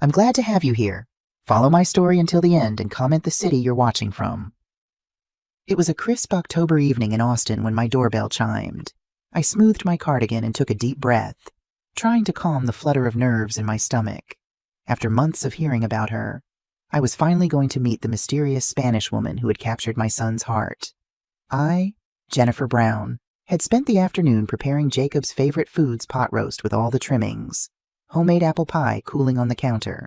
I'm glad to have you here. Follow my story until the end and comment the city you're watching from. It was a crisp October evening in Austin when my doorbell chimed. I smoothed my cardigan and took a deep breath, trying to calm the flutter of nerves in my stomach. After months of hearing about her, I was finally going to meet the mysterious Spanish woman who had captured my son's heart. I, Jennifer Brown, had spent the afternoon preparing Jacob's favorite foods pot roast with all the trimmings, homemade apple pie cooling on the counter.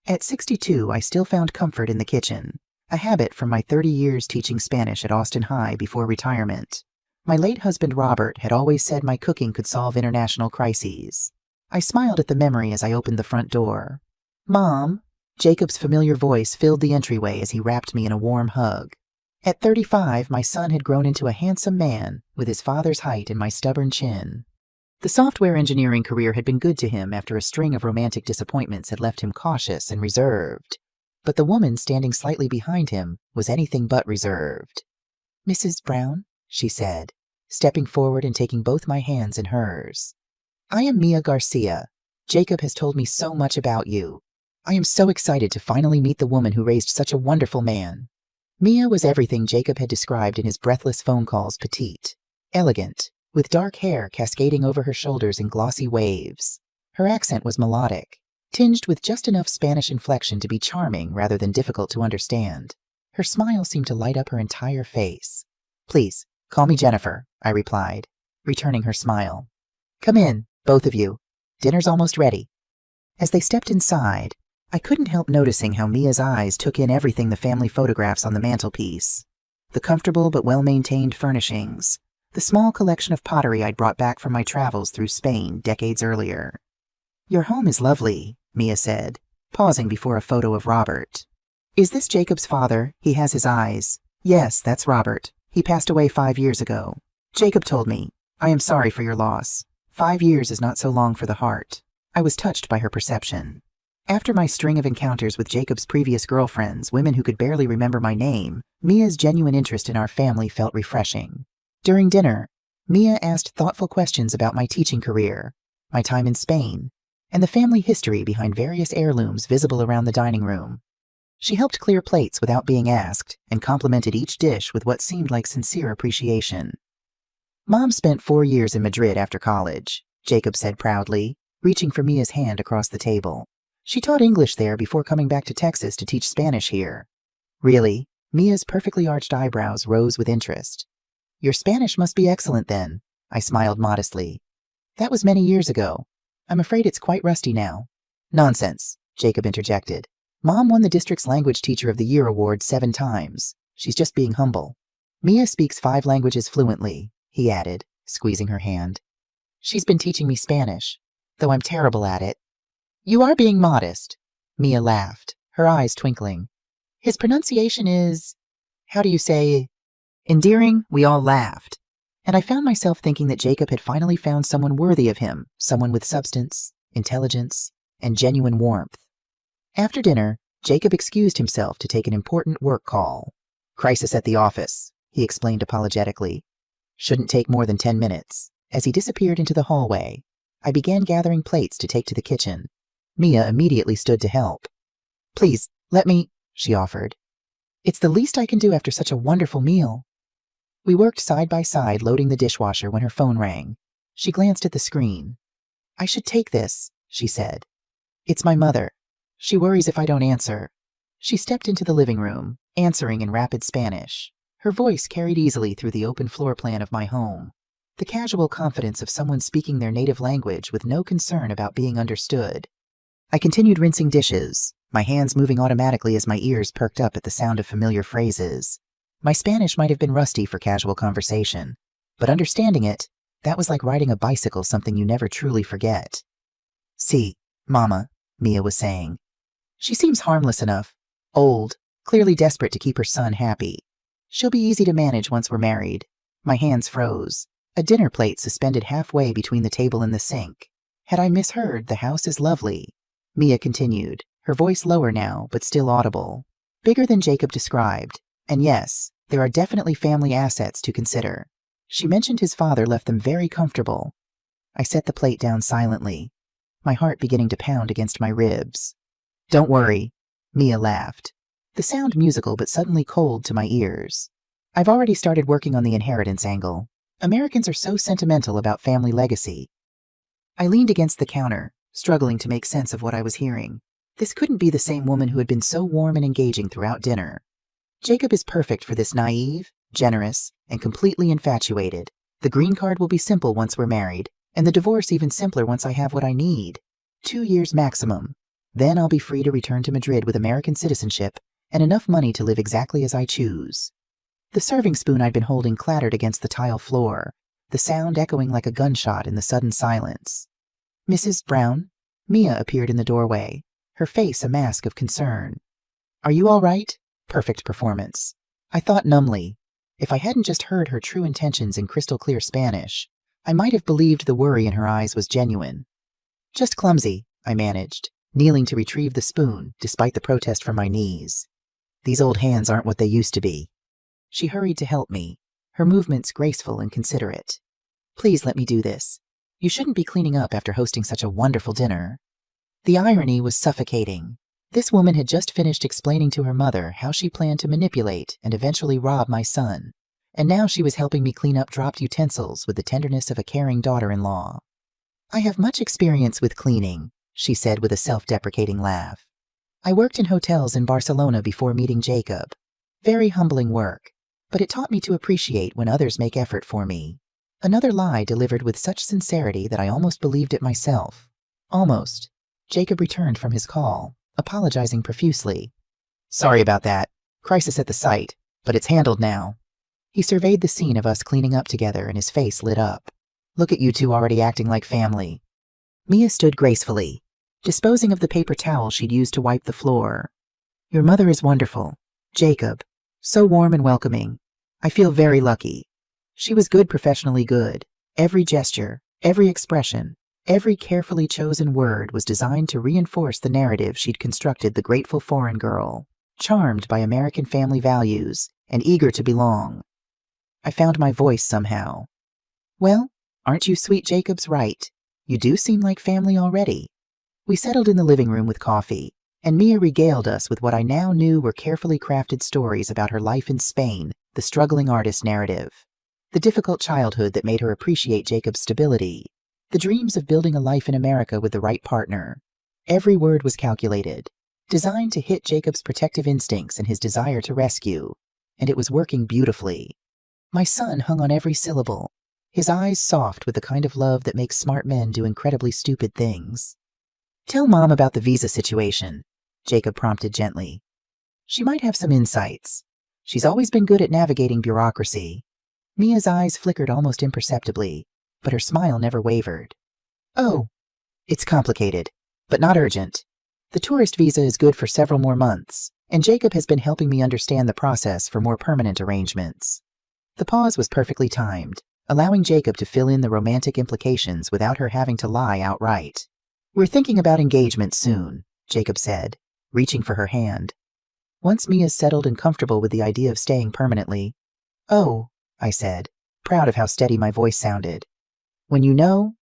At 62, I still found comfort in the kitchen, a habit from my 30 years teaching Spanish at Austin High before retirement. My late husband Robert had always said my cooking could solve international crises. I smiled at the memory as I opened the front door. "Mom," Jacob's familiar voice filled the entryway as he wrapped me in a warm hug. At 35, my son had grown into a handsome man with his father's height and my stubborn chin. The software engineering career had been good to him after a string of romantic disappointments had left him cautious and reserved. But the woman standing slightly behind him was anything but reserved. "Mrs. Brown," she said, stepping forward and taking both my hands in hers. "I am Mia Garcia. Jacob has told me so much about you. I am so excited to finally meet the woman who raised such a wonderful man." Mia was everything Jacob had described in his breathless phone calls: petite, elegant, with dark hair cascading over her shoulders in glossy waves. Her accent was melodic, tinged with just enough Spanish inflection to be charming rather than difficult to understand. Her smile seemed to light up her entire face. "Please, call me Jennifer," I replied, returning her smile. "Come in, both of you. Dinner's almost ready." As they stepped inside, I couldn't help noticing how Mia's eyes took in everything: the family photographs on the mantelpiece, the comfortable but well-maintained furnishings, the small collection of pottery I'd brought back from my travels through Spain decades earlier. "Your home is lovely," Mia said, pausing before a photo of Robert. "Is this Jacob's father? He has his eyes." "Yes, that's Robert. He passed away 5 years ago. Jacob told me. I am sorry for your loss. 5 years is not so long for the heart." I was touched by her perception. After my string of encounters with Jacob's previous girlfriends, women who could barely remember my name, Mia's genuine interest in our family felt refreshing. During dinner, Mia asked thoughtful questions about my teaching career, my time in Spain, and the family history behind various heirlooms visible around the dining room. She helped clear plates without being asked, and complimented each dish with what seemed like sincere appreciation. "Mom spent 4 years in Madrid after college," Jacob said proudly, reaching for Mia's hand across the table. "She taught English there before coming back to Texas to teach Spanish here." "Really?" Mia's perfectly arched eyebrows rose with interest. "Your Spanish must be excellent then," I smiled modestly. "That was many years ago. I'm afraid it's quite rusty now." "Nonsense," Jacob interjected. "Mom won the district's Language Teacher of the Year award 7 times. She's just being humble." "Mia speaks 5 languages fluently," he added, squeezing her hand. "She's been teaching me Spanish, though I'm terrible at it." "You are being modest," Mia laughed, her eyes twinkling. "His pronunciation is, how do you say, endearing." We all laughed, and I found myself thinking that Jacob had finally found someone worthy of him, someone with substance, intelligence, and genuine warmth. After dinner, Jacob excused himself to take an important work call. "Crisis at the office," he explained apologetically. "Shouldn't take more than 10 minutes." As he disappeared into the hallway, I began gathering plates to take to the kitchen. Mia immediately stood to help. "Please, let me," she offered. "It's the least I can do after such a wonderful meal." We worked side by side loading the dishwasher when her phone rang. She glanced at the screen. "I should take this," she said. "It's my mother. She worries if I don't answer." She stepped into the living room, answering in rapid Spanish. Her voice carried easily through the open floor plan of my home, the casual confidence of someone speaking their native language with no concern about being understood. I continued rinsing dishes, my hands moving automatically as my ears perked up at the sound of familiar phrases. My Spanish might have been rusty for casual conversation, but understanding it, that was like riding a bicycle, something you never truly forget. "See, Mama," Mia was saying. "She seems harmless enough, old, clearly desperate to keep her son happy. She'll be easy to manage once we're married." My hands froze, a dinner plate suspended halfway between the table and the sink. Had I misheard, "The house is lovely," Mia continued, her voice lower now, but still audible. "Bigger than Jacob described. And yes, there are definitely family assets to consider. She mentioned his father left them very comfortable." I set the plate down silently, my heart beginning to pound against my ribs. Don't worry, Mia laughed. The sound musical but suddenly cold to my ears. I've already started working on the inheritance angle. Americans are so sentimental about family legacy. I leaned against the counter, struggling to make sense of what I was hearing. This couldn't be the same woman who had been so warm and engaging throughout dinner. Jacob is perfect for this naive, generous, and completely infatuated. The green card will be simple once we're married, and the divorce even simpler once I have what I need. 2 years maximum. Then I'll be free to return to Madrid with American citizenship and enough money to live exactly as I choose. The serving spoon I'd been holding clattered against the tile floor, the sound echoing like a gunshot in the sudden silence. Mrs. Brown? Mia appeared in the doorway, her face a mask of concern. Are you all right? Perfect performance. I thought numbly. If I hadn't just heard her true intentions in crystal clear Spanish, I might have believed the worry in her eyes was genuine. Just clumsy, I managed, kneeling to retrieve the spoon, despite the protest from my knees. These old hands aren't what they used to be. She hurried to help me, her movements graceful and considerate. Please let me do this. You shouldn't be cleaning up after hosting such a wonderful dinner. The irony was suffocating. This woman had just finished explaining to her mother how she planned to manipulate and eventually rob my son, and now she was helping me clean up dropped utensils with the tenderness of a caring daughter-in-law. I have much experience with cleaning, she said with a self-deprecating laugh. I worked in hotels in Barcelona before meeting Jacob. Very humbling work, but it taught me to appreciate when others make effort for me. Another lie delivered with such sincerity that I almost believed it myself. Almost. Jacob returned from his call, apologizing profusely. Sorry about that. Crisis at the site, but it's handled now. He surveyed the scene of us cleaning up together and his face lit up. Look at you two already acting like family. Mia stood gracefully, disposing of the paper towel she'd used to wipe the floor. Your mother is wonderful. Jacob. So warm and welcoming. I feel very lucky. She was good, professionally good. Every gesture, every expression, every carefully chosen word was designed to reinforce the narrative she'd constructed, the grateful foreign girl, charmed by American family values and eager to belong. I found my voice somehow. Well, aren't you sweet? Jacob's right. You do seem like family already. We settled in the living room with coffee, and Mia regaled us with what I now knew were carefully crafted stories about her life in Spain, the struggling artist narrative, the difficult childhood that made her appreciate Jacob's stability, the dreams of building a life in America with the right partner. Every word was calculated, designed to hit Jacob's protective instincts and his desire to rescue, and it was working beautifully. My son hung on every syllable, his eyes soft with the kind of love that makes smart men do incredibly stupid things. Tell Mom about the visa situation, Jacob prompted gently. She might have some insights. She's always been good at navigating bureaucracy. Mia's eyes flickered almost imperceptibly, but her smile never wavered. Oh, it's complicated, but not urgent. The tourist visa is good for several more months, and Jacob has been helping me understand the process for more permanent arrangements. The pause was perfectly timed, allowing Jacob to fill in the romantic implications without her having to lie outright. We're thinking about engagement soon, Jacob said, reaching for her hand. Once Mia's settled and comfortable with the idea of staying permanently. Oh, I said, proud of how steady my voice sounded. When you know,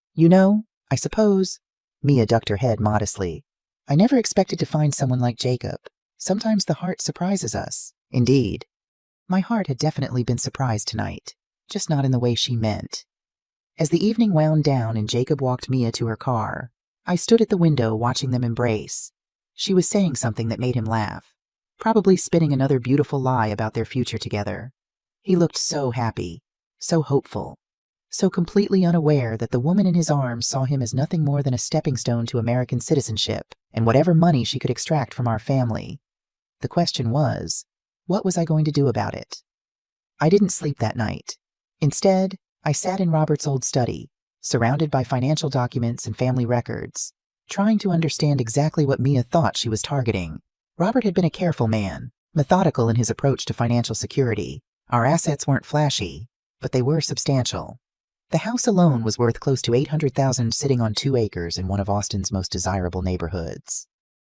I suppose. Mia ducked her head modestly. I never expected to find someone like Jacob. Sometimes the heart surprises us. Indeed. My heart had definitely been surprised tonight, just not in the way she meant. As the evening wound down and Jacob walked Mia to her car, I stood at the window watching them embrace. She was saying something that made him laugh, probably spinning another beautiful lie about their future together. He looked so happy, so hopeful, so completely unaware that the woman in his arms saw him as nothing more than a stepping stone to American citizenship and whatever money she could extract from our family. The question was, what was I going to do about it? I didn't sleep that night. Instead, I sat in Robert's old study, surrounded by financial documents and family records, trying to understand exactly what Mia thought she was targeting. Robert had been a careful man, methodical in his approach to financial security. Our assets weren't flashy, but they were substantial. The house alone was worth close to $800,000, sitting on 2 acres in one of Austin's most desirable neighborhoods.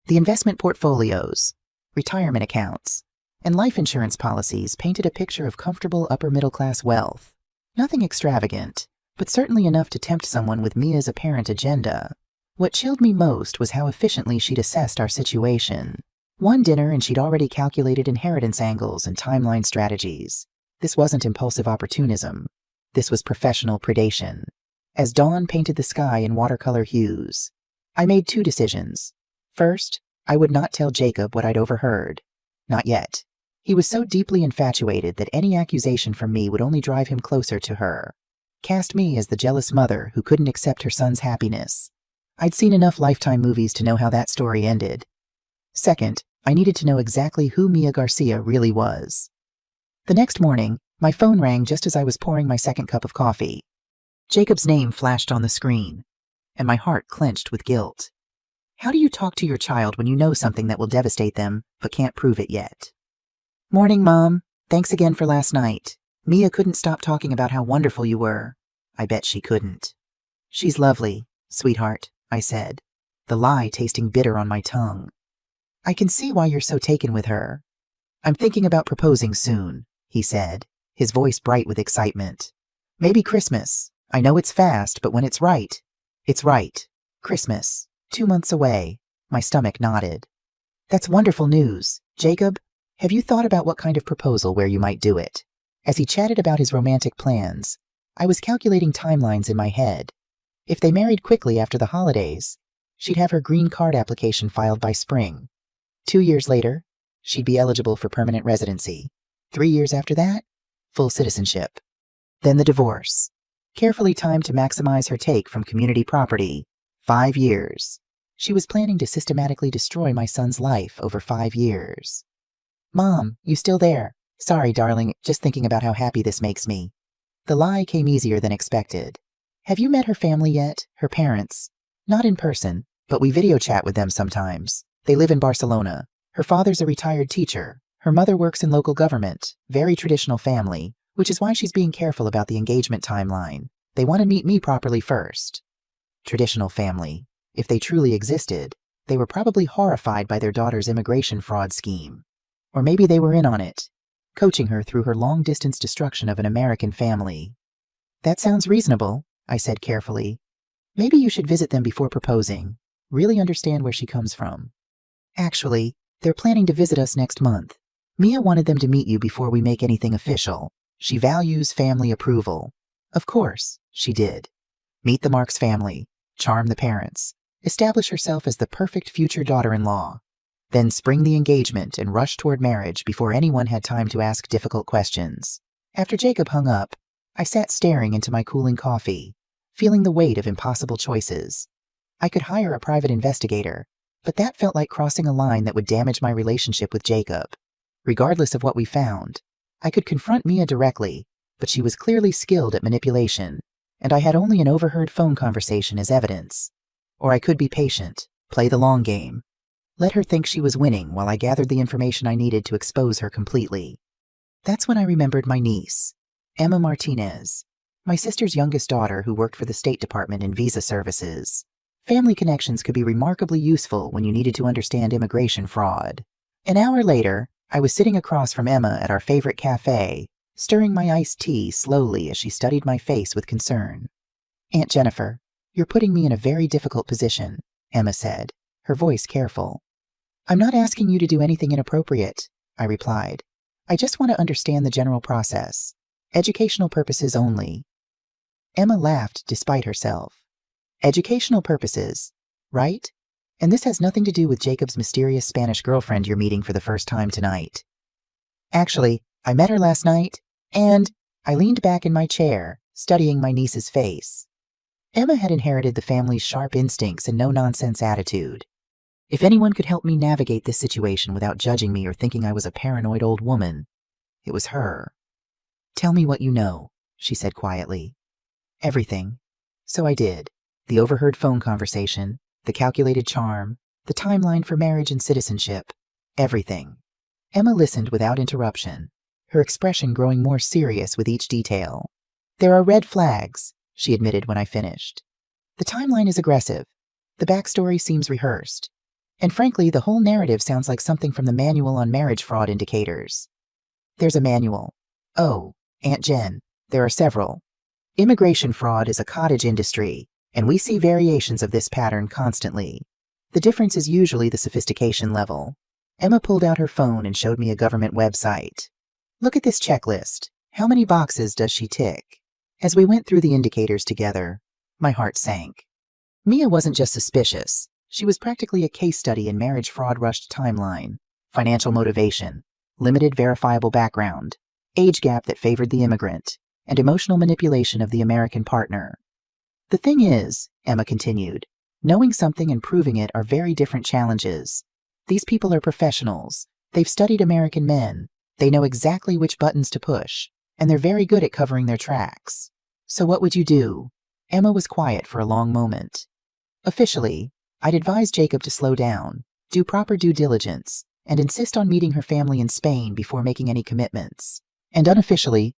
The investment portfolios, retirement accounts, and life insurance policies painted a picture of comfortable upper-middle-class wealth. Nothing extravagant, but certainly enough to tempt someone with Mia's apparent agenda. What chilled me most was how efficiently she'd assessed our situation. One dinner and she'd already calculated inheritance angles and timeline strategies. This wasn't impulsive opportunism. This was professional predation. As dawn painted the sky in watercolor hues, I made two decisions. First, I would not tell Jacob what I'd overheard. Not yet. He was so deeply infatuated that any accusation from me would only drive him closer to her. Cast me as the jealous mother who couldn't accept her son's happiness. I'd seen enough Lifetime movies to know how that story ended. Second, I needed to know exactly who Mia Garcia really was. The next morning, my phone rang just as I was pouring my second cup of coffee. Jacob's name flashed on the screen, and my heart clenched with guilt. How do you talk to your child when you know something that will devastate them, but can't prove it yet? Morning, Mom. Thanks again for last night. Mia couldn't stop talking about how wonderful you were. I bet she couldn't. She's lovely, sweetheart, I said, the lie tasting bitter on my tongue. I can see why you're so taken with her. I'm thinking about proposing soon, he said, his voice bright with excitement. Maybe Christmas. I know it's fast, but when it's right, it's right. Christmas. 2 months away. My stomach nodded. That's wonderful news. Jacob, have you thought about what kind of proposal where you might do it? As he chatted about his romantic plans, I was calculating timelines in my head. If they married quickly after the holidays, she'd have her green card application filed by spring. 2 years later, she'd be eligible for permanent residency. 3 years after that, full citizenship. Then the divorce. Carefully timed to maximize her take from community property. 5 years. She was planning to systematically destroy my son's life over 5 years. Mom, you still there? Sorry, darling, just thinking about how happy this makes me. The lie came easier than expected. Have you met her family yet? Her parents? Not in person, but we video chat with them sometimes. They live in Barcelona. Her father's a retired teacher. Her mother works in local government. Very traditional family, which is why she's being careful about the engagement timeline. They want to meet me properly first. Traditional family. If they truly existed, they were probably horrified by their daughter's immigration fraud scheme. Or maybe they were in on it, coaching her through her long-distance destruction of an American family. That sounds reasonable, I said carefully. Maybe you should visit them before proposing. Really understand where she comes from. Actually, they're planning to visit us next month. Mia wanted them to meet you before we make anything official. She values family approval. Of course, she did. Meet the Marks family, charm the parents, establish herself as the perfect future daughter-in-law, then spring the engagement and rush toward marriage before anyone had time to ask difficult questions. After Jacob hung up, I sat staring into my cooling coffee, feeling the weight of impossible choices. I could hire a private investigator, but that felt like crossing a line that would damage my relationship with Jacob. Regardless of what we found, I could confront Mia directly, but she was clearly skilled at manipulation, and I had only an overheard phone conversation as evidence. Or I could be patient, play the long game. Let her think she was winning while I gathered the information I needed to expose her completely. That's when I remembered my niece, Emma Martinez, my sister's youngest daughter who worked for the State Department in visa services. Family connections could be remarkably useful when you needed to understand immigration fraud. An hour later, I was sitting across from Emma at our favorite cafe, stirring my iced tea slowly as she studied my face with concern. Aunt Jennifer, you're putting me in a very difficult position, Emma said, her voice careful. I'm not asking you to do anything inappropriate, I replied. I just want to understand the general process. Educational purposes only. Emma laughed despite herself. Educational purposes, right? And this has nothing to do with Jacob's mysterious Spanish girlfriend you're meeting for the first time tonight. Actually, I met her last night, and I leaned back in my chair, studying my niece's face. Emma had inherited the family's sharp instincts and no-nonsense attitude. If anyone could help me navigate this situation without judging me or thinking I was a paranoid old woman, it was her. Tell me what you know, she said quietly. Everything. So I did. The overheard phone conversation, the calculated charm, the timeline for marriage and citizenship. Everything. Emma listened without interruption, her expression growing more serious with each detail. There are red flags, she admitted when I finished. The timeline is aggressive. The backstory seems rehearsed. And frankly, the whole narrative sounds like something from the Manual on Marriage Fraud Indicators. There's a manual. Oh, Aunt Jen, there are several. Immigration fraud is a cottage industry, And we see variations of this pattern constantly. The difference is usually the sophistication level. Emma pulled out her phone and showed me a government website. Look at this checklist. How many boxes does she tick? As we went through the indicators together, my heart sank. Mia wasn't just suspicious. She was practically a case study in marriage fraud rushed timeline, financial motivation, limited verifiable background, age gap that favored the immigrant, and emotional manipulation of the American partner. The thing is, Emma continued, knowing something and proving it are very different challenges. These people are professionals. They've studied American men. They know exactly which buttons to push, and they're very good at covering their tracks. So what would you do? Emma was quiet for a long moment. Officially, I'd advise Jacob to slow down, do proper due diligence, and insist on meeting her family in Spain before making any commitments. And unofficially,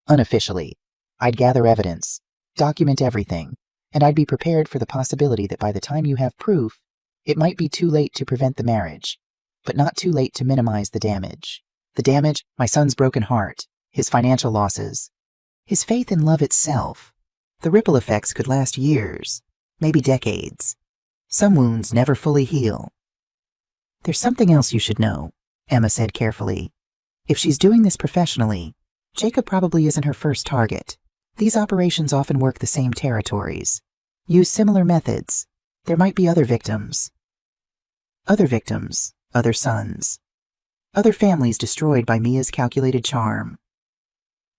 I'd gather evidence, document everything, and I'd be prepared for the possibility that by the time you have proof, it might be too late to prevent the marriage, but not too late to minimize the damage. The damage, my son's broken heart, his financial losses, his faith in love itself. The ripple effects could last years, maybe decades. Some wounds never fully heal. There's something else you should know, Emma said carefully. If she's doing this professionally, Jacob probably isn't her first target. These operations often work the same territories, use similar methods. There might be other victims. Other sons. Other families destroyed by Mia's calculated charm.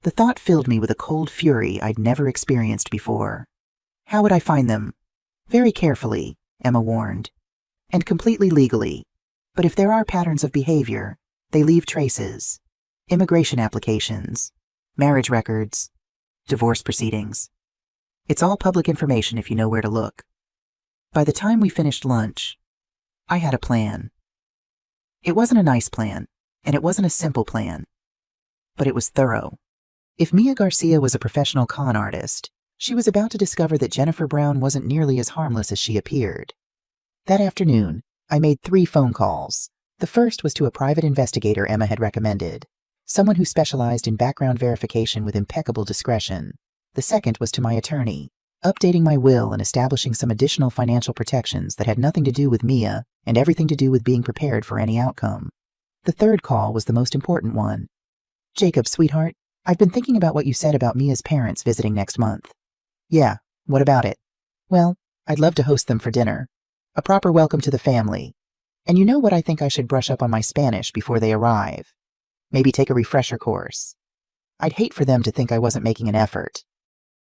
The thought filled me with a cold fury I'd never experienced before. How would I find them? Very carefully, Emma warned, and completely legally. But if there are patterns of behavior, they leave traces. Immigration applications, marriage records, divorce proceedings. It's all public information if you know where to look. By the time we finished lunch, I had a plan. It wasn't a nice plan, and it wasn't a simple plan, but it was thorough. If Mia Garcia was a professional con artist, she was about to discover that Jennifer Brown wasn't nearly as harmless as she appeared. That afternoon, I made 3 phone calls. The first was to a private investigator Emma had recommended, someone who specialized in background verification with impeccable discretion. The second was to my attorney, updating my will and establishing some additional financial protections that had nothing to do with Mia and everything to do with being prepared for any outcome. The third call was the most important one. Jacob, sweetheart, I've been thinking about what you said about Mia's parents visiting next month. Yeah, what about it? Well, I'd love to host them for dinner. A proper welcome to the family. And you know what, I think I should brush up on my Spanish before they arrive. Maybe take a refresher course. I'd hate for them to think I wasn't making an effort.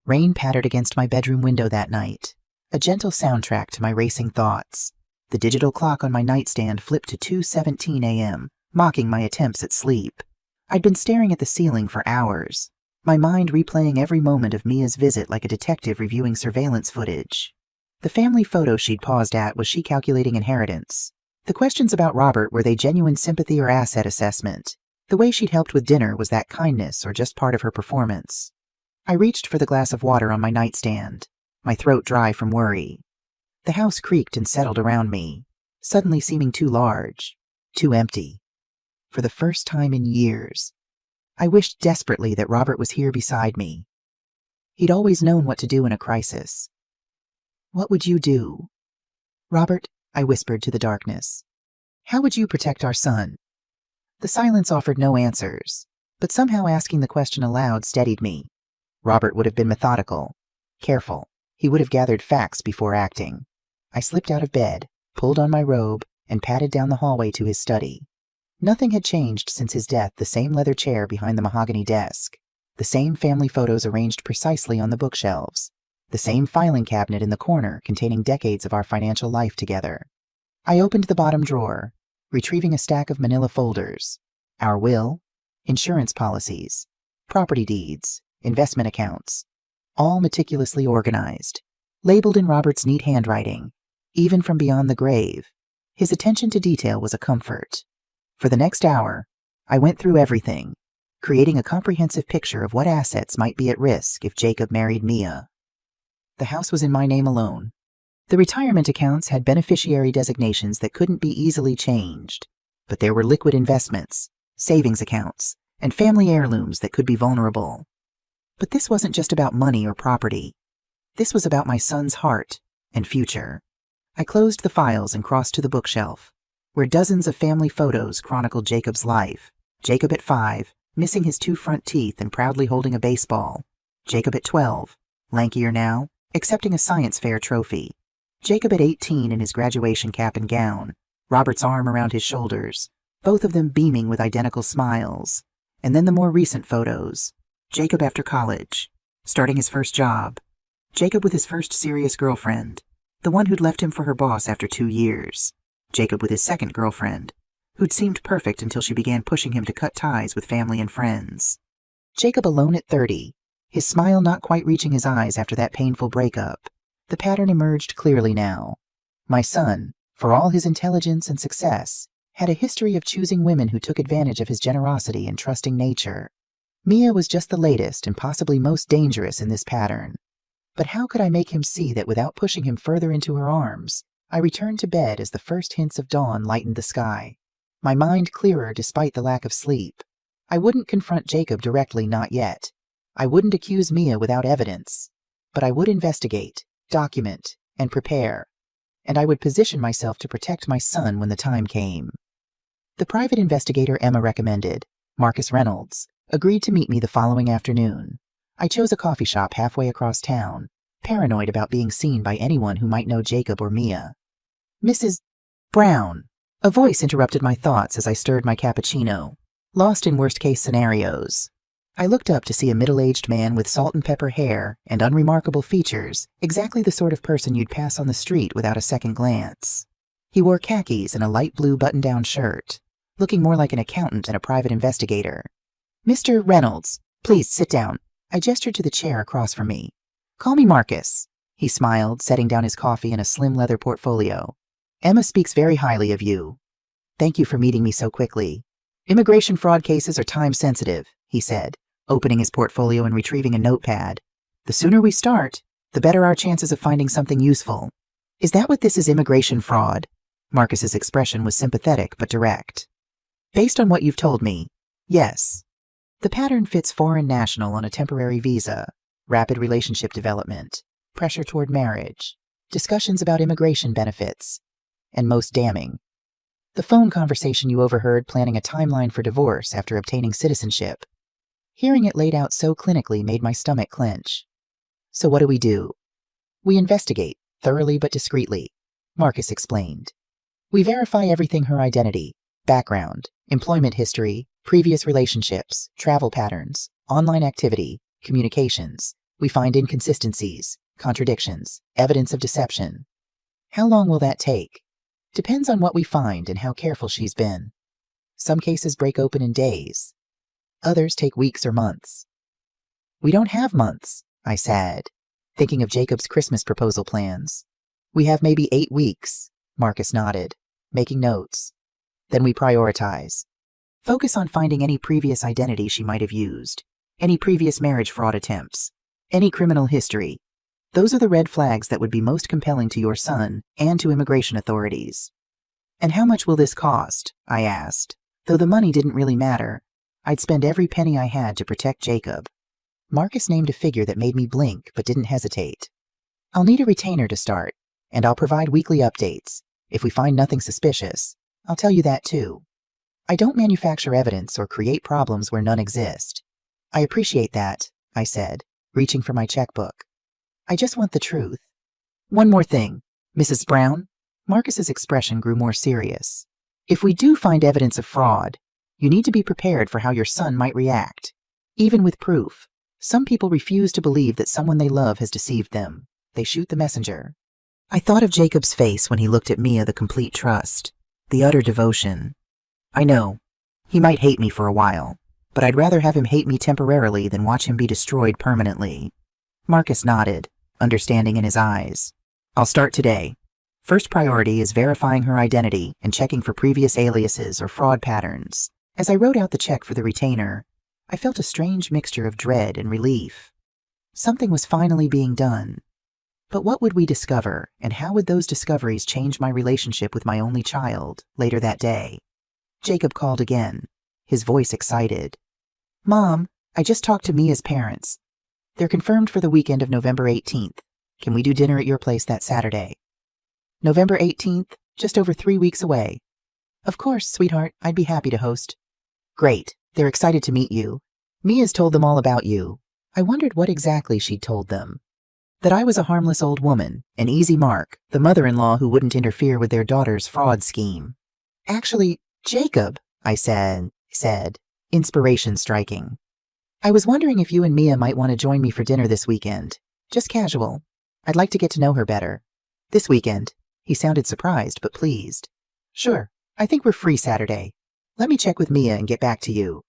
Rain pattered against my bedroom window that night, a gentle soundtrack to my racing thoughts. The digital clock on my nightstand flipped to 2:17 a.m., mocking my attempts at sleep. I'd been staring at the ceiling for hours, my mind replaying every moment of Mia's visit like a detective reviewing surveillance footage. The family photo she'd paused at, was she calculating inheritance? The questions about Robert, were they genuine sympathy or asset assessment? The way she'd helped with dinner, was that kindness or just part of her performance? I reached for the glass of water on my nightstand, my throat dry from worry. The house creaked and settled around me, suddenly seeming too large, too empty. For the first time in years, I wished desperately that Robert was here beside me. He'd always known what to do in a crisis. What would you do? Robert, I whispered to the darkness. How would you protect our son? The silence offered no answers, but somehow asking the question aloud steadied me. Robert would have been methodical, careful. He would have gathered facts before acting. I slipped out of bed, pulled on my robe, and padded down the hallway to his study. Nothing had changed since his death. The same leather chair behind the mahogany desk, the same family photos arranged precisely on the bookshelves, the same filing cabinet in the corner containing decades of our financial life together. I opened the bottom drawer, retrieving a stack of manila folders. Our will, insurance policies, property deeds, investment accounts, all meticulously organized, labeled in Robert's neat handwriting. Even from beyond the grave, his attention to detail was a comfort. For the next hour, I went through everything, creating a comprehensive picture of what assets might be at risk if Jacob married Mia. The house was in my name alone. The retirement accounts had beneficiary designations that couldn't be easily changed, but there were liquid investments, savings accounts, and family heirlooms that could be vulnerable. But this wasn't just about money or property. This was about my son's heart, and future. I closed the files and crossed to the bookshelf, where dozens of family photos chronicled Jacob's life. Jacob at 5, missing his 2 front teeth and proudly holding a baseball. Jacob at 12, lankier now, accepting a science fair trophy. Jacob at 18 in his graduation cap and gown, Robert's arm around his shoulders, both of them beaming with identical smiles. And then the more recent photos. Jacob after college, starting his first job. Jacob with his first serious girlfriend, the one who'd left him for her boss after 2 years. Jacob with his second girlfriend, who'd seemed perfect until she began pushing him to cut ties with family and friends. Jacob alone at 30, his smile not quite reaching his eyes after that painful breakup. The pattern emerged clearly now. My son, for all his intelligence and success, had a history of choosing women who took advantage of his generosity and trusting nature. Mia was just the latest and possibly most dangerous in this pattern. But how could I make him see that without pushing him further into her arms? I returned to bed as the first hints of dawn lightened the sky, my mind clearer despite the lack of sleep. I wouldn't confront Jacob directly, not yet. I wouldn't accuse Mia without evidence. But I would investigate, document, and prepare. And I would position myself to protect my son when the time came. The private investigator Emma recommended, Marcus Reynolds, agreed to meet me the following afternoon. I chose a coffee shop halfway across town, paranoid about being seen by anyone who might know Jacob or Mia. Mrs. Brown. A voice interrupted my thoughts as I stirred my cappuccino, lost in worst-case scenarios. I looked up to see a middle-aged man with salt and pepper hair and unremarkable features, exactly the sort of person you'd pass on the street without a second glance. He wore khakis and a light blue button-down shirt, looking more like an accountant than a private investigator. Mr. Reynolds, please sit down. I gestured to the chair across from me. Call me Marcus, he smiled, setting down his coffee in a slim leather portfolio. Emma speaks very highly of you. Thank you for meeting me so quickly. Immigration fraud cases are time-sensitive, he said, opening his portfolio and retrieving a notepad. The sooner we start, the better our chances of finding something useful. Is that what this is, immigration fraud? Marcus's expression was sympathetic but direct. Based on what you've told me, yes. The pattern fits foreign national on a temporary visa, rapid relationship development, pressure toward marriage, discussions about immigration benefits, and most damning, the phone conversation you overheard planning a timeline for divorce after obtaining citizenship. Hearing it laid out so clinically made my stomach clench. So what do? We investigate, thoroughly but discreetly, Marcus explained. We verify everything: her identity, background, employment history, previous relationships, travel patterns, online activity, communications. We find inconsistencies, contradictions, evidence of deception. How long will that take? Depends on what we find and how careful she's been. Some cases break open in days. Others take weeks or months. We don't have months, I said, thinking of Jacob's Christmas proposal plans. We have maybe 8 weeks, Marcus nodded, making notes. Then we prioritize. Focus on finding any previous identity she might have used, any previous marriage fraud attempts, any criminal history. Those are the red flags that would be most compelling to your son and to immigration authorities. And how much will this cost? I asked. Though the money didn't really matter, I'd spend every penny I had to protect Jacob. Marcus named a figure that made me blink but didn't hesitate. I'll need a retainer to start, and I'll provide weekly updates. If we find nothing suspicious, I'll tell you that too. I don't manufacture evidence or create problems where none exist. I appreciate that, I said, reaching for my checkbook. I just want the truth. One more thing, Mrs. Brown. Marcus's expression grew more serious. If we do find evidence of fraud, you need to be prepared for how your son might react. Even with proof, some people refuse to believe that someone they love has deceived them. They shoot the messenger. I thought of Jacob's face when he looked at Mia, the complete trust, the utter devotion. I know, he might hate me for a while, but I'd rather have him hate me temporarily than watch him be destroyed permanently. Marcus nodded, understanding in his eyes. I'll start today. First priority is verifying her identity and checking for previous aliases or fraud patterns. As I wrote out the check for the retainer, I felt a strange mixture of dread and relief. Something was finally being done. But what would we discover, and how would those discoveries change my relationship with my only child later that day? Jacob called again, his voice excited. Mom, I just talked to Mia's parents. They're confirmed for the weekend of November 18th. Can we do dinner at your place that Saturday? November 18th, just over 3 weeks away. Of course, sweetheart, I'd be happy to host. Great, they're excited to meet you. Mia's told them all about you. I wondered what exactly she'd told them. That I was a harmless old woman, an easy mark, the mother-in-law who wouldn't interfere with their daughter's fraud scheme. Actually, Jacob, I said, inspiration striking. I was wondering if you and Mia might want to join me for dinner this weekend. Just casual. I'd like to get to know her better. This weekend. He sounded surprised but pleased. Sure, I think we're free Saturday. Let me check with Mia and get back to you.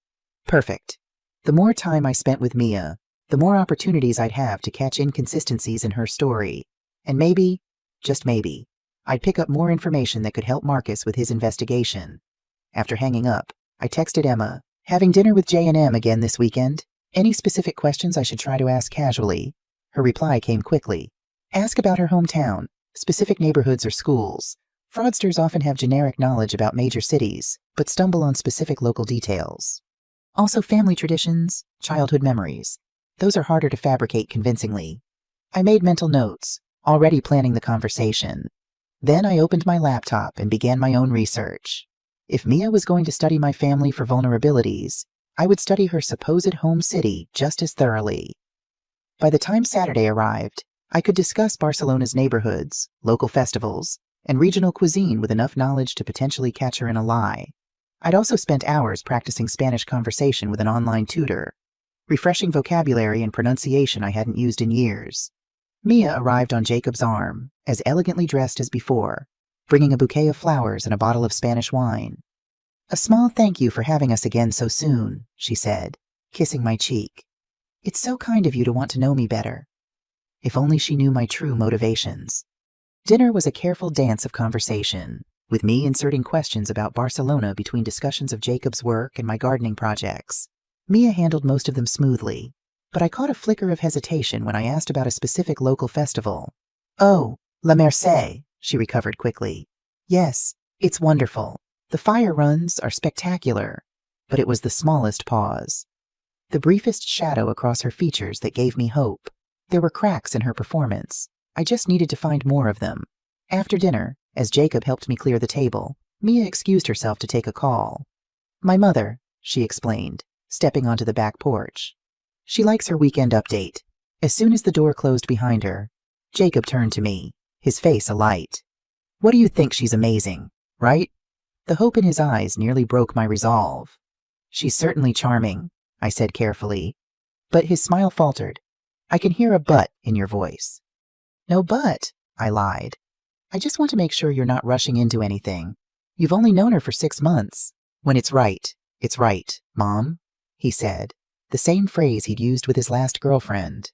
Perfect. The more time I spent with Mia, the more opportunities I'd have to catch inconsistencies in her story. And maybe, just maybe, I'd pick up more information that could help Marcus with his investigation. After hanging up, I texted Emma, having dinner with J&M again this weekend? Any specific questions I should try to ask casually? Her reply came quickly. Ask about her hometown, specific neighborhoods or schools. Fraudsters often have generic knowledge about major cities, but stumble on specific local details. Also family traditions, childhood memories. Those are harder to fabricate convincingly. I made mental notes, already planning the conversation. Then I opened my laptop and began my own research. If Mia was going to study my family for vulnerabilities, I would study her supposed home city just as thoroughly. By the time Saturday arrived, I could discuss Barcelona's neighborhoods, local festivals, and regional cuisine with enough knowledge to potentially catch her in a lie. I'd also spent hours practicing Spanish conversation with an online tutor, refreshing vocabulary and pronunciation I hadn't used in years. Mia arrived on Jacob's arm, as elegantly dressed as before, bringing a bouquet of flowers and a bottle of Spanish wine. A small thank you for having us again so soon, she said, kissing my cheek. It's so kind of you to want to know me better. If only she knew my true motivations. Dinner was a careful dance of conversation, with me inserting questions about Barcelona between discussions of Jacob's work and my gardening projects. Mia handled most of them smoothly, but I caught a flicker of hesitation when I asked about a specific local festival. Oh, La Merced, she recovered quickly. Yes, it's wonderful. The fire runs are spectacular, but it was the smallest pause. The briefest shadow across her features that gave me hope. There were cracks in her performance. I just needed to find more of them. After dinner, as Jacob helped me clear the table, Mia excused herself to take a call. My mother, she explained, stepping onto the back porch. She likes her weekend update. As soon as the door closed behind her, Jacob turned to me, his face alight. What do you think? She's amazing, right? The hope in his eyes nearly broke my resolve. She's certainly charming, I said carefully. But his smile faltered. I can hear a but in your voice. No but, I lied. I just want to make sure you're not rushing into anything. You've only known her for 6 months. When it's right, Mom, he said, the same phrase he'd used with his last girlfriend.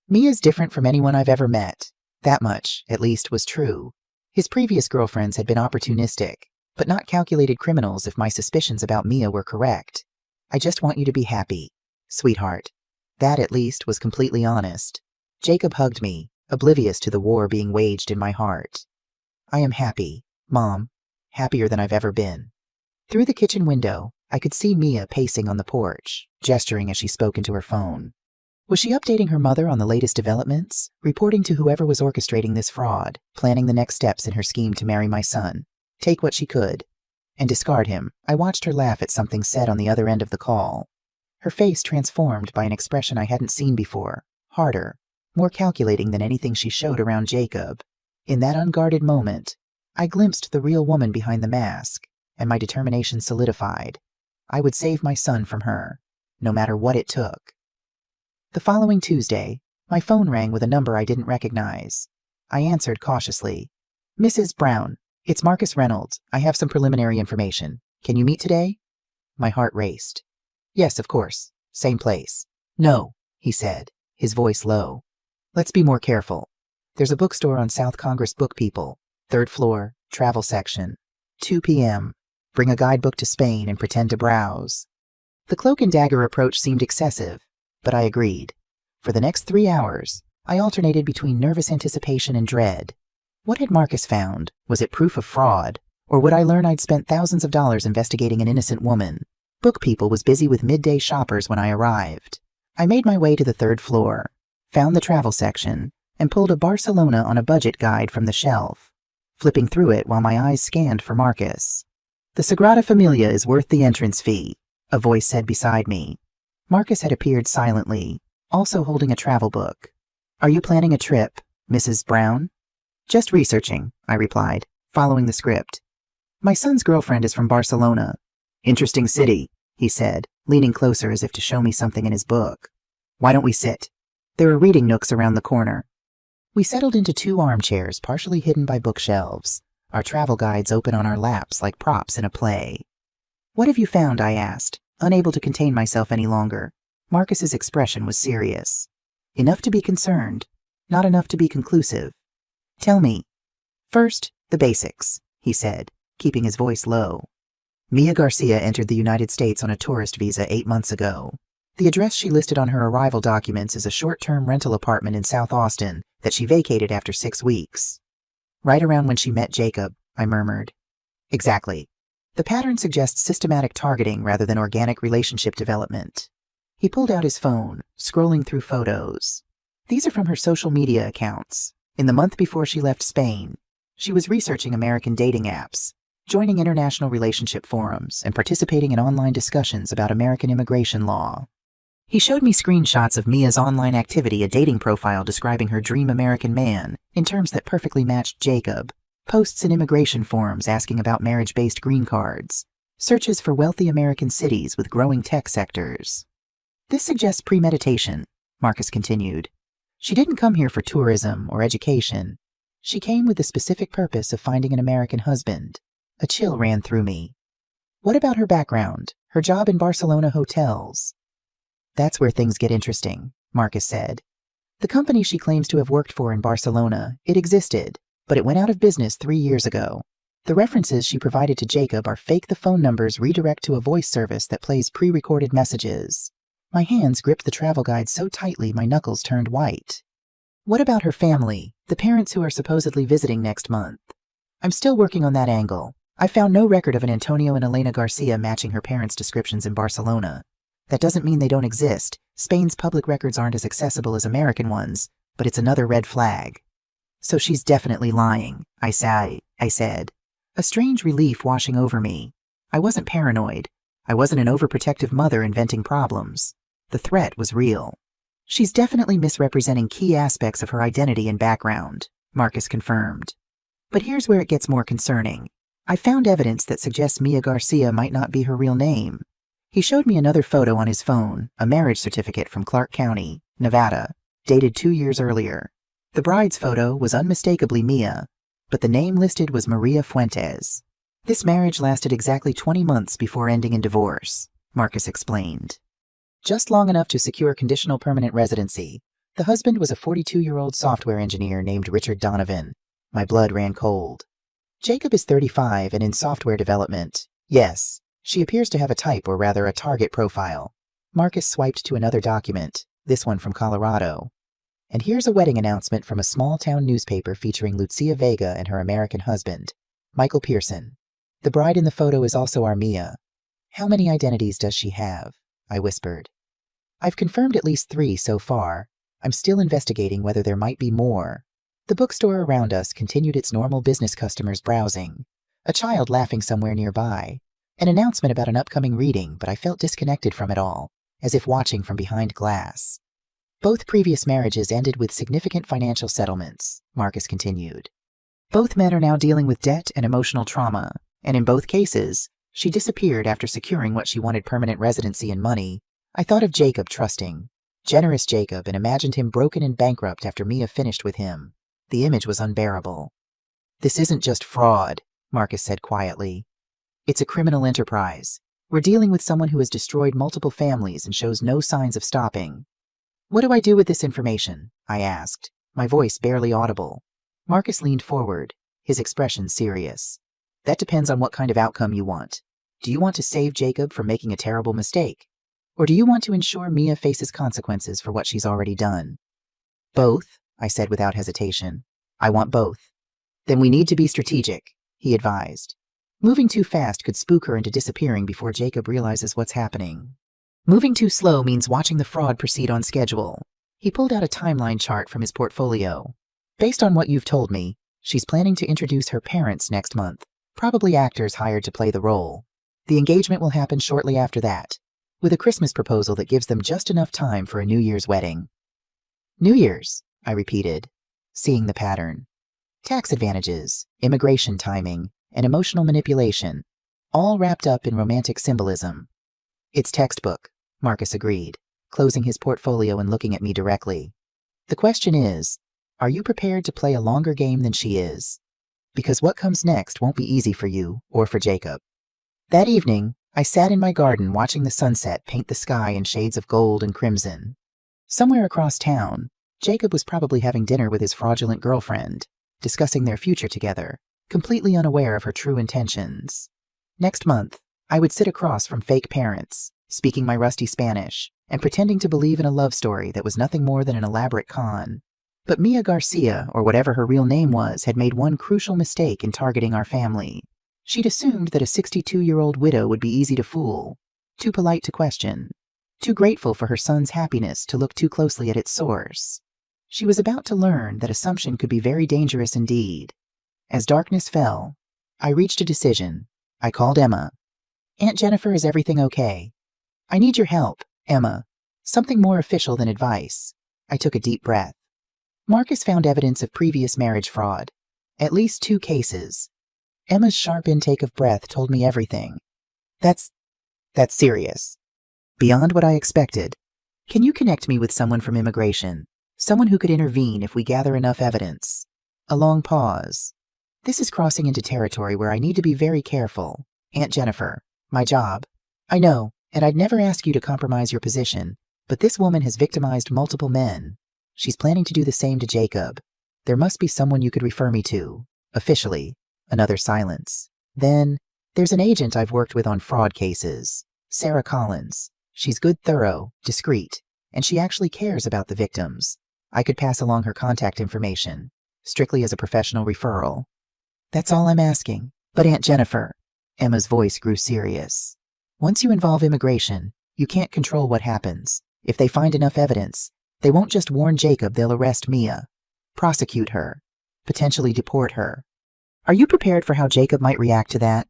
Mia's different from anyone I've ever met. That much, at least, was true. His previous girlfriends had been opportunistic, but not calculated criminals if my suspicions about Mia were correct. I just want you to be happy, sweetheart. That, at least, was completely honest. Jacob hugged me, oblivious to the war being waged in my heart. I am happy, Mom, happier than I've ever been. Through the kitchen window, I could see Mia pacing on the porch, gesturing as she spoke into her phone. Was she updating her mother on the latest developments, reporting to whoever was orchestrating this fraud, planning the next steps in her scheme to marry my son, take what she could, and discard him? I watched her laugh at something said on the other end of the call. Her face transformed by an expression I hadn't seen before, harder, more calculating than anything she showed around Jacob. In that unguarded moment, I glimpsed the real woman behind the mask, and my determination solidified. I would save my son from her, no matter what it took. The following Tuesday, my phone rang with a number I didn't recognize. I answered cautiously. Mrs. Brown, it's Marcus Reynolds. I have some preliminary information. Can you meet today? My heart raced. Yes, of course. Same place. No, he said, his voice low. Let's be more careful. There's a bookstore on South Congress. Book People, 3rd floor, travel section. 2 p.m. Bring a guidebook to Spain and pretend to browse. The cloak and dagger approach seemed excessive, but I agreed. For the next 3 hours, I alternated between nervous anticipation and dread. What had Marcus found? Was it proof of fraud? Or would I learn I'd spent thousands of dollars investigating an innocent woman? Book People was busy with midday shoppers when I arrived. I made my way to the 3rd floor, found the travel section, and pulled a Barcelona on a budget guide from the shelf, flipping through it while my eyes scanned for Marcus. "The Sagrada Familia is worth the entrance fee," a voice said beside me. Marcus had appeared silently, also holding a travel book. "Are you planning a trip, Mrs. Brown?" "Just researching," I replied, following the script. "My son's girlfriend is from Barcelona." "Interesting city," he said, leaning closer as if to show me something in his book. "Why don't we sit? There are reading nooks around the corner." We settled into 2 armchairs partially hidden by bookshelves, our travel guides open on our laps like props in a play. "What have you found?" I asked, unable to contain myself any longer. Marcus's expression was serious. Enough to be concerned, not enough to be conclusive. "Tell me." "First, the basics," he said, keeping his voice low. "Mia Garcia entered the United States on a tourist visa 8 months ago. The address she listed on her arrival documents is a short-term rental apartment in South Austin that she vacated after 6 weeks. Right around when she met Jacob," I murmured. "Exactly. The pattern suggests systematic targeting rather than organic relationship development." He pulled out his phone, scrolling through photos. "These are from her social media accounts. In the month before she left Spain, she was researching American dating apps, joining international relationship forums, and participating in online discussions about American immigration law." He showed me screenshots of Mia's online activity, a dating profile describing her dream American man in terms that perfectly matched Jacob, posts in immigration forums asking about marriage-based green cards, searches for wealthy American cities with growing tech sectors. "This suggests premeditation," Marcus continued. "She didn't come here for tourism or education. She came with the specific purpose of finding an American husband." A chill ran through me. "What about her background, her job in Barcelona hotels?" "That's where things get interesting," Marcus said. "The company she claims to have worked for in Barcelona, it existed, but it went out of business 3 years ago. The references she provided to Jacob are fake. The phone numbers redirect to a voice service that plays pre-recorded messages." My hands gripped the travel guide so tightly my knuckles turned white. "What about her family, the parents who are supposedly visiting next month?" "I'm still working on that angle. I found no record of an Antonio and Elena Garcia matching her parents' descriptions in Barcelona. That doesn't mean they don't exist. Spain's public records aren't as accessible as American ones, but it's another red flag." "So she's definitely lying," I said, a strange relief washing over me. I wasn't paranoid. I wasn't an overprotective mother inventing problems. The threat was real. "She's definitely misrepresenting key aspects of her identity and background," Marcus confirmed. "But here's where it gets more concerning. I found evidence that suggests Mia Garcia might not be her real name." He showed me another photo on his phone, a marriage certificate from Clark County, Nevada, dated 2 years earlier. The bride's photo was unmistakably Mia, but the name listed was Maria Fuentes. "This marriage lasted exactly 20 months before ending in divorce," Marcus explained. "Just long enough to secure conditional permanent residency. The husband was a 42-year-old software engineer named Richard Donovan." My blood ran cold. "Jacob is 35 and in software development. Yes. She appears to have a type, or rather a target profile." Marcus swiped to another document, this one from Colorado. "And here's a wedding announcement from a small-town newspaper featuring Lucia Vega and her American husband, Michael Pearson. The bride in the photo is also our Mia." "How many identities does she have?" I whispered. "I've confirmed at least 3 so far. I'm still investigating whether there might be more." The bookstore around us continued its normal business customers browsing, a child laughing somewhere nearby. An announcement about an upcoming reading, but I felt disconnected from it all, as if watching from behind glass. "Both previous marriages ended with significant financial settlements," Marcus continued. "Both men are now dealing with debt and emotional trauma, and in both cases, she disappeared after securing what she wanted: permanent residency and money. I thought of Jacob, trusting, generous Jacob, and imagined him broken and bankrupt after Mia finished with him. The image was unbearable." "This isn't just fraud," Marcus said quietly. "It's a criminal enterprise. We're dealing with someone who has destroyed multiple families and shows no signs of stopping." "What do I do with this information?" I asked, my voice barely audible. Marcus leaned forward, his expression serious. "That depends on what kind of outcome you want. Do you want to save Jacob from making a terrible mistake? Or do you want to ensure Mia faces consequences for what she's already done?" "Both," I said without hesitation. "I want both." "Then we need to be strategic," he advised. "Moving too fast could spook her into disappearing before Jacob realizes what's happening. Moving too slow means watching the fraud proceed on schedule. He pulled out a timeline chart from his portfolio. Based on what you've told me, she's planning to introduce her parents next month, probably actors hired to play the role. The engagement will happen shortly after that, with a Christmas proposal that gives them just enough time for a New Year's wedding. New Year's, I repeated, seeing the pattern. Tax advantages, immigration timing, and emotional manipulation, all wrapped up in romantic symbolism. It's textbook, Marcus agreed, closing his portfolio and looking at me directly. The question is, are you prepared to play a longer game than she is? Because what comes next won't be easy for you or for Jacob. That evening, I sat in my garden watching the sunset paint the sky in shades of gold and crimson. Somewhere across town, Jacob was probably having dinner with his fraudulent girlfriend, discussing their future together, completely unaware of her true intentions. Next month, I would sit across from fake parents, speaking my rusty Spanish, and pretending to believe in a love story that was nothing more than an elaborate con. But Mia Garcia, or whatever her real name was, had made one crucial mistake in targeting our family. She'd assumed that a 62-year-old widow would be easy to fool, too polite to question, too grateful for her son's happiness to look too closely at its source. She was about to learn that assumption could be very dangerous indeed. As darkness fell, I reached a decision. I called Emma. "Aunt Jennifer, is everything okay? I need your help, Emma. Something more official than advice." I took a deep breath. Marcus found evidence of previous marriage fraud. At least 2 cases. Emma's sharp intake of breath told me everything. That's serious. Beyond what I expected. Can you connect me with someone from immigration? Someone who could intervene if we gather enough evidence. A long pause. This is crossing into territory where I need to be very careful. Aunt Jennifer, my job. I know, and I'd never ask you to compromise your position, but this woman has victimized multiple men. She's planning to do the same to Jacob. There must be someone you could refer me to. Officially. Another silence. Then, there's an agent I've worked with on fraud cases. Sarah Collins. She's good, thorough, discreet, and she actually cares about the victims. I could pass along her contact information, strictly as a professional referral. That's all I'm asking. But Aunt Jennifer, Emma's voice grew serious. Once you involve immigration, you can't control what happens. If they find enough evidence, they won't just warn Jacob, they'll arrest Mia, prosecute her, potentially deport her. Are you prepared for how Jacob might react to that?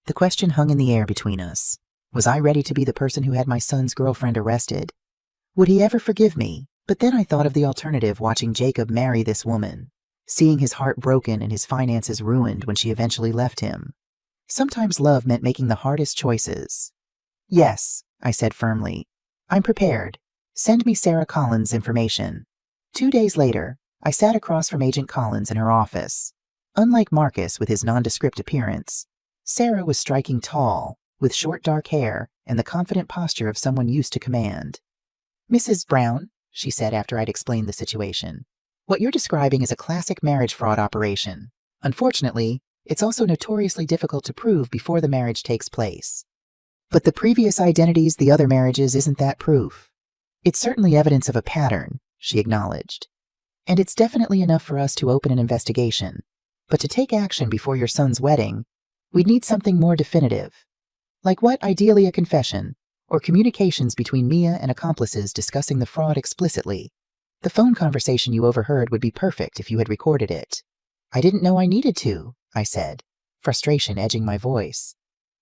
The question hung in the air between us. Was I ready to be the person who had my son's girlfriend arrested? Would he ever forgive me? But then I thought of the alternative, watching Jacob marry this woman, seeing his heart broken and his finances ruined when she eventually left him. Sometimes love meant making the hardest choices. Yes, I said firmly. I'm prepared. Send me Sarah Collins' information. 2 days later, I sat across from Agent Collins in her office. Unlike Marcus with his nondescript appearance, Sarah was striking tall, with short dark hair and the confident posture of someone used to command. "Mrs. Brown," she said after I'd explained the situation, "what you're describing is a classic marriage fraud operation. Unfortunately, it's also notoriously difficult to prove before the marriage takes place. But the previous identities, the other marriages, isn't that proof? It's certainly evidence of a pattern," she acknowledged. "And it's definitely enough for us to open an investigation. But to take action before your son's wedding, we'd need something more definitive. Like what? Ideally a confession, or communications between Mia and accomplices discussing the fraud explicitly. The phone conversation you overheard would be perfect if you had recorded it." "I didn't know I needed to," I said, frustration edging my voice.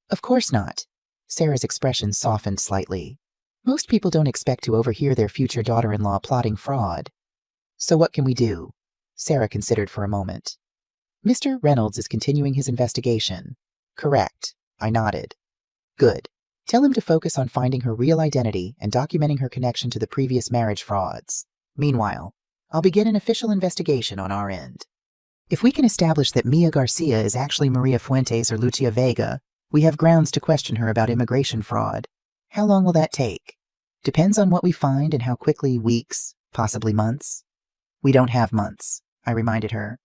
"Of course not." Sarah's expression softened slightly. "Most people don't expect to overhear their future daughter-in-law plotting fraud." "So what can we do?" Sarah considered for a moment. "Mr. Reynolds is continuing his investigation." "Correct." I nodded. "Good. Tell him to focus on finding her real identity and documenting her connection to the previous marriage frauds. Meanwhile, I'll begin an official investigation on our end. If we can establish that Mia Garcia is actually Maria Fuentes or Lucia Vega, we have grounds to question her about immigration fraud. How long will that take? Depends on what we find and how quickly. Weeks, possibly months." "We don't have months," I reminded her.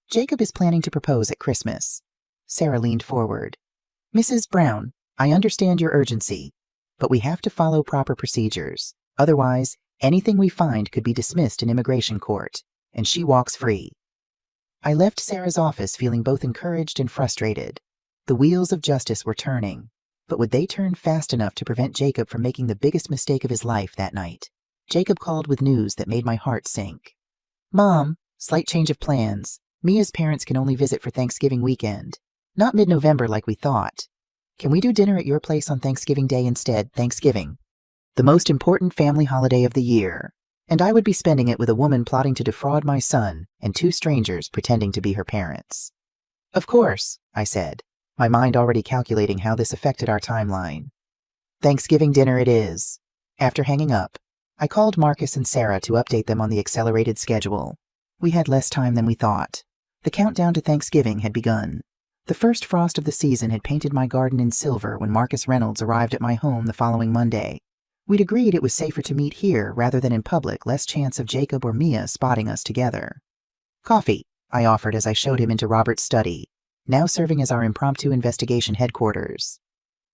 "Jacob is planning to propose at Christmas." Sarah leaned forward. "Mrs. Brown, I understand your urgency, but we have to follow proper procedures. Otherwise, anything we find could be dismissed in immigration court, and she walks free." I left Sarah's office feeling both encouraged and frustrated. The wheels of justice were turning, but would they turn fast enough to prevent Jacob from making the biggest mistake of his life that night? Jacob called with news that made my heart sink. Mom, slight change of plans. Mia's parents can only visit for Thanksgiving weekend. Not mid-November like we thought. Can we do dinner at your place on Thanksgiving Day instead? Thanksgiving, the most important family holiday of the year. And I would be spending it with a woman plotting to defraud my son and two strangers pretending to be her parents. Of course, I said, my mind already calculating how this affected our timeline. Thanksgiving dinner it is. After hanging up, I called Marcus and Sarah to update them on the accelerated schedule. We had less time than we thought. The countdown to Thanksgiving had begun. The first frost of the season had painted my garden in silver when Marcus Reynolds arrived at my home the following Monday. We'd agreed it was safer to meet here rather than in public, less chance of Jacob or Mia spotting us together. Coffee, I offered as I showed him into Robert's study, now serving as our impromptu investigation headquarters.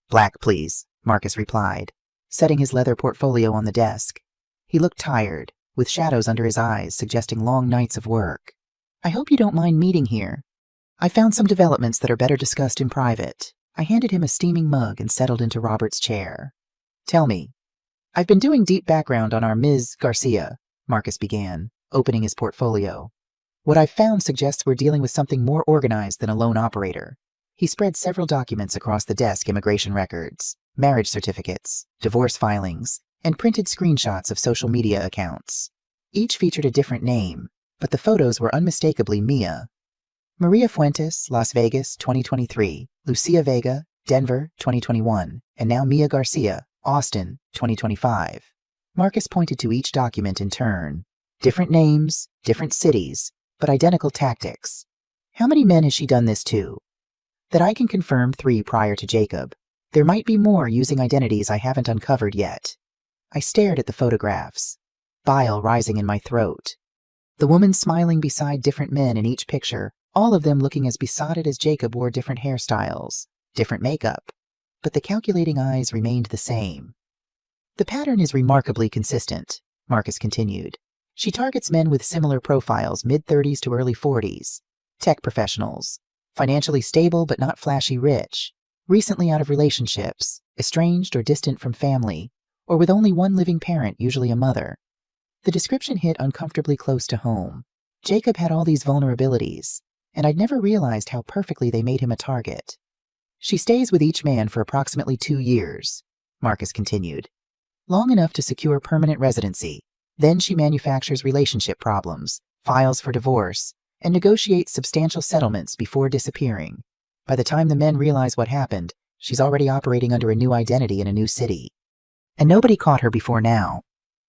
Black, please, Marcus replied, setting his leather portfolio on the desk. He looked tired, with shadows under his eyes suggesting long nights of work. I hope you don't mind meeting here. I found some developments that are better discussed in private. I handed him a steaming mug and settled into Robert's chair. Tell me. I've been doing deep background on our Ms. Garcia, Marcus began, opening his portfolio. What I've found suggests we're dealing with something more organized than a lone operator. He spread several documents across the desk: immigration records, marriage certificates, divorce filings, and printed screenshots of social media accounts. Each featured a different name, but the photos were unmistakably Mia. Maria Fuentes, Las Vegas, 2023, Lucia Vega, Denver, 2021, and now Mia Garcia, Austin, 2025. Marcus pointed to each document in turn. Different names, different cities, but identical tactics. How many men has she done this to? That I can confirm 3 prior to Jacob. There might be more using identities I haven't uncovered yet. I stared at the photographs, bile rising in my throat. The woman smiling beside different men in each picture, all of them looking as besotted as Jacob, wore different hairstyles, different makeup, but the calculating eyes remained the same. The pattern is remarkably consistent, Marcus continued. She targets men with similar profiles, mid-30s to early 40s, tech professionals, financially stable but not flashy rich, recently out of relationships, estranged or distant from family, or with only one living parent, usually a mother. The description hit uncomfortably close to home. Jacob had all these vulnerabilities, and I'd never realized how perfectly they made him a target. She stays with each man for approximately 2 years, Marcus continued. Long enough to secure permanent residency. Then she manufactures relationship problems, files for divorce, and negotiates substantial settlements before disappearing. By the time the men realize what happened, she's already operating under a new identity in a new city. And nobody caught her before now.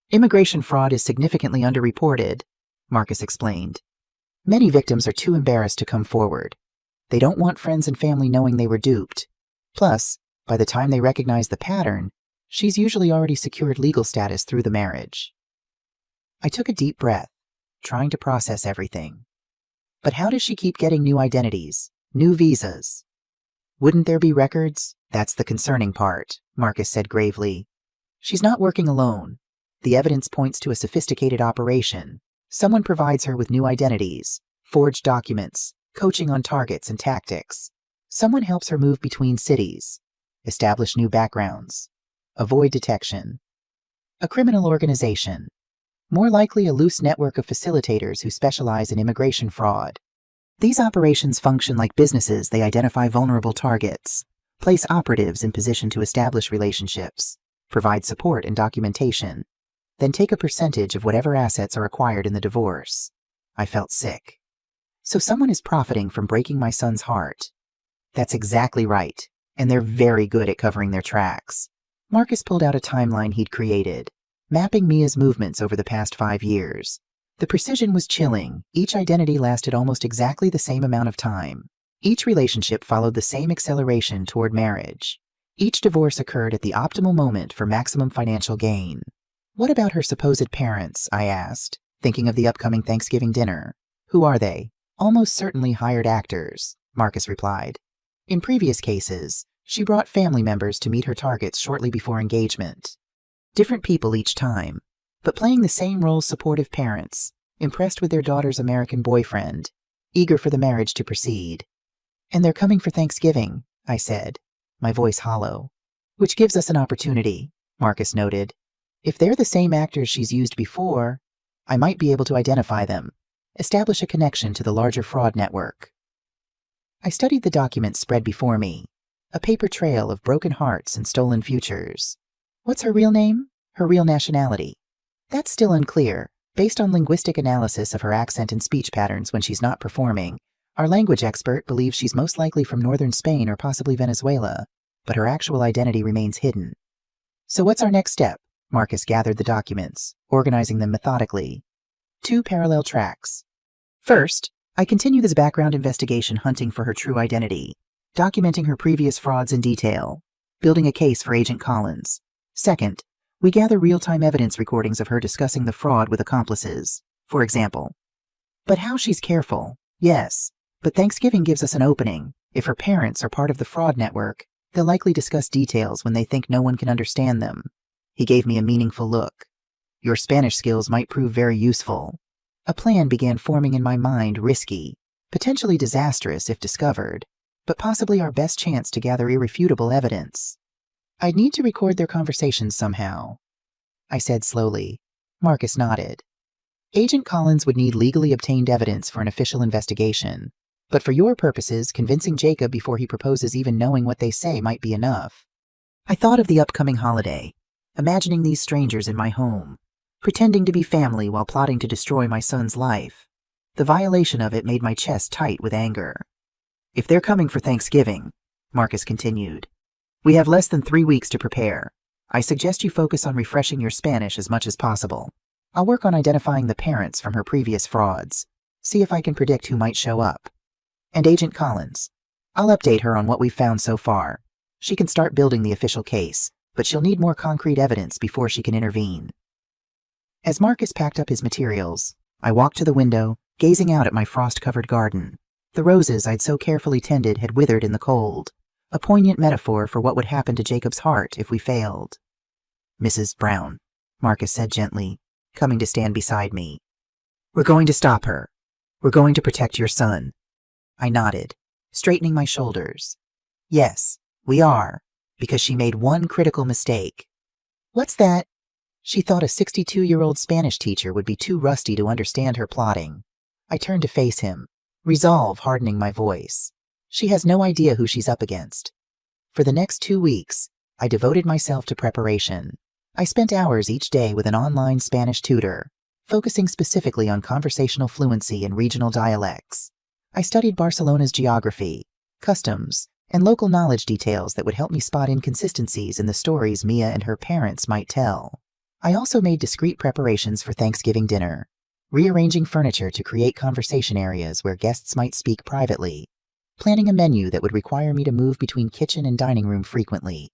Immigration fraud is significantly underreported, Marcus explained. Many victims are too embarrassed to come forward. They don't want friends and family knowing they were duped. Plus, by the time they recognize the pattern, she's usually already secured legal status through the marriage. I took a deep breath, trying to process everything. But how does she keep getting new identities, new visas? Wouldn't there be records? That's the concerning part, Marcus said gravely. She's not working alone. The evidence points to a sophisticated operation. Someone provides her with new identities, forged documents, coaching on targets and tactics. Someone helps her move between cities, establish new backgrounds, avoid detection. A criminal organization. More likely a loose network of facilitators who specialize in immigration fraud. These operations function like businesses. They identify vulnerable targets, place operatives in position to establish relationships, provide support and documentation, then take a percentage of whatever assets are acquired in the divorce. I felt sick. So someone is profiting from breaking my son's heart. That's exactly right, and they're very good at covering their tracks. Marcus pulled out a timeline he'd created, mapping Mia's movements over the past 5 years. The precision was chilling. Each identity lasted almost exactly the same amount of time. Each relationship followed the same acceleration toward marriage. Each divorce occurred at the optimal moment for maximum financial gain. What about her supposed parents? I asked, thinking of the upcoming Thanksgiving dinner. Who are they? Almost certainly hired actors, Marcus replied. In previous cases, she brought family members to meet her targets shortly before engagement. Different people each time, but playing the same role: supportive parents, impressed with their daughter's American boyfriend, eager for the marriage to proceed. And they're coming for Thanksgiving, I said, my voice hollow. Which gives us an opportunity, Marcus noted. If they're the same actors she's used before, I might be able to identify them, establish a connection to the larger fraud network. I studied the documents spread before me, a paper trail of broken hearts and stolen futures. What's her real name? Her real nationality? That's still unclear. Based on linguistic analysis of her accent and speech patterns when she's not performing, our language expert believes she's most likely from northern Spain or possibly Venezuela, but her actual identity remains hidden. So what's our next step? Marcus gathered the documents, organizing them methodically. 2 parallel tracks. First, I continue this background investigation hunting for her true identity, documenting her previous frauds in detail, building a case for Agent Collins. Second, we gather real-time evidence recordings of her discussing the fraud with accomplices, for example. But how she's careful, yes, but Thanksgiving gives us an opening. If her parents are part of the fraud network, they'll likely discuss details when they think no one can understand them. He gave me a meaningful look. Your Spanish skills might prove very useful. A plan began forming in my mind, risky, potentially disastrous if discovered, but possibly our best chance to gather irrefutable evidence. I'd need to record their conversations somehow, I said slowly. Marcus nodded. Agent Collins would need legally obtained evidence for an official investigation, but for your purposes, convincing Jacob before he proposes even knowing what they say might be enough. I thought of the upcoming holiday, imagining these strangers in my home, pretending to be family while plotting to destroy my son's life. The violation of it made my chest tight with anger. If they're coming for Thanksgiving, Marcus continued, we have less than 3 weeks to prepare. I suggest you focus on refreshing your Spanish as much as possible. I'll work on identifying the parents from her previous frauds, see if I can predict who might show up. And Agent Collins, I'll update her on what we've found so far. She can start building the official case, but she'll need more concrete evidence before she can intervene. As Marcus packed up his materials, I walked to the window, gazing out at my frost-covered garden. The roses I'd so carefully tended had withered in the cold, a poignant metaphor for what would happen to Jacob's heart if we failed. Mrs. Brown, Marcus said gently, coming to stand beside me. We're going to stop her. We're going to protect your son. I nodded, straightening my shoulders. Yes, we are, because she made one critical mistake. What's that? She thought a 62-year-old Spanish teacher would be too rusty to understand her plotting. I turned to face him, resolve hardening my voice. She has no idea who she's up against. For the next 2 weeks, I devoted myself to preparation. I spent hours each day with an online Spanish tutor, focusing specifically on conversational fluency and regional dialects. I studied Barcelona's geography, customs, and local knowledge details that would help me spot inconsistencies in the stories Mia and her parents might tell. I also made discreet preparations for Thanksgiving dinner, rearranging furniture to create conversation areas where guests might speak privately, planning a menu that would require me to move between kitchen and dining room frequently,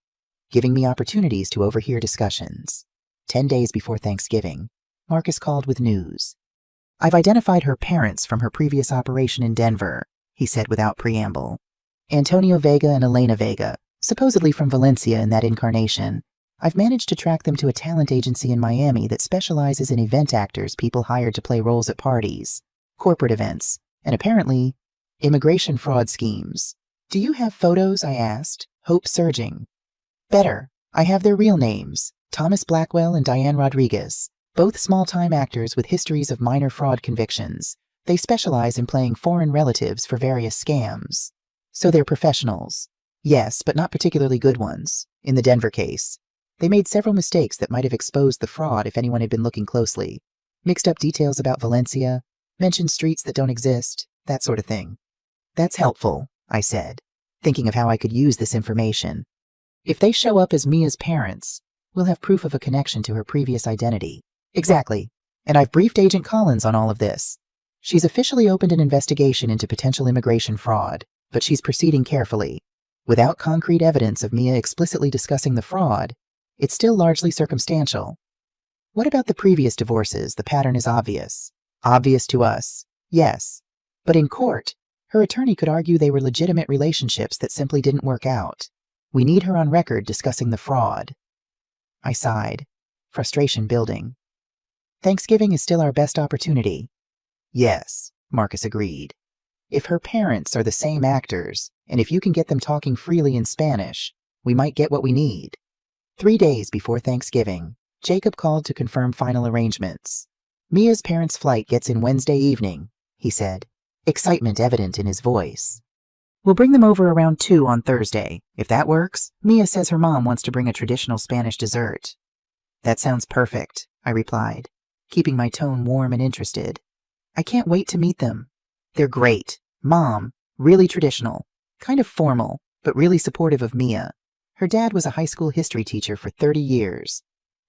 giving me opportunities to overhear discussions. 10 days before Thanksgiving, Marcus called with news. I've identified her parents from her previous operation in Denver, he said without preamble. Antonio Vega and Elena Vega, supposedly from Valencia in that incarnation. I've managed to track them to a talent agency in Miami that specializes in event actors people hired to play roles at parties, corporate events, and apparently, immigration fraud schemes. Do you have photos? I asked, hope surging. Better. I have their real names, Thomas Blackwell and Diane Rodriguez, both small-time actors with histories of minor fraud convictions. They specialize in playing foreign relatives for various scams. So they're professionals. Yes, but not particularly good ones. In the Denver case, they made several mistakes that might have exposed the fraud if anyone had been looking closely. Mixed up details about Valencia, mentioned streets that don't exist, that sort of thing. That's helpful, I said, thinking of how I could use this information. If they show up as Mia's parents, we'll have proof of a connection to her previous identity. Exactly. And I've briefed Agent Collins on all of this. She's officially opened an investigation into potential immigration fraud, but she's proceeding carefully. Without concrete evidence of Mia explicitly discussing the fraud, it's still largely circumstantial. What about the previous divorces? The pattern is obvious. Obvious to us, yes. But in court, her attorney could argue they were legitimate relationships that simply didn't work out. We need her on record discussing the fraud. I sighed, frustration building. Thanksgiving is still our best opportunity. Yes, Marcus agreed. If her parents are the same actors, and if you can get them talking freely in Spanish, we might get what we need. 3 days before Thanksgiving, Jacob called to confirm final arrangements. Mia's parents' flight gets in Wednesday evening, he said, excitement evident in his voice. We'll bring them over around 2 on Thursday. If that works, Mia says her mom wants to bring a traditional Spanish dessert. That sounds perfect, I replied, keeping my tone warm and interested. I can't wait to meet them. They're great. Mom, really traditional, kind of formal, but really supportive of Mia. Her dad was a high school history teacher for 30 years.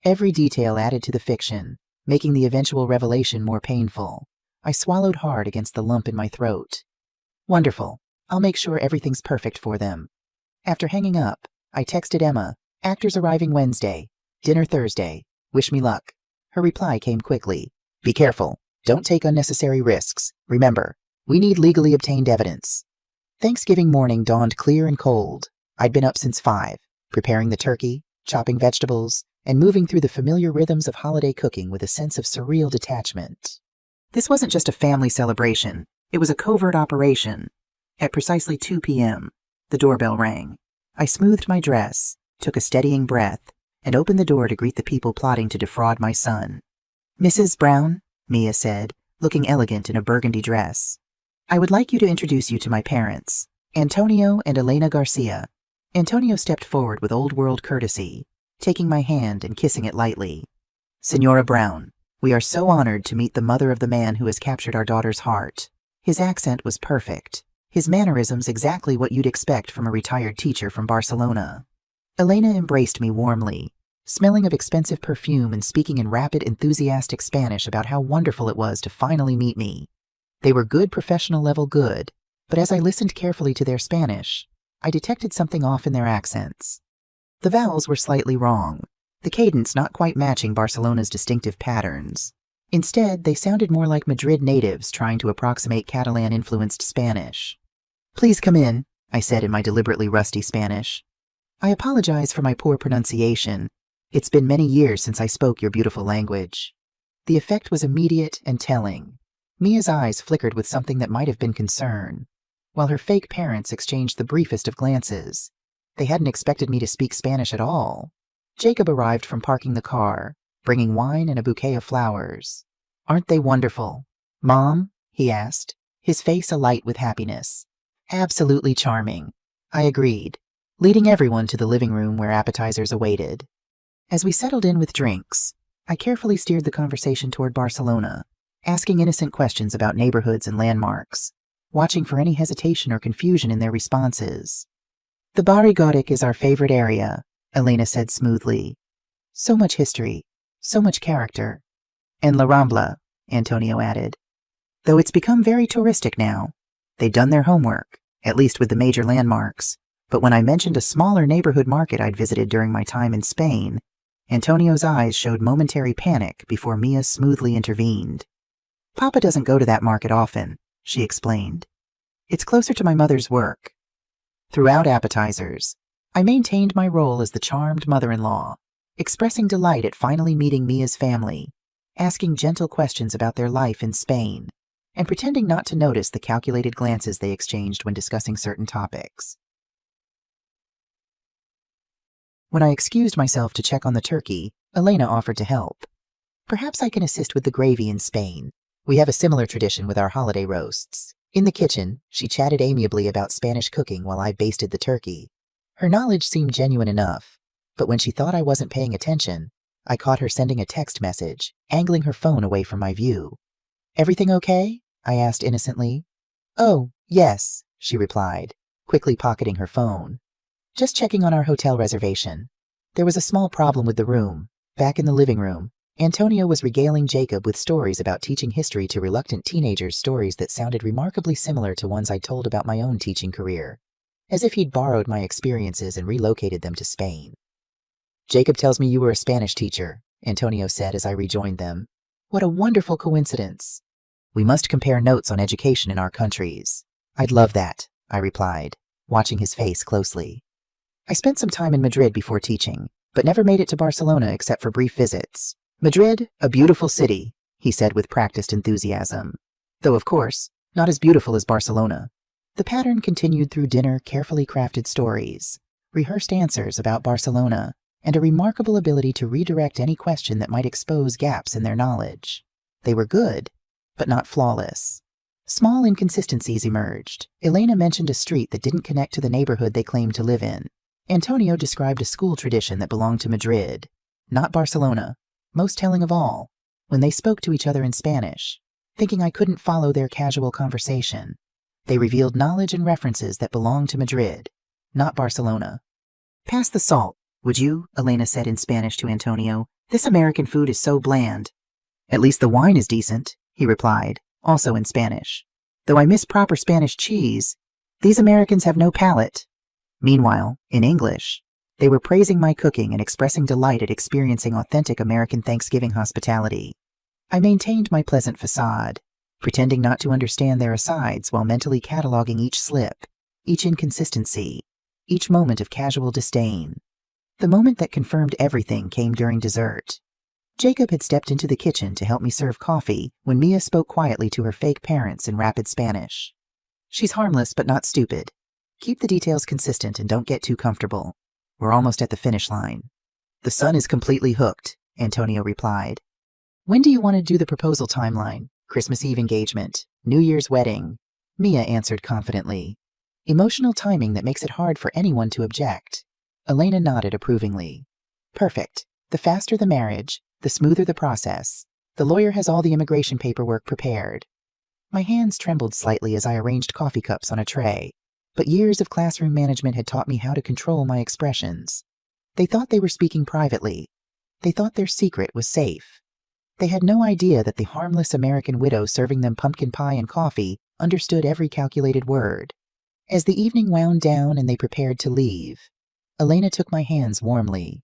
Every detail added to the fiction, making the eventual revelation more painful. I swallowed hard against the lump in my throat. Wonderful. I'll make sure everything's perfect for them. After hanging up, I texted Emma, actors arriving Wednesday, dinner Thursday, wish me luck. Her reply came quickly. Be careful. Don't take unnecessary risks. Remember, we need legally obtained evidence. Thanksgiving morning dawned clear and cold. I'd been up since 5, preparing the turkey, chopping vegetables, and moving through the familiar rhythms of holiday cooking with a sense of surreal detachment. This wasn't just a family celebration. It was a covert operation. At precisely 2 p.m., the doorbell rang. I smoothed my dress, took a steadying breath, and opened the door to greet the people plotting to defraud my son. Mrs. Brown, Mia said, looking elegant in a burgundy dress. I would like you to introduce you to my parents, Antonio and Elena Garcia. Antonio stepped forward with old-world courtesy, taking my hand and kissing it lightly. Senora Brown, we are so honored to meet the mother of the man who has captured our daughter's heart. His accent was perfect, his mannerisms exactly what you'd expect from a retired teacher from Barcelona. Elena embraced me warmly, smelling of expensive perfume and speaking in rapid, enthusiastic Spanish about how wonderful it was to finally meet me. They were good professional level good, but as I listened carefully to their Spanish, I detected something off in their accents. The vowels were slightly wrong, the cadence not quite matching Barcelona's distinctive patterns. Instead, they sounded more like Madrid natives trying to approximate Catalan-influenced Spanish. Please come in, I said in my deliberately rusty Spanish. I apologize for my poor pronunciation. It's been many years since I spoke your beautiful language. The effect was immediate and telling. Mia's eyes flickered with something that might have been concern, while her fake parents exchanged the briefest of glances. They hadn't expected me to speak Spanish at all. Jacob arrived from parking the car, bringing wine and a bouquet of flowers. Aren't they wonderful? Mom? He asked, his face alight with happiness. Absolutely charming, I agreed, leading everyone to the living room where appetizers awaited. As we settled in with drinks, I carefully steered the conversation toward Barcelona, asking innocent questions about neighborhoods and landmarks, watching for any hesitation or confusion in their responses. The Barri Gothic is our favorite area, Elena said smoothly. So much history, so much character. And La Rambla, Antonio added. Though it's become very touristic now. They'd done their homework, at least with the major landmarks, but when I mentioned a smaller neighborhood market I'd visited during my time in Spain, Antonio's eyes showed momentary panic before Mia smoothly intervened. Papa doesn't go to that market often, she explained. It's closer to my mother's work. Throughout appetizers, I maintained my role as the charmed mother-in-law, expressing delight at finally meeting Mia's family, asking gentle questions about their life in Spain, and pretending not to notice the calculated glances they exchanged when discussing certain topics. When I excused myself to check on the turkey, Elena offered to help. Perhaps I can assist with the gravy in Spain. We have a similar tradition with our holiday roasts. In the kitchen, she chatted amiably about Spanish cooking while I basted the turkey. Her knowledge seemed genuine enough, but when she thought I wasn't paying attention, I caught her sending a text message, angling her phone away from my view. Everything okay? I asked innocently. Oh, yes, she replied, quickly pocketing her phone. Just checking on our hotel reservation. There was a small problem with the room. Back in the living room, Antonio was regaling Jacob with stories about teaching history to reluctant teenagers, stories that sounded remarkably similar to ones I'd told about my own teaching career, as if he'd borrowed my experiences and relocated them to Spain. Jacob tells me you were a Spanish teacher, Antonio said as I rejoined them. What a wonderful coincidence. We must compare notes on education in our countries. I'd love that, I replied, watching his face closely. I spent some time in Madrid before teaching, but never made it to Barcelona except for brief visits. Madrid, a beautiful city, he said with practiced enthusiasm. Though, of course, not as beautiful as Barcelona. The pattern continued through dinner, carefully crafted stories, rehearsed answers about Barcelona, and a remarkable ability to redirect any question that might expose gaps in their knowledge. They were good, but not flawless. Small inconsistencies emerged. Elena mentioned a street that didn't connect to the neighborhood they claimed to live in. Antonio described a school tradition that belonged to Madrid, not Barcelona. Most telling of all, when they spoke to each other in Spanish, thinking I couldn't follow their casual conversation, they revealed knowledge and references that belonged to Madrid, not Barcelona. "Pass the salt, would you?" Elena said in Spanish to Antonio. "This American food is so bland." "At least the wine is decent," he replied, also in Spanish. "Though I miss proper Spanish cheese, these Americans have no palate." Meanwhile, in English, they were praising my cooking and expressing delight at experiencing authentic American Thanksgiving hospitality. I maintained my pleasant facade, pretending not to understand their asides while mentally cataloging each slip, each inconsistency, each moment of casual disdain. The moment that confirmed everything came during dessert. Jacob had stepped into the kitchen to help me serve coffee when Mia spoke quietly to her fake parents in rapid Spanish. "She's harmless but not stupid. Keep the details consistent and don't get too comfortable. We're almost at the finish line." "The son is completely hooked," Antonio replied. "When do you want to do the proposal timeline? Christmas Eve engagement, New Year's wedding?" Mia answered confidently. "Emotional timing that makes it hard for anyone to object." Elena nodded approvingly. "Perfect. The faster the marriage, the smoother the process. The lawyer has all the immigration paperwork prepared." My hands trembled slightly as I arranged coffee cups on a tray, but years of classroom management had taught me how to control my expressions. They thought they were speaking privately. They thought their secret was safe. They had no idea that the harmless American widow serving them pumpkin pie and coffee understood every calculated word. As the evening wound down and they prepared to leave, Elena took my hands warmly.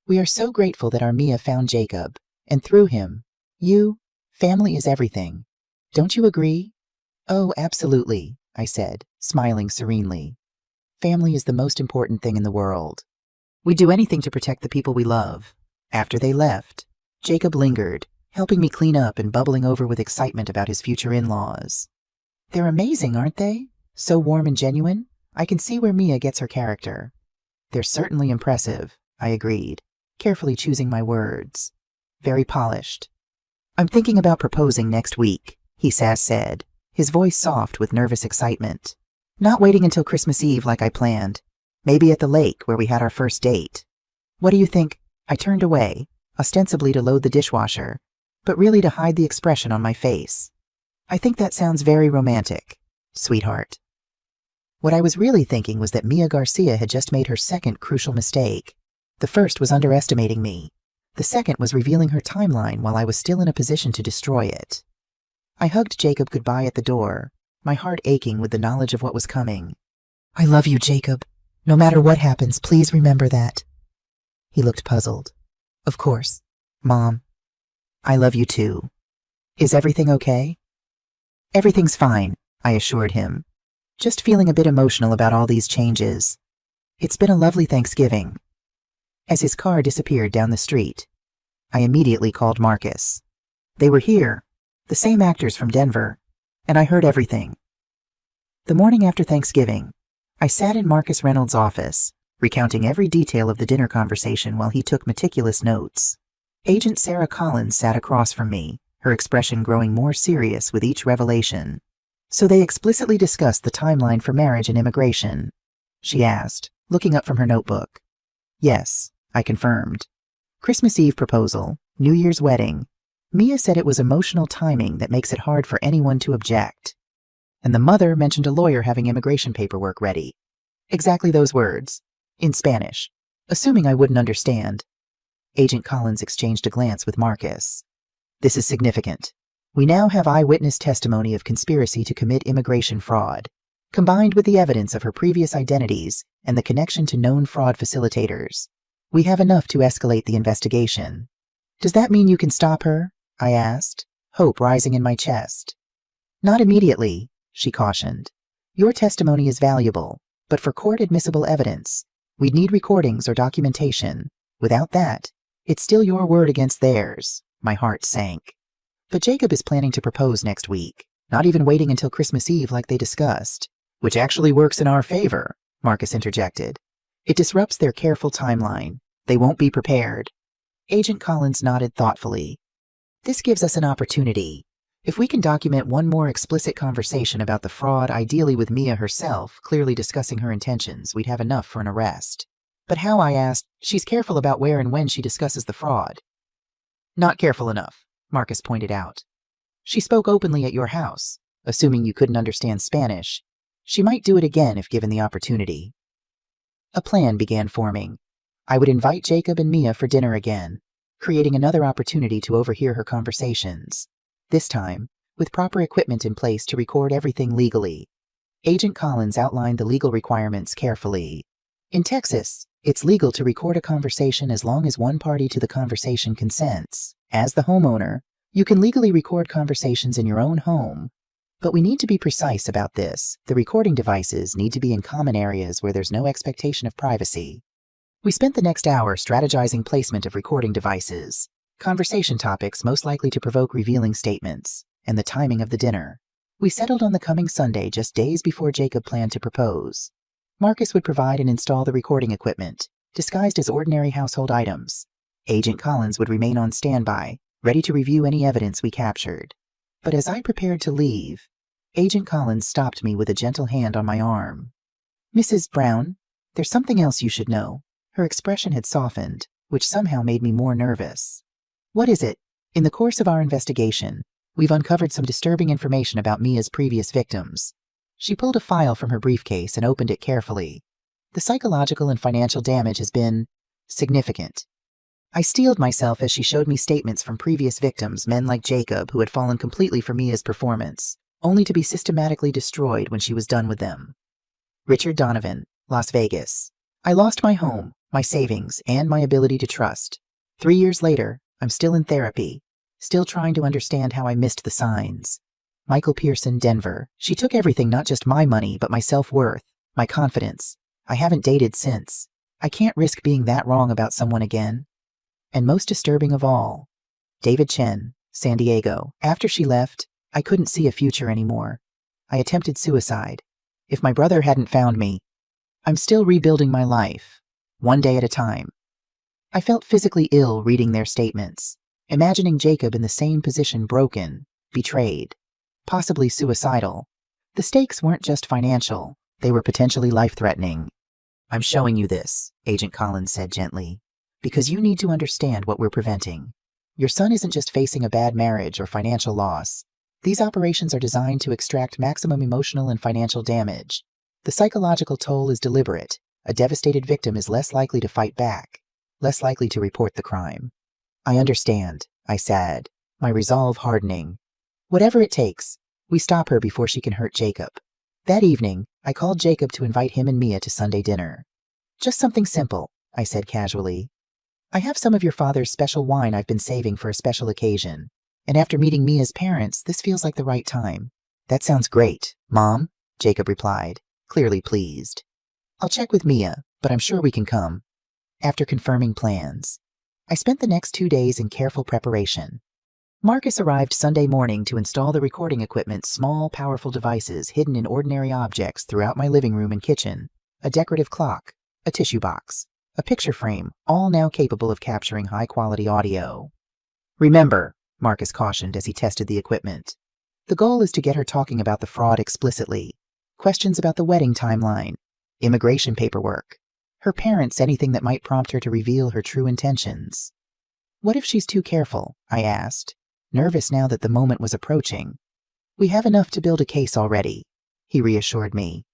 "We are so grateful that our Mia found Jacob, and through him, family is everything. Don't you agree?" "Oh, absolutely," I said, smiling serenely. "Family is the most important thing in the world. We'd do anything to protect the people we love." After they left, Jacob lingered, helping me clean up and bubbling over with excitement about his future in-laws. "They're amazing, aren't they? So warm and genuine. I can see where Mia gets her character." "They're certainly impressive," I agreed, carefully choosing my words. "Very polished." "I'm thinking about proposing next week," he said, his voice soft with nervous excitement. "Not waiting until Christmas Eve like I planned. Maybe at the lake where we had our first date. What do you think?" I turned away, ostensibly to load the dishwasher, but really to hide the expression on my face. "I think that sounds very romantic, sweetheart." What I was really thinking was that Mia Garcia had just made her second crucial mistake. The first was underestimating me. The second was revealing her timeline while I was still in a position to destroy it. I hugged Jacob goodbye at the door, my heart aching with the knowledge of what was coming. "I love you, Jacob. No matter what happens, please remember that." He looked puzzled. "Of course, Mom. I love you too. Is everything okay?" "Everything's fine," I assured him. "Just feeling a bit emotional about all these changes. It's been a lovely Thanksgiving." As his car disappeared down the street, I immediately called Marcus. They were here, the same actors from Denver, and I heard everything. The morning after Thanksgiving, I sat in Marcus Reynolds' office, recounting every detail of the dinner conversation while he took meticulous notes. Agent Sarah Collins sat across from me, her expression growing more serious with each revelation. "So they explicitly discussed the timeline for marriage and immigration?" she asked, looking up from her notebook. "Yes," I confirmed. "Christmas Eve proposal, New Year's wedding. Mia said it was emotional timing that makes it hard for anyone to object. And the mother mentioned a lawyer having immigration paperwork ready. Exactly those words. In Spanish, assuming I wouldn't understand." Agent Collins exchanged a glance with Marcus. "This is significant. We now have eyewitness testimony of conspiracy to commit immigration fraud, combined with the evidence of her previous identities and the connection to known fraud facilitators. We have enough to escalate the investigation." "Does that mean you can stop her?" I asked, hope rising in my chest. "Not immediately," she cautioned. "Your testimony is valuable, but for court-admissible evidence, we'd need recordings or documentation. Without that, it's still your word against theirs." My heart sank. "But Jacob is planning to propose next week, not even waiting until Christmas Eve like they discussed." "Which actually works in our favor," Marcus interjected. "It disrupts their careful timeline. They won't be prepared. Agent Collins nodded thoughtfully. This gives us an opportunity. If we can document one more explicit conversation about the fraud, ideally with Mia herself, clearly discussing her intentions, we'd have enough for an arrest. But how, I asked, she's careful about where and when she discusses the fraud. Not careful enough, Marcus pointed out. She spoke openly at your house, assuming you couldn't understand Spanish. She might do it again if given the opportunity. A plan began forming. I would invite Jacob and Mia for dinner again, creating another opportunity to overhear her conversations. This time, with proper equipment in place to record everything legally. Agent Collins outlined the legal requirements carefully. In Texas, it's legal to record a conversation as long as one party to the conversation consents. As the homeowner, you can legally record conversations in your own home. But we need to be precise about this. The recording devices need to be in common areas where there's no expectation of privacy. We spent the next hour strategizing placement of recording devices, conversation topics most likely to provoke revealing statements, and the timing of the dinner. We settled on the coming Sunday just days before Jacob planned to propose. Marcus would provide and install the recording equipment, disguised as ordinary household items. Agent Collins would remain on standby, ready to review any evidence we captured. But as I prepared to leave, Agent Collins stopped me with a gentle hand on my arm. Mrs. Brown, there's something else you should know. Her expression had softened, which somehow made me more nervous. What is it? In the course of our investigation, we've uncovered some disturbing information about Mia's previous victims. She pulled a file from her briefcase and opened it carefully. The psychological and financial damage has been significant. I steeled myself as she showed me statements from previous victims, men like Jacob, who had fallen completely for Mia's performance, only to be systematically destroyed when she was done with them. Richard Donovan, Las Vegas. I lost my home, my savings, and my ability to trust. 3 years later, I'm still in therapy, still trying to understand how I missed the signs. Michael Pearson, Denver. She took everything, not just my money, but my self-worth, my confidence. I haven't dated since. I can't risk being that wrong about someone again. And most disturbing of all, David Chen, San Diego. After she left, I couldn't see a future anymore. I attempted suicide. If my brother hadn't found me, I'm still rebuilding my life, one day at a time. I felt physically ill reading their statements, imagining Jacob in the same position, broken, betrayed, possibly suicidal. The stakes weren't just financial, they were potentially life-threatening. I'm showing you this, Agent Collins said gently, because you need to understand what we're preventing. Your son isn't just facing a bad marriage or financial loss. These operations are designed to extract maximum emotional and financial damage. The psychological toll is deliberate. A devastated victim is less likely to fight back, less likely to report the crime. I understand, I said, my resolve hardening. Whatever it takes, we stop her before she can hurt Jacob. That evening, I called Jacob to invite him and Mia to Sunday dinner. Just something simple, I said casually. I have some of your father's special wine I've been saving for a special occasion, and after meeting Mia's parents, this feels like the right time. That sounds great, Mom, Jacob replied, clearly pleased. I'll check with Mia, but I'm sure we can come. After confirming plans, I spent the next 2 days in careful preparation. Marcus arrived Sunday morning to install the recording equipment, small, powerful devices hidden in ordinary objects throughout my living room and kitchen, a decorative clock, a tissue box, a picture frame, all now capable of capturing high-quality audio. Remember, Marcus cautioned as he tested the equipment, the goal is to get her talking about the fraud explicitly. Questions about the wedding timeline, immigration paperwork, her parents, anything that might prompt her to reveal her true intentions. What if she's too careful? I asked, nervous now that the moment was approaching. We have enough to build a case already, he reassured me.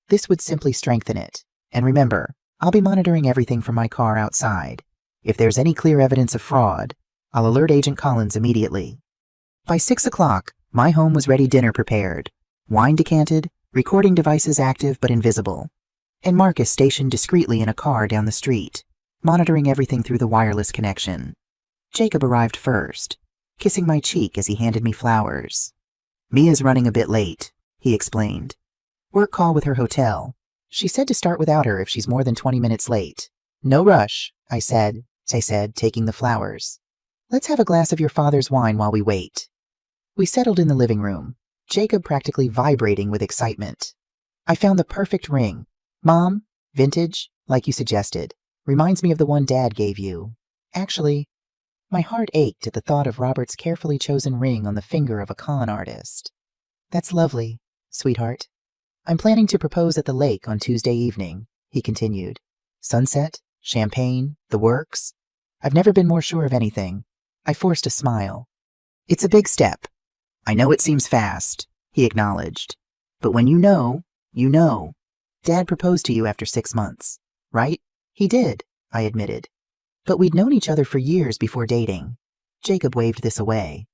This would simply strengthen it. And remember, I'll be monitoring everything from my car outside. If there's any clear evidence of fraud, I'll alert Agent Collins immediately. By 6 o'clock, my home was ready, dinner prepared, wine decanted, recording devices active but invisible, and Marcus stationed discreetly in a car down the street, monitoring everything through the wireless connection. Jacob arrived first, kissing my cheek as he handed me flowers. Mia's running a bit late, he explained. Work call with her hotel. She said to start without her if she's more than 20 minutes late. No rush, I said, taking the flowers. Let's have a glass of your father's wine while we wait. We settled in the living room, Jacob practically vibrating with excitement. I found the perfect ring. Mom, vintage, like you suggested. Reminds me of the one Dad gave you. Actually, my heart ached at the thought of Robert's carefully chosen ring on the finger of a con artist. That's lovely, sweetheart. I'm planning to propose at the lake on Tuesday evening, he continued. Sunset, champagne, the works. I've never been more sure of anything. I forced a smile. It's a big step. I know it seems fast, he acknowledged. But when you know, you know. Dad proposed to you after 6 months, right? He did, I admitted. But we'd known each other for years before dating. Jacob waved this away.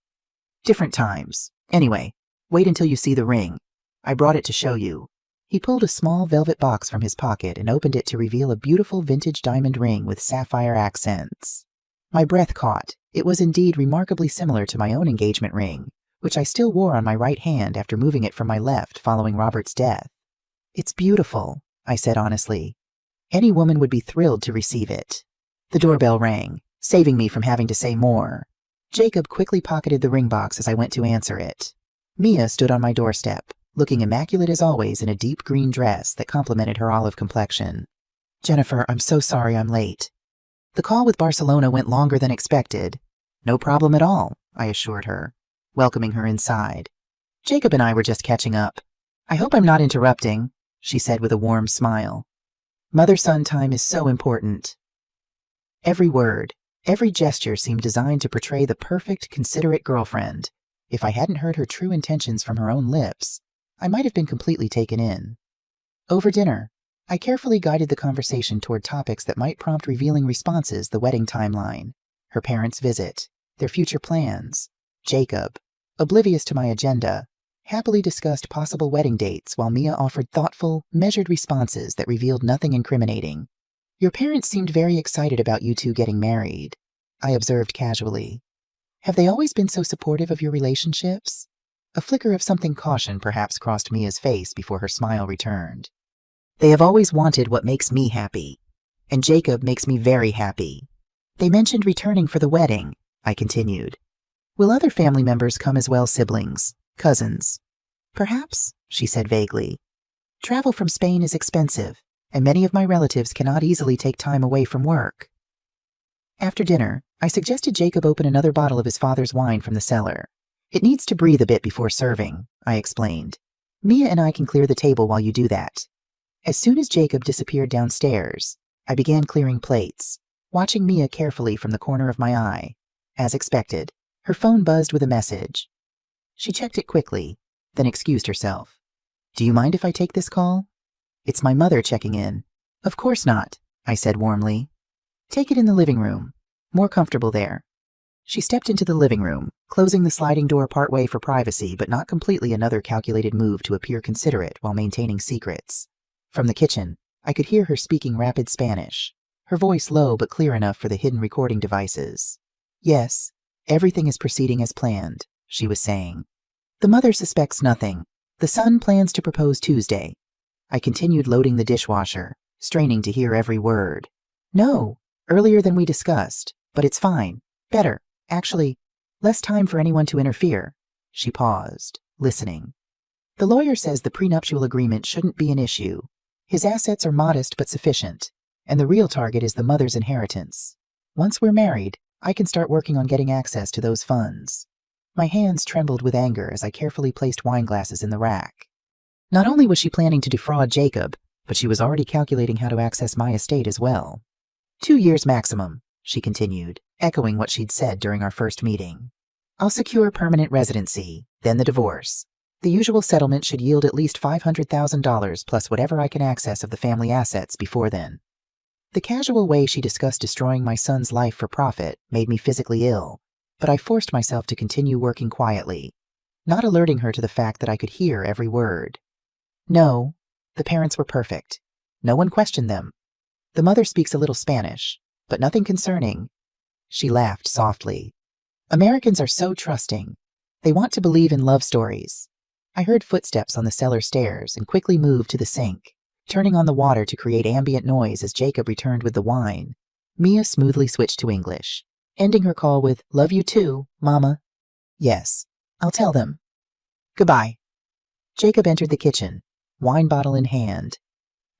Different times. Anyway, wait until you see the ring. I brought it to show you. He pulled a small velvet box from his pocket and opened it to reveal a beautiful vintage diamond ring with sapphire accents. My breath caught. It was indeed remarkably similar to my own engagement ring, which I still wore on my right hand after moving it from my left following Robert's death. It's beautiful, I said honestly. Any woman would be thrilled to receive it. The doorbell rang, saving me from having to say more. Jacob quickly pocketed the ring box as I went to answer it. Mia stood on my doorstep, looking immaculate as always in a deep green dress that complemented her olive complexion. Jennifer, I'm so sorry I'm late. The call with Barcelona went longer than expected. No problem at all, I assured her, welcoming her inside. Jacob and I were just catching up. I hope I'm not interrupting, she said with a warm smile. Mother-son time is so important. Every word, every gesture seemed designed to portray the perfect, considerate girlfriend. If I hadn't heard her true intentions from her own lips, I might have been completely taken in. Over dinner, I carefully guided the conversation toward topics that might prompt revealing responses: the wedding timeline, her parents' visit, their future plans. Jacob, oblivious to my agenda, happily discussed possible wedding dates while Mia offered thoughtful, measured responses that revealed nothing incriminating. Your parents seemed very excited about you two getting married, I observed casually. Have they always been so supportive of your relationships? A flicker of something caution perhaps crossed Mia's face before her smile returned. They have always wanted what makes me happy, and Jacob makes me very happy. They mentioned returning for the wedding, I continued. Will other family members come as well, siblings, cousins? Perhaps, she said vaguely. Travel from Spain is expensive, and many of my relatives cannot easily take time away from work. After dinner, I suggested Jacob open another bottle of his father's wine from the cellar. It needs to breathe a bit before serving, I explained. Mia and I can clear the table while you do that. As soon as Jacob disappeared downstairs, I began clearing plates, watching Mia carefully from the corner of my eye. As expected, her phone buzzed with a message. She checked it quickly, then excused herself. Do you mind if I take this call? It's my mother checking in. Of course not, I said warmly. Take it in the living room. More comfortable there. She stepped into the living room, closing the sliding door partway for privacy, but not completely, another calculated move to appear considerate while maintaining secrets. From the kitchen, I could hear her speaking rapid Spanish, her voice low but clear enough for the hidden recording devices. Yes, everything is proceeding as planned, she was saying. The mother suspects nothing. The son plans to propose Tuesday. I continued loading the dishwasher, straining to hear every word. No, earlier than we discussed, but it's fine. Better, actually. Less time for anyone to interfere. She paused, listening. The lawyer says the prenuptial agreement shouldn't be an issue. His assets are modest but sufficient, and the real target is the mother's inheritance. Once we're married, I can start working on getting access to those funds. My hands trembled with anger as I carefully placed wine glasses in the rack. Not only was she planning to defraud Jacob, but she was already calculating how to access my estate as well. 2 years maximum, she continued, echoing what she'd said during our first meeting. I'll secure permanent residency, then the divorce. The usual settlement should yield at least $500,000 plus whatever I can access of the family assets before then. The casual way she discussed destroying my son's life for profit made me physically ill, but I forced myself to continue working quietly, not alerting her to the fact that I could hear every word. No, the parents were perfect. No one questioned them. The mother speaks a little Spanish, but nothing concerning. She laughed softly. Americans are so trusting. They want to believe in love stories. I heard footsteps on the cellar stairs and quickly moved to the sink, turning on the water to create ambient noise as Jacob returned with the wine. Mia smoothly switched to English, ending her call with, "Love you too, Mama." Yes, I'll tell them. Goodbye. Jacob entered the kitchen, wine bottle in hand.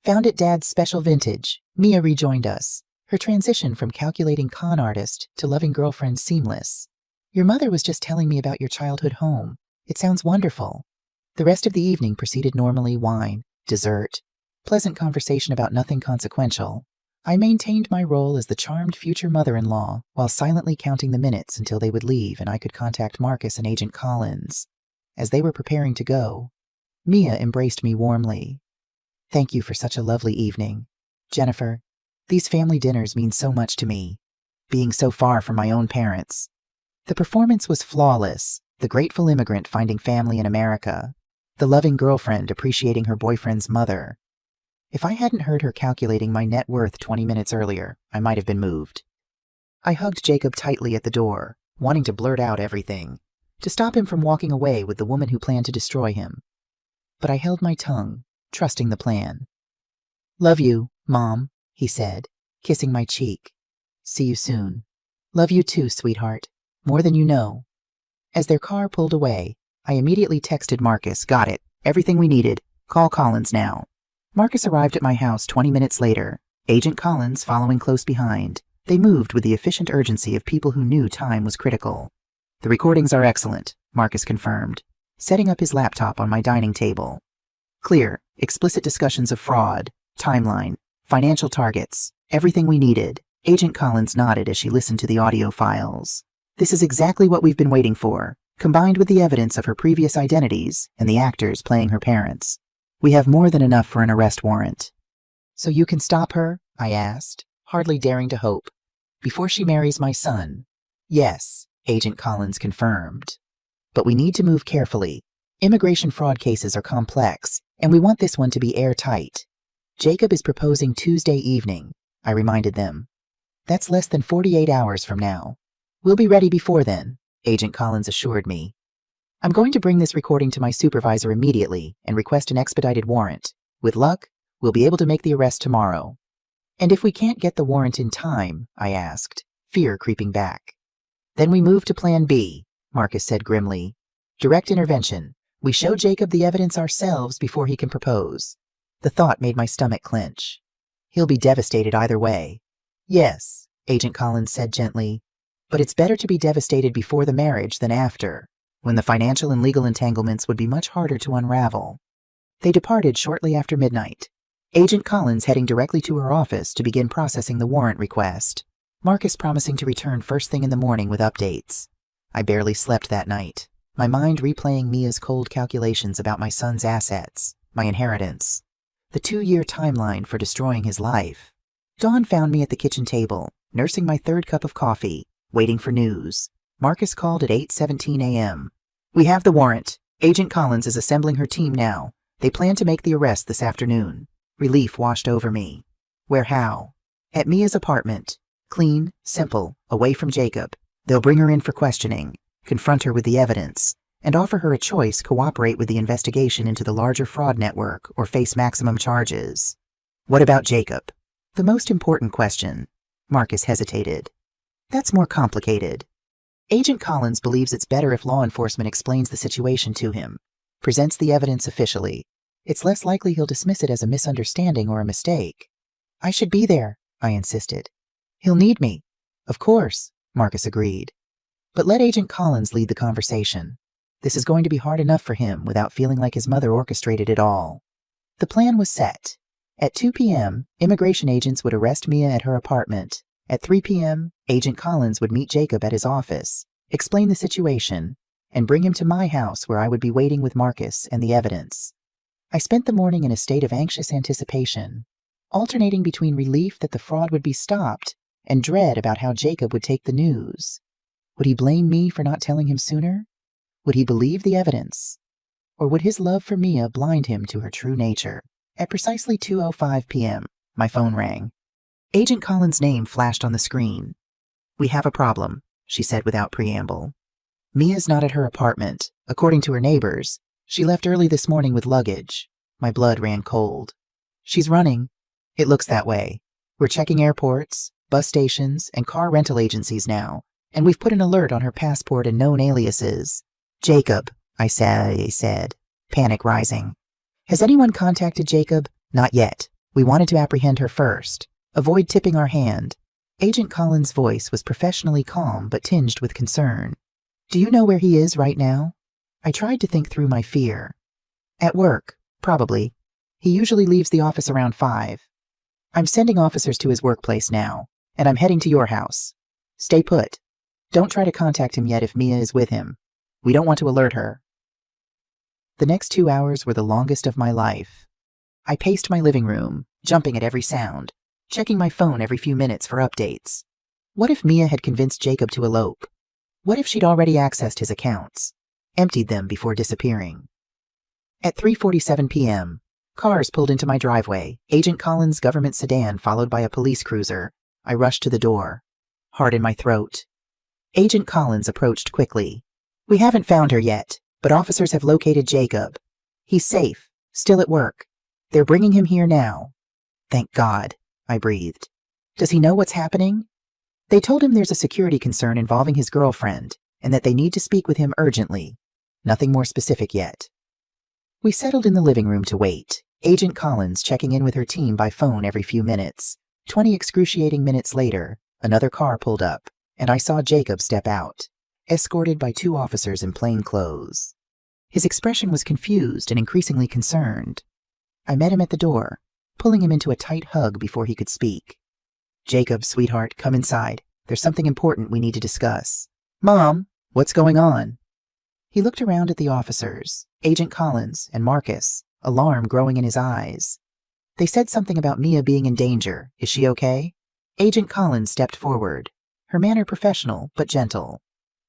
Found it Dad's special vintage. Mia rejoined us, Her transition from calculating con artist to loving girlfriend seamless. Your mother was just telling me about your childhood home. It sounds wonderful. The rest of the evening proceeded normally: wine, dessert, pleasant conversation about nothing consequential. I maintained my role as the charmed future mother-in-law while silently counting the minutes until they would leave and I could contact Marcus and Agent Collins. As they were preparing to go, Mia embraced me warmly. Thank you for such a lovely evening. Jennifer, these family dinners mean so much to me, being so far from my own parents. The performance was flawless, the grateful immigrant finding family in America, the loving girlfriend appreciating her boyfriend's mother. If I hadn't heard her calculating my net worth 20 minutes earlier, I might have been moved. I hugged Jacob tightly at the door, wanting to blurt out everything, to stop him from walking away with the woman who planned to destroy him. But I held my tongue, trusting the plan. Love you, Mom, he said, kissing my cheek. See you soon. Love you too, sweetheart. More than you know. As their car pulled away, I immediately texted Marcus. Got it. Everything we needed. Call Collins now. Marcus arrived at my house 20 minutes later, Agent Collins following close behind. They moved with the efficient urgency of people who knew time was critical. The recordings are excellent, Marcus confirmed, setting up his laptop on my dining table. Clear, explicit discussions of fraud, timeline, financial targets, everything we needed. Agent Collins nodded as she listened to the audio files. This is exactly what we've been waiting for, combined with the evidence of her previous identities and the actors playing her parents. We have more than enough for an arrest warrant. So you can stop her? I asked, hardly daring to hope. Before she marries my son? Yes, Agent Collins confirmed. But we need to move carefully. Immigration fraud cases are complex, and we want this one to be airtight. Jacob is proposing Tuesday evening, I reminded them. That's less than 48 hours from now. We'll be ready before then, Agent Collins assured me. I'm going to bring this recording to my supervisor immediately and request an expedited warrant. With luck, we'll be able to make the arrest tomorrow. And if we can't get the warrant in time, I asked, fear creeping back. Then we move to Plan B, Marcus said grimly. Direct intervention. We show Jacob the evidence ourselves before he can propose. The thought made my stomach clench. He'll be devastated either way. Yes, Agent Collins said gently, but it's better to be devastated before the marriage than after, when the financial and legal entanglements would be much harder to unravel. They departed shortly after midnight, Agent Collins heading directly to her office to begin processing the warrant request, Marcus promising to return first thing in the morning with updates. I barely slept that night, my mind replaying Mia's cold calculations about my son's assets, my inheritance, the 2-year timeline for destroying his life. Dawn found me at the kitchen table, nursing my 3rd cup of coffee, waiting for news. Marcus called at 8:17 a.m. We have the warrant. Agent Collins is assembling her team now. They plan to make the arrest this afternoon. Relief washed over me. Where how? At Mia's apartment. Clean, simple, away from Jacob. They'll bring her in for questioning, confront her with the evidence, and offer her a choice: cooperate with the investigation into the larger fraud network or face maximum charges. What about Jacob? The most important question. Marcus hesitated. That's more complicated. Agent Collins believes it's better if law enforcement explains the situation to him, presents the evidence officially. It's less likely he'll dismiss it as a misunderstanding or a mistake. I should be there, I insisted. He'll need me. Of course, Marcus agreed. But let Agent Collins lead the conversation. This is going to be hard enough for him without feeling like his mother orchestrated it all. The plan was set. At 2 p.m., immigration agents would arrest Mia at her apartment. At 3 p.m., Agent Collins would meet Jacob at his office, explain the situation, and bring him to my house where I would be waiting with Marcus and the evidence. I spent the morning in a state of anxious anticipation, alternating between relief that the fraud would be stopped and dread about how Jacob would take the news. Would he blame me for not telling him sooner? Would he believe the evidence? Or would his love for Mia blind him to her true nature? At precisely 2:05 p.m., my phone rang. Agent Collins' name flashed on the screen. We have a problem, she said without preamble. Mia's not at her apartment. According to her neighbors, she left early this morning with luggage. My blood ran cold. She's running. It looks that way. We're checking airports, bus stations, and car rental agencies now, and we've put an alert on her passport and known aliases. Jacob, I said, panic rising. Has anyone contacted Jacob? Not yet. We wanted to apprehend her first. Avoid tipping our hand. Agent Collins' voice was professionally calm but tinged with concern. Do you know where he is right now? I tried to think through my fear. At work, probably. He usually leaves the office around 5. I'm sending officers to his workplace now, and I'm heading to your house. Stay put. Don't try to contact him yet if Mia is with him. We don't want to alert her. The next 2 hours were the longest of my life. I paced my living room, jumping at every sound, checking my phone every few minutes for updates. What if Mia had convinced Jacob to elope? What if she'd already accessed his accounts, emptied them before disappearing? At 3:47 p.m., cars pulled into my driveway, Agent Collins' government sedan followed by a police cruiser. I rushed to the door, heart in my throat. Agent Collins approached quickly. We haven't found her yet, but officers have located Jacob. He's safe, still at work. They're bringing him here now. Thank God, I breathed. Does he know what's happening? They told him there's a security concern involving his girlfriend, and that they need to speak with him urgently. Nothing more specific yet. We settled in the living room to wait, Agent Collins checking in with her team by phone every few minutes. 20 excruciating minutes later, another car pulled up, and I saw Jacob step out, escorted by 2 officers in plain clothes. His expression was confused and increasingly concerned. I met him at the door, pulling him into a tight hug before he could speak. Jacob, sweetheart, come inside. There's something important we need to discuss. Mom, what's going on? He looked around at the officers, Agent Collins and Marcus, alarm growing in his eyes. They said something about Mia being in danger. Is she okay? Agent Collins stepped forward, her manner professional but gentle.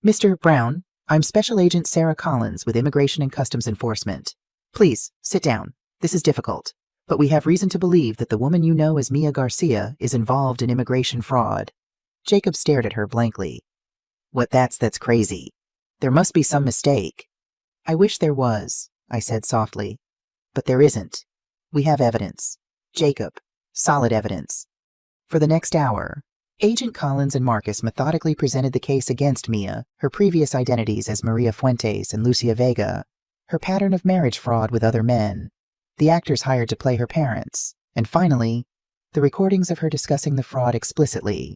Mr. Brown, I'm Special Agent Sarah Collins with Immigration and Customs Enforcement. Please, sit down. This is difficult, but we have reason to believe that the woman you know as Mia Garcia is involved in immigration fraud. Jacob stared at her blankly. That's crazy. There must be some mistake. I wish there was, I said softly. But there isn't. We have evidence. Jacob, solid evidence. For the next hour, Agent Collins and Marcus methodically presented the case against Mia, her previous identities as Maria Fuentes and Lucia Vega, her pattern of marriage fraud with other men, the actors hired to play her parents, and finally, the recordings of her discussing the fraud explicitly.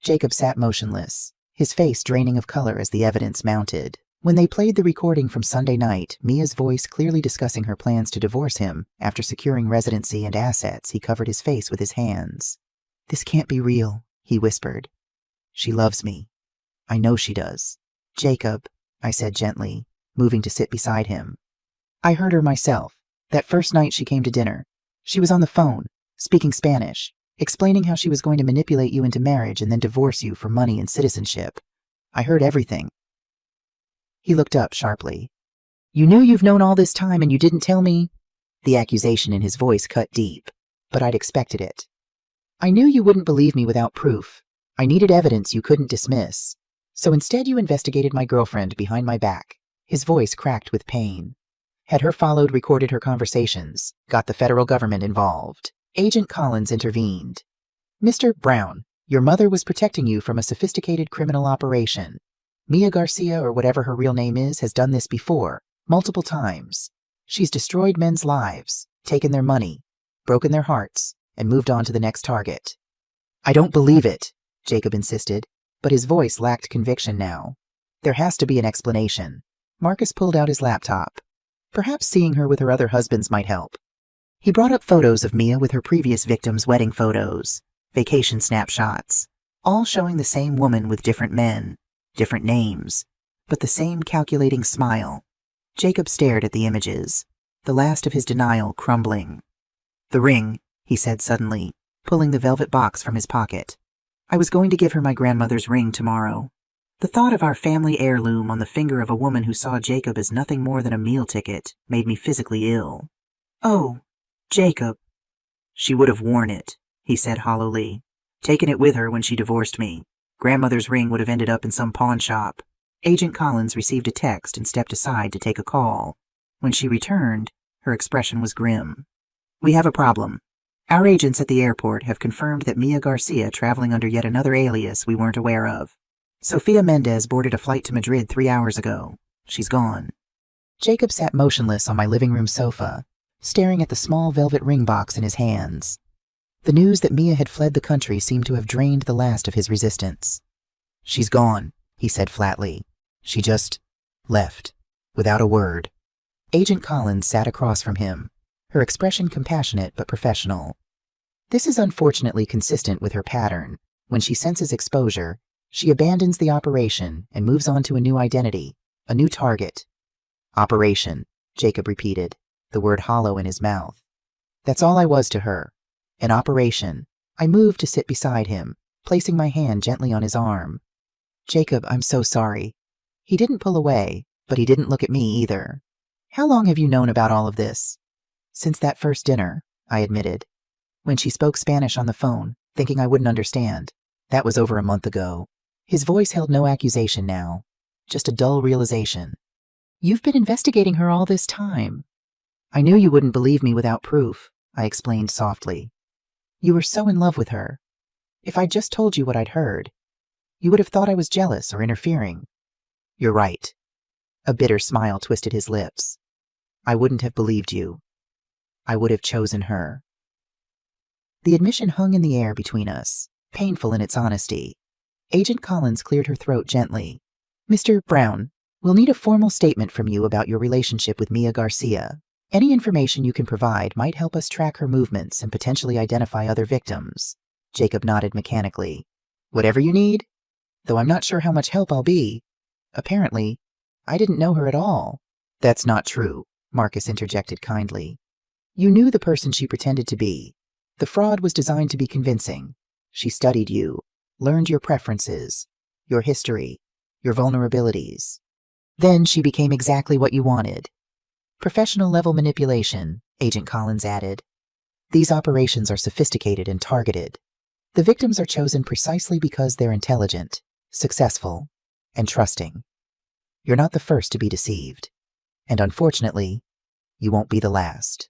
Jacob sat motionless, his face draining of color as the evidence mounted. When they played the recording from Sunday night, Mia's voice clearly discussing her plans to divorce him, after securing residency and assets, he covered his face with his hands. This can't be real, he whispered. She loves me. I know she does. Jacob, I said gently, moving to sit beside him. I heard her myself. That first night she came to dinner. She was on the phone, speaking Spanish, explaining how she was going to manipulate you into marriage and then divorce you for money and citizenship. I heard everything. He looked up sharply. You knew you've known all this time and you didn't tell me? The accusation in his voice cut deep, but I'd expected it. I knew you wouldn't believe me without proof. I needed evidence you couldn't dismiss. So instead you investigated my girlfriend behind my back. His voice cracked with pain. Had her followed, recorded her conversations, got the federal government involved. Agent Collins intervened. Mr. Brown, your mother was protecting you from a sophisticated criminal operation. Mia Garcia, or whatever her real name is, has done this before, multiple times. She's destroyed men's lives, taken their money, broken their hearts, and moved on to the next target. I don't believe it, Jacob insisted, but his voice lacked conviction now. There has to be an explanation. Marcus pulled out his laptop. Perhaps seeing her with her other husbands might help. He brought up photos of Mia with her previous victims' wedding photos, vacation snapshots, all showing the same woman with different men, different names, but the same calculating smile. Jacob stared at the images, the last of his denial crumbling. The ring, he said suddenly, pulling the velvet box from his pocket. I was going to give her my grandmother's ring tomorrow. The thought of our family heirloom on the finger of a woman who saw Jacob as nothing more than a meal ticket made me physically ill. Oh, Jacob. She would have worn it, he said hollowly, taken it with her when she divorced me. Grandmother's ring would have ended up in some pawn shop. Agent Collins received a text and stepped aside to take a call. When she returned, her expression was grim. We have a problem. Our agents at the airport have confirmed that Mia Garcia traveling under yet another alias we weren't aware of. Sofia Mendez boarded a flight to Madrid 3 hours ago. She's gone. Jacob sat motionless on my living room sofa, staring at the small velvet ring box in his hands. The news that Mia had fled the country seemed to have drained the last of his resistance. "She's gone," he said flatly. "She just left, without a word." Agent Collins sat across from him, her expression compassionate but professional. This is unfortunately consistent with her pattern. When she senses exposure, she abandons the operation and moves on to a new identity, a new target. "Operation," Jacob repeated, the word hollow in his mouth. "That's all I was to her. An operation." I moved to sit beside him, placing my hand gently on his arm. "Jacob, I'm so sorry." He didn't pull away, but he didn't look at me either. "How long have you known about all of this?" "Since that first dinner," I admitted. "When she spoke Spanish on the phone, thinking I wouldn't understand. That was over a month ago." His voice held no accusation now, just a dull realization. "You've been investigating her all this time." "I knew you wouldn't believe me without proof," I explained softly. "You were so in love with her. If I'd just told you what I'd heard, you would have thought I was jealous or interfering." "You're right." A bitter smile twisted his lips. "I wouldn't have believed you. I would have chosen her." The admission hung in the air between us, painful in its honesty. Agent Collins cleared her throat gently. "Mr. Brown, we'll need a formal statement from you about your relationship with Mia Garcia. Any information you can provide might help us track her movements and potentially identify other victims." Jacob nodded mechanically. "Whatever you need, though I'm not sure how much help I'll be. Apparently, I didn't know her at all." "That's not true," Marcus interjected kindly. "You knew the person she pretended to be. The fraud was designed to be convincing. She studied you, learned your preferences, your history, your vulnerabilities. Then she became exactly what you wanted." "Professional-level manipulation," Agent Collins added. "These operations are sophisticated and targeted. The victims are chosen precisely because they're intelligent, successful, and trusting. You're not the first to be deceived. And unfortunately, you won't be the last."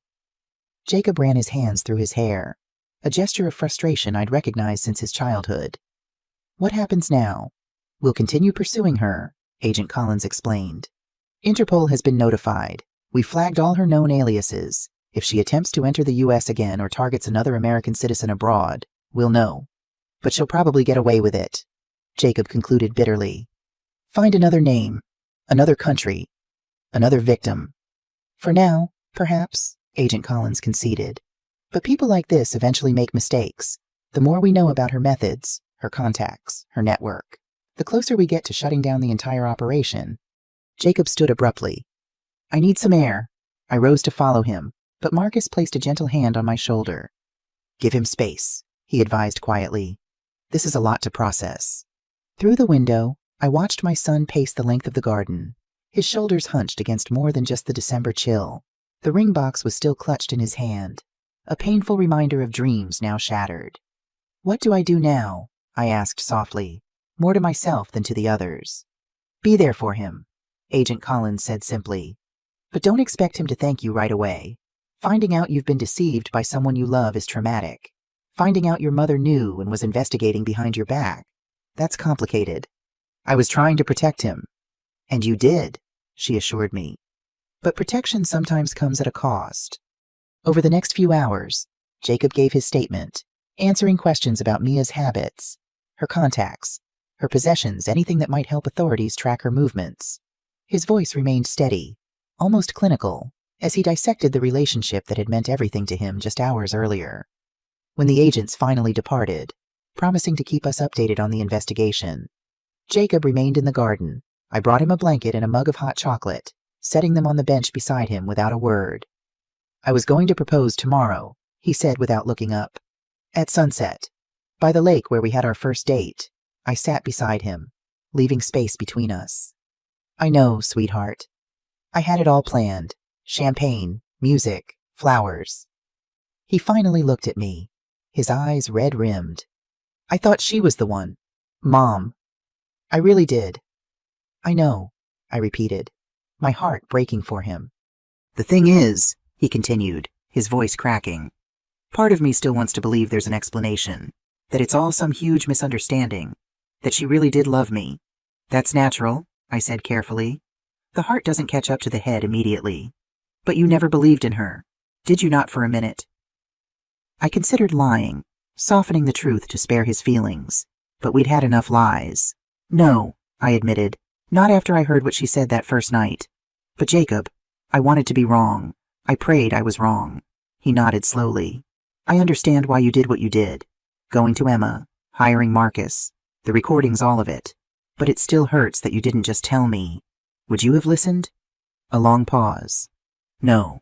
Jacob ran his hands through his hair, a gesture of frustration I'd recognized since his childhood. "What happens now?" "We'll continue pursuing her," Agent Collins explained. "Interpol has been notified. We flagged all her known aliases. If she attempts to enter the U.S. again or targets another American citizen abroad, we'll know. But she'll probably get away with it," Jacob concluded bitterly. "Find another name, another country, another victim." "For now, perhaps," Agent Collins conceded. "But people like this eventually make mistakes. The more we know about her methods, her contacts, her network, the closer we get to shutting down the entire operation." Jacob stood abruptly. "I need some air." I rose to follow him, but Marcus placed a gentle hand on my shoulder. "Give him space," he advised quietly. "This is a lot to process." Through the window, I watched my son pace the length of the garden, his shoulders hunched against more than just the December chill. The ring box was still clutched in his hand, a painful reminder of dreams now shattered. "What do I do now?" I asked softly, more to myself than to the others. "Be there for him," Agent Collins said simply. "But don't expect him to thank you right away. Finding out you've been deceived by someone you love is traumatic. Finding out your mother knew and was investigating behind your back, that's complicated. I was trying to protect him." "And you did," she assured me. "But protection sometimes comes at a cost." Over the next few hours, Jacob gave his statement, answering questions about Mia's habits, her contacts, her possessions, anything that might help authorities track her movements. His voice remained steady, almost clinical, as he dissected the relationship that had meant everything to him just hours earlier. When the agents finally departed, promising to keep us updated on the investigation, Jacob remained in the garden. I brought him a blanket and a mug of hot chocolate, setting them on the bench beside him without a word. "I was going to propose tomorrow," he said without looking up. "At sunset, by the lake where we had our first date." I sat beside him, leaving space between us. "I know, sweetheart. I had it all planned. Champagne, music, flowers." He finally looked at me, his eyes red-rimmed. "I thought she was the one. Mom. I really did." "I know," I repeated, my heart breaking for him. "The thing is," he continued, his voice cracking, "part of me still wants to believe there's an explanation, that it's all some huge misunderstanding, that she really did love me." "That's natural," I said carefully. "The heart doesn't catch up to the head immediately. But you never believed in her, did you not for a minute?" I considered lying, softening the truth to spare his feelings, but we'd had enough lies. No, I admitted, not after I heard what she said that first night. But Jacob, I wanted to be wrong. I prayed I was wrong. He nodded slowly. I understand why you did what you did. Going to Emma, hiring Marcus, the recordings, all of it. But it still hurts that you didn't just tell me. Would you have listened? A long pause. No.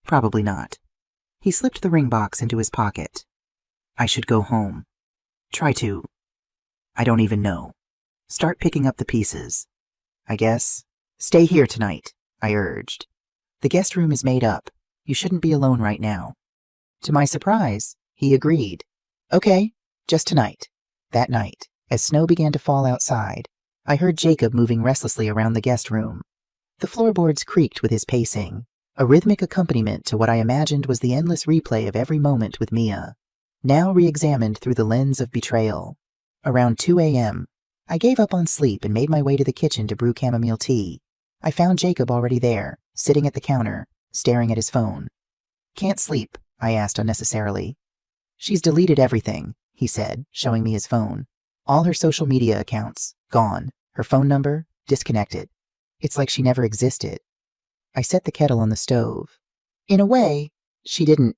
Probably not. He slipped the ring box into his pocket. I should go home. Try to. I don't even know. Start picking up the pieces. I guess. Stay here tonight, I urged. The guest room is made up. You shouldn't be alone right now. To my surprise, he agreed. Okay, just tonight. That night, as snow began to fall outside, I heard Jacob moving restlessly around the guest room. The floorboards creaked with his pacing, a rhythmic accompaniment to what I imagined was the endless replay of every moment with Mia, now re-examined through the lens of betrayal. Around 2 a.m., I gave up on sleep and made my way to the kitchen to brew chamomile tea. I found Jacob already there, sitting at the counter, staring at his phone. Can't sleep, I asked unnecessarily. She's deleted everything, he said, showing me his phone. All her social media accounts, gone. Her phone number, disconnected. It's like she never existed. I set the kettle on the stove. In a way, she didn't.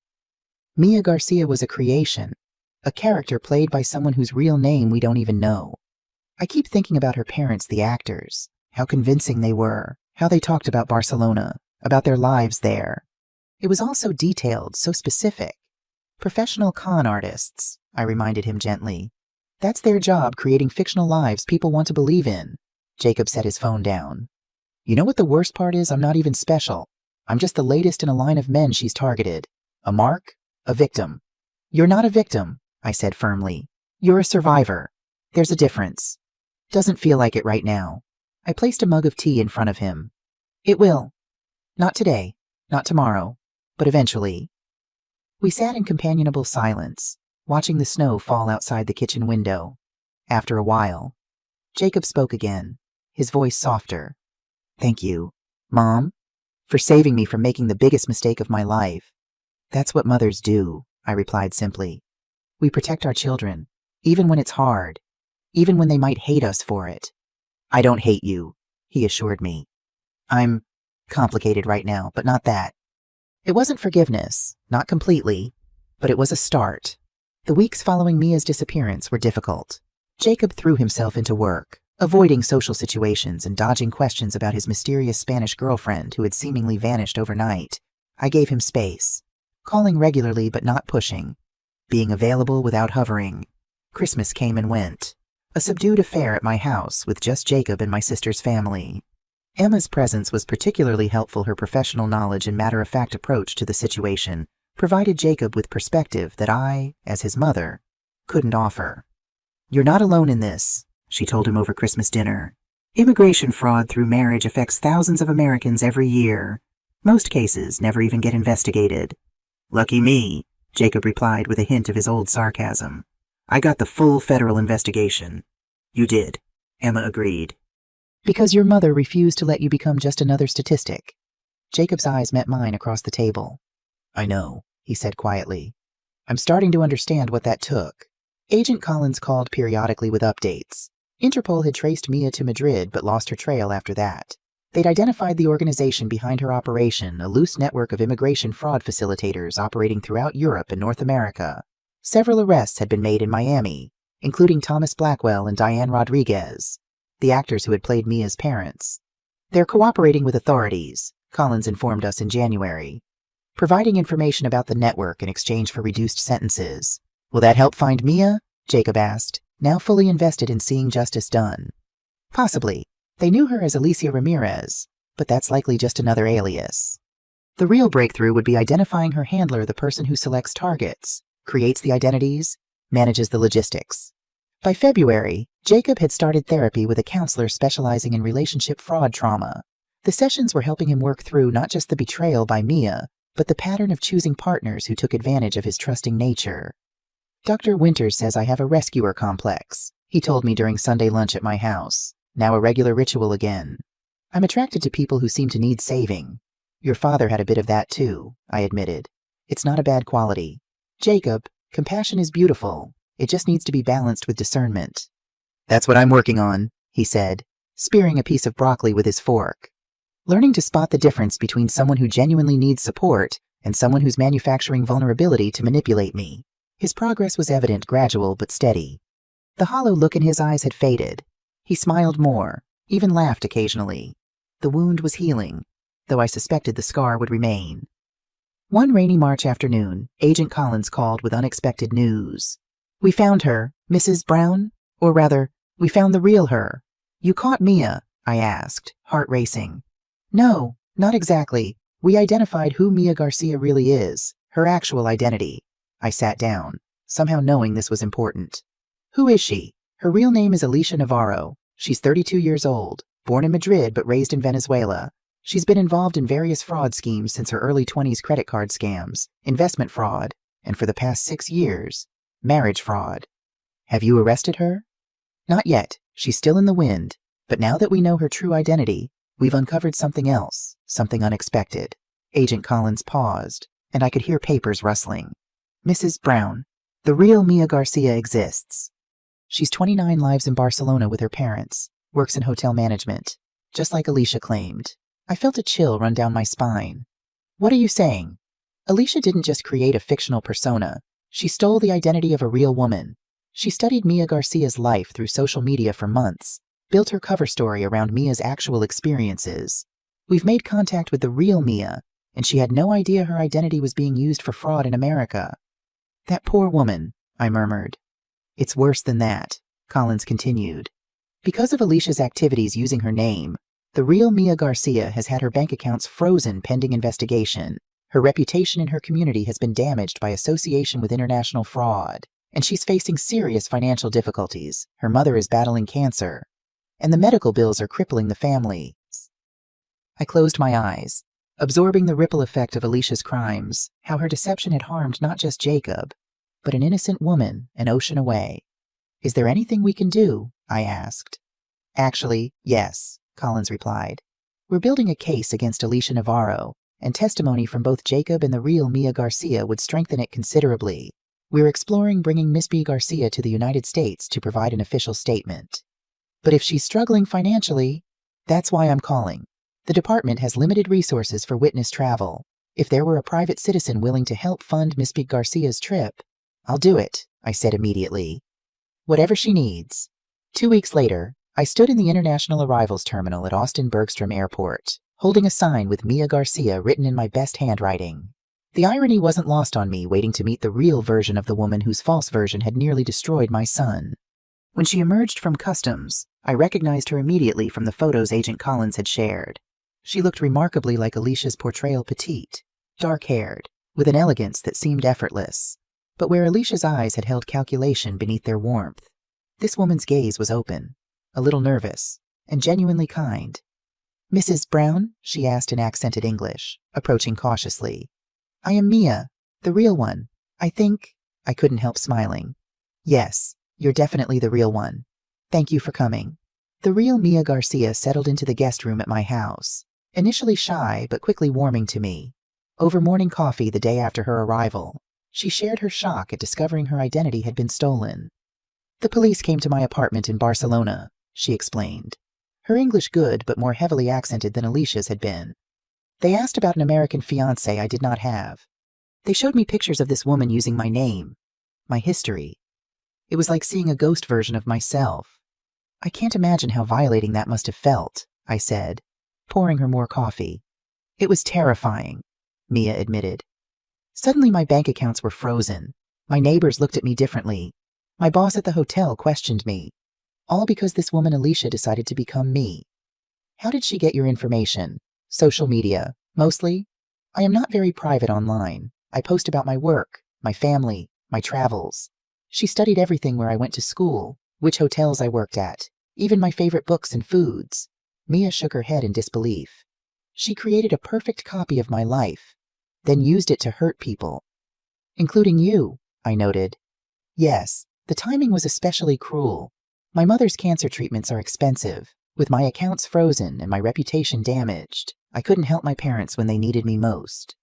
Mia Garcia was a creation, a character played by someone whose real name we don't even know. I keep thinking about her parents, the actors, how convincing they were, how they talked about Barcelona, about their lives there. It was all so detailed, so specific. Professional con artists, I reminded him gently. That's their job, creating fictional lives people want to believe in. Jacob set his phone down. You know what the worst part is? I'm not even special. I'm just the latest in a line of men she's targeted. A mark, a victim. You're not a victim, I said firmly. You're a survivor. There's a difference. Doesn't feel like it right now. I placed a mug of tea in front of him. It will. Not today, not tomorrow, but eventually. We sat in companionable silence, watching the snow fall outside the kitchen window. After a while, Jacob spoke again, his voice softer. Thank you, Mom, for saving me from making the biggest mistake of my life. That's what mothers do, I replied simply. We protect our children, even when it's hard, even when they might hate us for it. I don't hate you, he assured me. I'm complicated right now, but not that. It wasn't forgiveness, not completely, but it was a start. The weeks following Mia's disappearance were difficult. Jacob threw himself into work, avoiding social situations and dodging questions about his mysterious Spanish girlfriend who had seemingly vanished overnight. I gave him space, calling regularly but not pushing, being available without hovering. Christmas came and went, a subdued affair at my house with just Jacob and my sister's family. Emma's presence was particularly helpful. Her professional knowledge and matter-of-fact approach to the situation provided Jacob with perspective that I, as his mother, couldn't offer. You're not alone in this, she told him over Christmas dinner. Immigration fraud through marriage affects thousands of Americans every year. Most cases never even get investigated. Lucky me, Jacob replied with a hint of his old sarcasm. I got the full federal investigation. You did, Emma agreed. Because your mother refused to let you become just another statistic. Jacob's eyes met mine across the table. I know, he said quietly. I'm starting to understand what that took. Agent Collins called periodically with updates. Interpol had traced Mia to Madrid but lost her trail after that. They'd identified the organization behind her operation, a loose network of immigration fraud facilitators operating throughout Europe and North America. Several arrests had been made in Miami, including Thomas Blackwell and Diane Rodriguez, the actors who had played Mia's parents. They're cooperating with authorities, Collins informed us in January, providing information about the network in exchange for reduced sentences. Will that help find Mia? Jacob asked, now fully invested in seeing justice done. Possibly. They knew her as Alicia Ramirez, but that's likely just another alias. The real breakthrough would be identifying her handler, the person who selects targets, creates the identities, manages the logistics. By February, Jacob had started therapy with a counselor specializing in relationship fraud trauma. The sessions were helping him work through not just the betrayal by Mia, but the pattern of choosing partners who took advantage of his trusting nature. Dr. Winters says I have a rescuer complex, he told me during Sunday lunch at my house, now a regular ritual again. I'm attracted to people who seem to need saving. Your father had a bit of that too, I admitted. It's not a bad quality. Jacob, compassion is beautiful. It just needs to be balanced with discernment. That's what I'm working on, he said, spearing a piece of broccoli with his fork. Learning to spot the difference between someone who genuinely needs support and someone who's manufacturing vulnerability to manipulate me. His progress was evident, gradual but steady. The hollow look in his eyes had faded. He smiled more, even laughed occasionally. The wound was healing, though I suspected the scar would remain. One rainy March afternoon, Agent Collins called with unexpected news. We found her, Mrs. Brown, or rather, we found the real her. You caught Mia? I asked, heart racing. No, not exactly. We identified who Mia Garcia really is, her actual identity. I sat down, somehow knowing this was important. Who is she? Her real name is Alicia Navarro. She's 32 years old, born in Madrid but raised in Venezuela. She's been involved in various fraud schemes since her early 20s: credit card scams, investment fraud, and for the past 6 years, marriage fraud. Have you arrested her? Not yet. She's still in the wind. But now that we know her true identity, we've uncovered something else, something unexpected. Agent Collins paused, and I could hear papers rustling. Mrs. Brown, the real Mia Garcia exists. She's 29, lives in Barcelona with her parents, works in hotel management, just like Alicia claimed. I felt a chill run down my spine. What are you saying? Alicia didn't just create a fictional persona. She stole the identity of a real woman. She studied Mia Garcia's life through social media for months, built her cover story around Mia's actual experiences. We've made contact with the real Mia, and she had no idea her identity was being used for fraud in America. That poor woman, I murmured. It's worse than that, Collins continued. Because of Alicia's activities using her name, the real Mia Garcia has had her bank accounts frozen pending investigation. Her reputation in her community has been damaged by association with international fraud, and she's facing serious financial difficulties. Her mother is battling cancer, and the medical bills are crippling the family. I closed my eyes, absorbing the ripple effect of Alicia's crimes, how her deception had harmed not just Jacob, but an innocent woman an ocean away. Is there anything we can do? I asked. Actually, yes, Collins replied. We're building a case against Alicia Navarro, and testimony from both Jacob and the real Mia Garcia would strengthen it considerably. We're exploring bringing Miss B. Garcia to the United States to provide an official statement. But if she's struggling financially, that's why I'm calling. The department has limited resources for witness travel. If there were a private citizen willing to help fund Miss B. Garcia's trip, I'll do it, I said immediately. Whatever she needs. 2 weeks later, I stood in the International Arrivals Terminal at Austin Bergstrom Airport, holding a sign with Mia Garcia written in my best handwriting. The irony wasn't lost on me, waiting to meet the real version of the woman whose false version had nearly destroyed my son. When she emerged from customs, I recognized her immediately from the photos Agent Collins had shared. She looked remarkably like Alicia's portrayal, petite, dark-haired, with an elegance that seemed effortless. But where Alicia's eyes had held calculation beneath their warmth, this woman's gaze was open, a little nervous, and genuinely kind. Mrs. Brown? She asked in accented English, approaching cautiously. I am Mia, the real one. I think... I couldn't help smiling. Yes, you're definitely the real one. Thank you for coming. The real Mia Garcia settled into the guest room at my house, initially shy but quickly warming to me. Over morning coffee the day after her arrival, she shared her shock at discovering her identity had been stolen. The police came to my apartment in Barcelona, she explained. Her English good but more heavily accented than Alicia's had been. They asked about an American fiancé I did not have. They showed me pictures of this woman using my name, my history. It was like seeing a ghost version of myself. I can't imagine how violating that must have felt, I said, pouring her more coffee. It was terrifying, Mia admitted. Suddenly my bank accounts were frozen. My neighbors looked at me differently. My boss at the hotel questioned me. All because this woman Alicia decided to become me. How did she get your information? Social media, mostly? I am not very private online. I post about my work, my family, my travels. She studied everything: where I went to school, which hotels I worked at, even my favorite books and foods. Mia shook her head in disbelief. She created a perfect copy of my life, then used it to hurt people. Including you, I noted. Yes, the timing was especially cruel. My mother's cancer treatments are expensive. With my accounts frozen and my reputation damaged, I couldn't help my parents when they needed me most.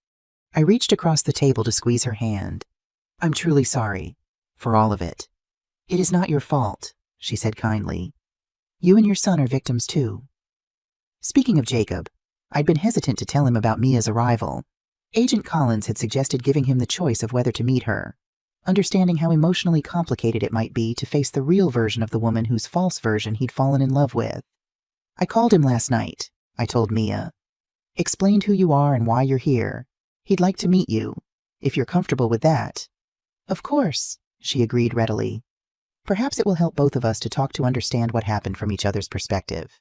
I reached across the table to squeeze her hand. I'm truly sorry. For all of it. It is not your fault, she said kindly. You and your son are victims too. Speaking of Jacob, I'd been hesitant to tell him about Mia's arrival. Agent Collins had suggested giving him the choice of whether to meet her, understanding how emotionally complicated it might be to face the real version of the woman whose false version he'd fallen in love with. I called him last night, I told Mia. Explained who you are and why you're here. He'd like to meet you, if you're comfortable with that. Of course, she agreed readily. Perhaps it will help both of us to talk to understand what happened from each other's perspective.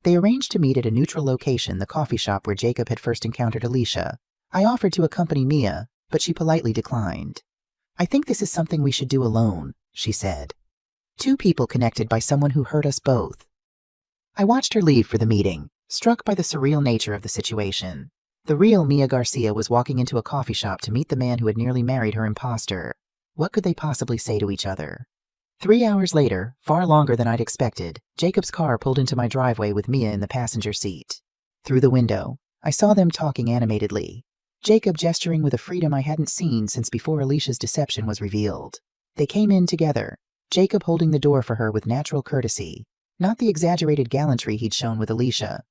They arranged to meet at a neutral location, the coffee shop where Jacob had first encountered Alicia. I offered to accompany Mia, but she politely declined. I think this is something we should do alone, she said. Two people connected by someone who hurt us both. I watched her leave for the meeting, struck by the surreal nature of the situation. The real Mia Garcia was walking into a coffee shop to meet the man who had nearly married her imposter. What could they possibly say to each other? 3 hours later, far longer than I'd expected, Jacob's car pulled into my driveway with Mia in the passenger seat. Through the window, I saw them talking animatedly, Jacob gesturing with a freedom I hadn't seen since before Alicia's deception was revealed. They came in together, Jacob holding the door for her with natural courtesy, not the exaggerated gallantry he'd shown with Alicia.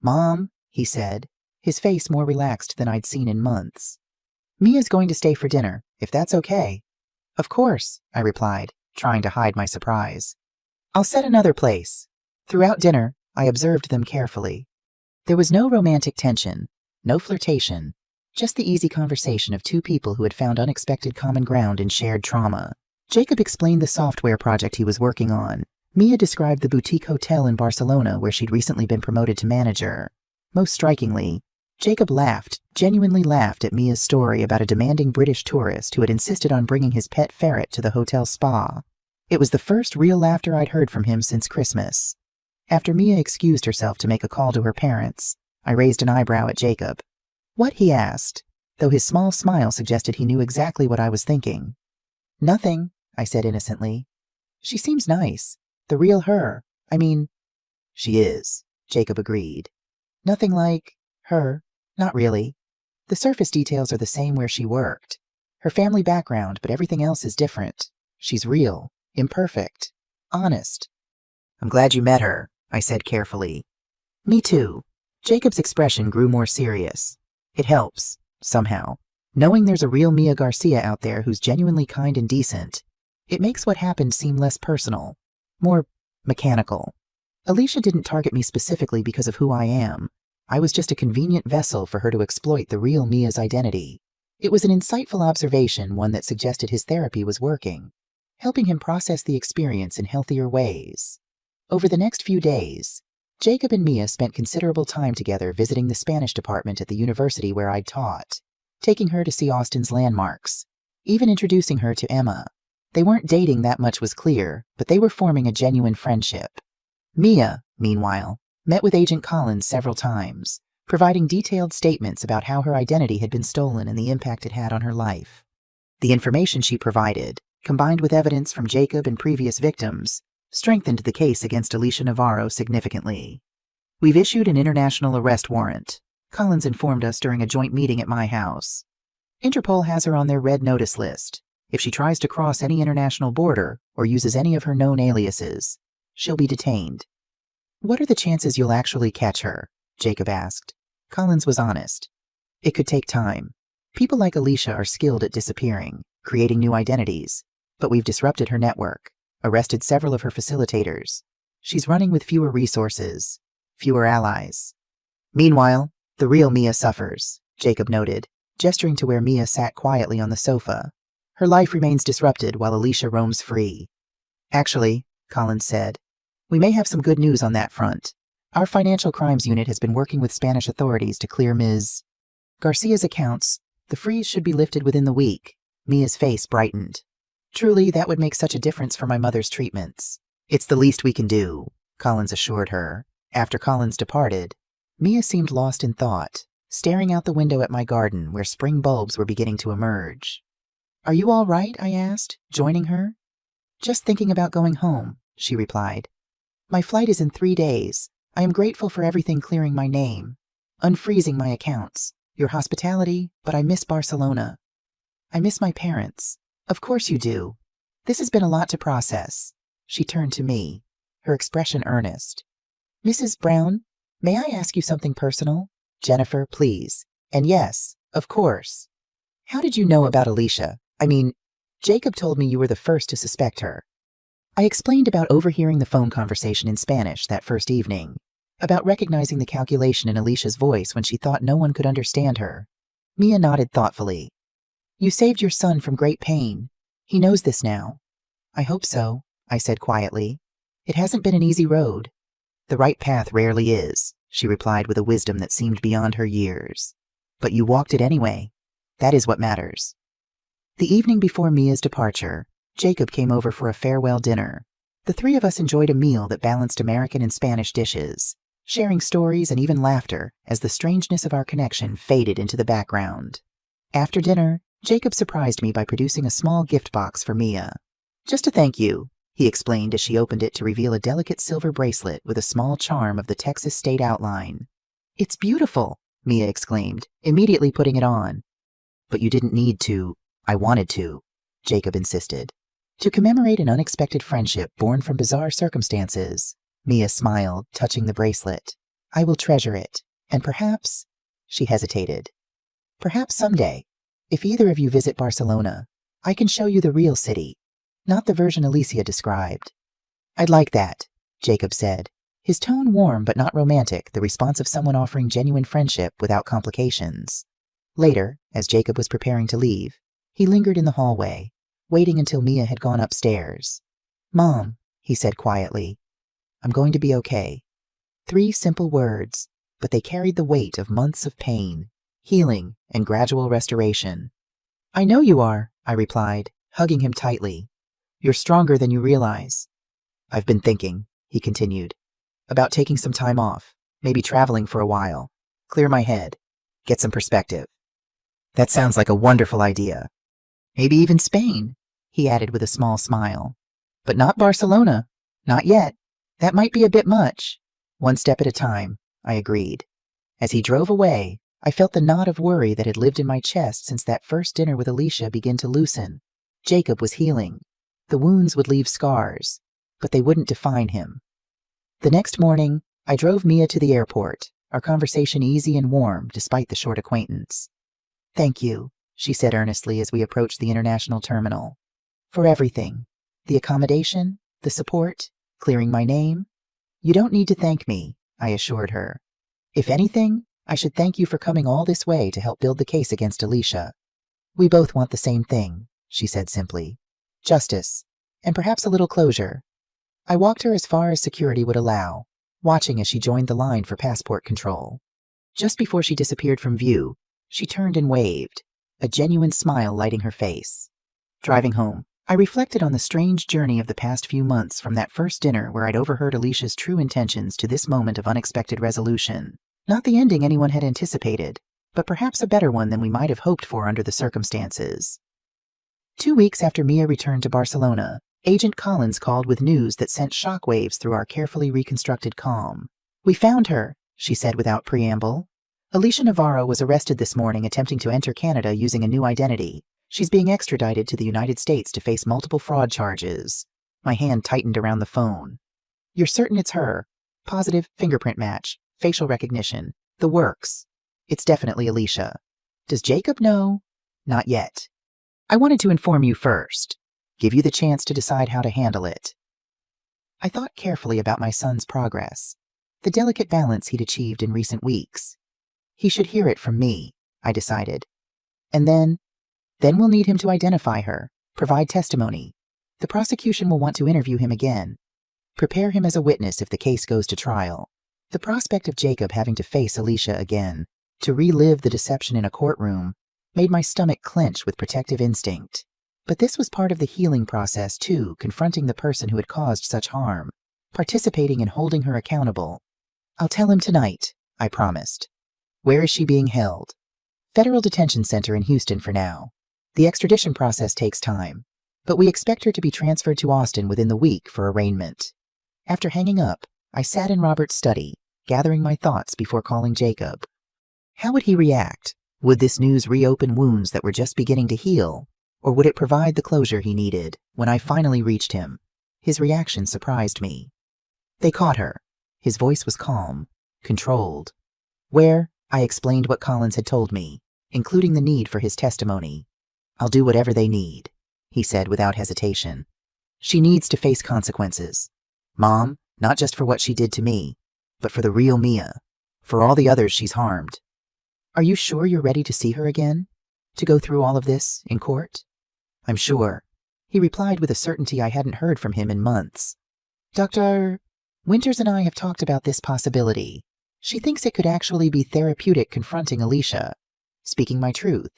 "Mom," he said, his face more relaxed than I'd seen in months. "Mia's going to stay for dinner, if that's okay." "Of course," I replied, trying to hide my surprise. "I'll set another place." Throughout dinner, I observed them carefully. There was no romantic tension, no flirtation, just the easy conversation of two people who had found unexpected common ground in shared trauma. Jacob explained the software project he was working on. Mia described the boutique hotel in Barcelona where she'd recently been promoted to manager. Most strikingly, Jacob laughed, genuinely laughed at Mia's story about a demanding British tourist who had insisted on bringing his pet ferret to the hotel spa. It was the first real laughter I'd heard from him since Christmas. After Mia excused herself to make a call to her parents, I raised an eyebrow at Jacob. "What?" he asked, though his small smile suggested he knew exactly what I was thinking. "Nothing," I said innocently. "She seems nice. The real her. I mean..." "She is," Jacob agreed. "Nothing like her. Not really. The surface details are the same where she worked. Her family background, but everything else is different. She's real, imperfect, honest." "I'm glad you met her," I said carefully. "Me too." Jacob's expression grew more serious. It helps, somehow, knowing there's a real Mia Garcia out there who's genuinely kind and decent. It makes what happened seem less personal, more mechanical. Alicia didn't target me specifically because of who I am. I was just a convenient vessel for her to exploit the real Mia's identity. It was an insightful observation, one that suggested his therapy was working, helping him process the experience in healthier ways. Over the next few days, Jacob and Mia spent considerable time together visiting the Spanish department at the university where I'd taught, taking her to see Austin's landmarks, even introducing her to Emma. They weren't dating, that much was clear, but they were forming a genuine friendship. Mia, meanwhile, met with Agent Collins several times, providing detailed statements about how her identity had been stolen and the impact it had on her life. The information she provided, combined with evidence from Jacob and previous victims, strengthened the case against Alicia Navarro significantly. "We've issued an international arrest warrant," Collins informed us during a joint meeting at my house. "Interpol has her on their red notice list. If she tries to cross any international border or uses any of her known aliases, she'll be detained." "What are the chances you'll actually catch her?" Jacob asked. Collins was honest. "It could take time. People like Alicia are skilled at disappearing, creating new identities, but we've disrupted her network, arrested several of her facilitators. She's running with fewer resources, fewer allies. Meanwhile, the real Mia suffers," Jacob noted, gesturing to where Mia sat quietly on the sofa. "Her life remains disrupted while Alicia roams free." "Actually," Collins said, "we may have some good news on that front. Our financial crimes unit has been working with Spanish authorities to clear Ms. Garcia's accounts. The freeze should be lifted within the week." Mia's face brightened. "Truly, that would make such a difference for my mother's treatments." "It's the least we can do," Collins assured her. After Collins departed, Mia seemed lost in thought, staring out the window at my garden where spring bulbs were beginning to emerge. "Are you all right?" I asked, joining her. "Just thinking about going home," she replied. "My flight is in 3 days. I am grateful for everything clearing my name, unfreezing my accounts, your hospitality, but I miss Barcelona. I miss my parents. Of course you do. This has been a lot to process. She turned to me, her expression earnest. Mrs. Brown, may I ask you something personal? Jennifer, please. And yes, of course. How did you know about Alicia? I mean, Jacob told me you were the first to suspect her. I explained about overhearing the phone conversation in Spanish that first evening, about recognizing the calculation in Alicia's voice when she thought no one could understand her. Mia nodded thoughtfully. You saved your son from great pain. He knows this now. I hope so, I said quietly. It hasn't been an easy road. The right path rarely is, she replied with a wisdom that seemed beyond her years. But you walked it anyway. That is what matters. The evening before Mia's departure, Jacob came over for a farewell dinner. The three of us enjoyed a meal that balanced American and Spanish dishes, sharing stories and even laughter as the strangeness of our connection faded into the background. After dinner, Jacob surprised me by producing a small gift box for Mia. Just to thank you, he explained as she opened it to reveal a delicate silver bracelet with a small charm of the Texas state outline. It's beautiful, Mia exclaimed, immediately putting it on. But you didn't need to. I wanted to, Jacob insisted. To commemorate an unexpected friendship born from bizarre circumstances, Mia smiled, touching the bracelet. I will treasure it, and perhaps, she hesitated. Perhaps someday, if either of you visit Barcelona, I can show you the real city, not the version Alicia described. I'd like that, Jacob said, his tone warm but not romantic, the response of someone offering genuine friendship without complications. Later, as Jacob was preparing to leave, he lingered in the hallway, waiting until Mia had gone upstairs. Mom, he said quietly, I'm going to be okay. 3 simple words, but they carried the weight of months of pain, healing, and gradual restoration. I know you are, I replied, hugging him tightly. You're stronger than you realize. I've been thinking, he continued, about taking some time off, maybe traveling for a while, clear my head, get some perspective. That sounds like a wonderful idea. Maybe even Spain, he added with a small smile. But not Barcelona. Not yet. That might be a bit much. One step at a time, I agreed. As he drove away, I felt the knot of worry that had lived in my chest since that first dinner with Alicia begin to loosen. Jacob was healing. The wounds would leave scars, but they wouldn't define him. The next morning, I drove Mia to the airport, our conversation easy and warm despite the short acquaintance. Thank you, she said earnestly as we approached the international terminal. For everything. The accommodation, the support, clearing my name. You don't need to thank me, I assured her. If anything, I should thank you for coming all this way to help build the case against Alicia. We both want the same thing, she said simply. Justice, and perhaps a little closure. I walked her as far as security would allow, watching as she joined the line for passport control. Just before she disappeared from view, she turned and waved, a genuine smile lighting her face. Driving home, I reflected on the strange journey of the past few months from that first dinner where I'd overheard Alicia's true intentions to this moment of unexpected resolution. Not the ending anyone had anticipated, but perhaps a better one than we might have hoped for under the circumstances. 2 weeks after Mia returned to Barcelona, Agent Collins called with news that sent shockwaves through our carefully reconstructed calm. We found her, she said without preamble. Alicia Navarro was arrested this morning attempting to enter Canada using a new identity. She's being extradited to the United States to face multiple fraud charges. My hand tightened around the phone. You're certain it's her? Positive fingerprint match, facial recognition, the works. It's definitely Alicia. Does Jacob know? Not yet. I wanted to inform you first. Give you the chance to decide how to handle it. I thought carefully about my son's progress, the delicate balance he'd achieved in recent weeks. He should hear it from me, I decided. And then we'll need him to identify her, provide testimony. The prosecution will want to interview him again. Prepare him as a witness if the case goes to trial. The prospect of Jacob having to face Alicia again, to relive the deception in a courtroom, made my stomach clench with protective instinct. But this was part of the healing process too, confronting the person who had caused such harm, participating in holding her accountable. I'll tell him tonight, I promised. Where is she being held? Federal Detention Center in Houston for now. The extradition process takes time, but we expect her to be transferred to Austin within the week for arraignment. After hanging up, I sat in Robert's study, gathering my thoughts before calling Jacob. How would he react? Would this news reopen wounds that were just beginning to heal? Or would it provide the closure he needed? When I finally reached him, his reaction surprised me. They caught her. His voice was calm, controlled. Where? I explained what Collins had told me, including the need for his testimony. I'll do whatever they need, he said without hesitation. She needs to face consequences. Mom, not just for what she did to me, but for the real Mia, for all the others she's harmed. Are you sure you're ready to see her again? To go through all of this in court? I'm sure, he replied with a certainty I hadn't heard from him in months. Dr. Winters and I have talked about this possibility. She thinks it could actually be therapeutic confronting Alicia, speaking my truth,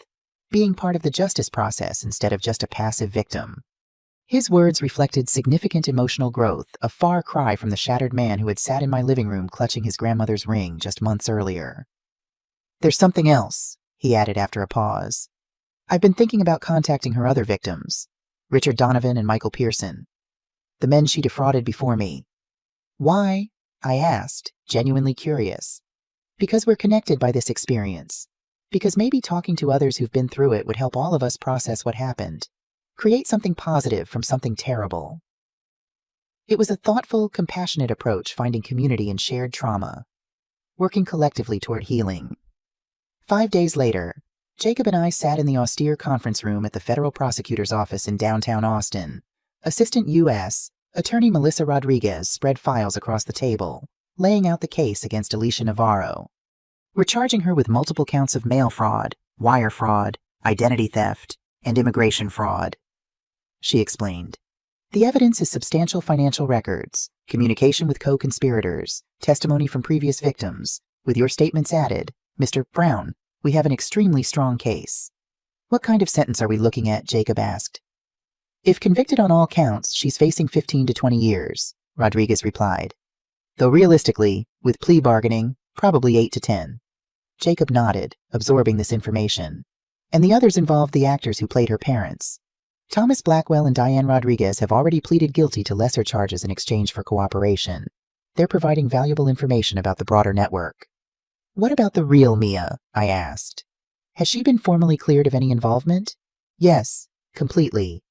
being part of the justice process instead of just a passive victim. His words reflected significant emotional growth, a far cry from the shattered man who had sat in my living room clutching his grandmother's ring just months earlier. There's something else, he added after a pause. I've been thinking about contacting her other victims, Richard Donovan and Michael Pearson, the men she defrauded before me. Why? I asked, genuinely curious. Because we're connected by this experience. Because maybe talking to others who've been through it would help all of us process what happened. Create something positive from something terrible. It was a thoughtful, compassionate approach, finding community in shared trauma, working collectively toward healing. 5 days later, Jacob and I sat in the austere conference room at the federal prosecutor's office in downtown Austin. Assistant U.S. Attorney Melissa Rodriguez spread files across the table, laying out the case against Alicia Navarro. We're charging her with multiple counts of mail fraud, wire fraud, identity theft, and immigration fraud, she explained. The evidence is substantial financial records, communication with co-conspirators, testimony from previous victims. With your statements added, Mr. Brown, we have an extremely strong case. What kind of sentence are we looking at? Jacob asked. If convicted on all counts, she's facing 15 to 20 years, Rodriguez replied. Though realistically, with plea bargaining, probably 8 to 10. Jacob nodded, absorbing this information. And the others involved the actors who played her parents. Thomas Blackwell and Diane Rodriguez have already pleaded guilty to lesser charges in exchange for cooperation. They're providing valuable information about the broader network. What about the real Mia? I asked. Has she been formally cleared of any involvement? Yes, completely.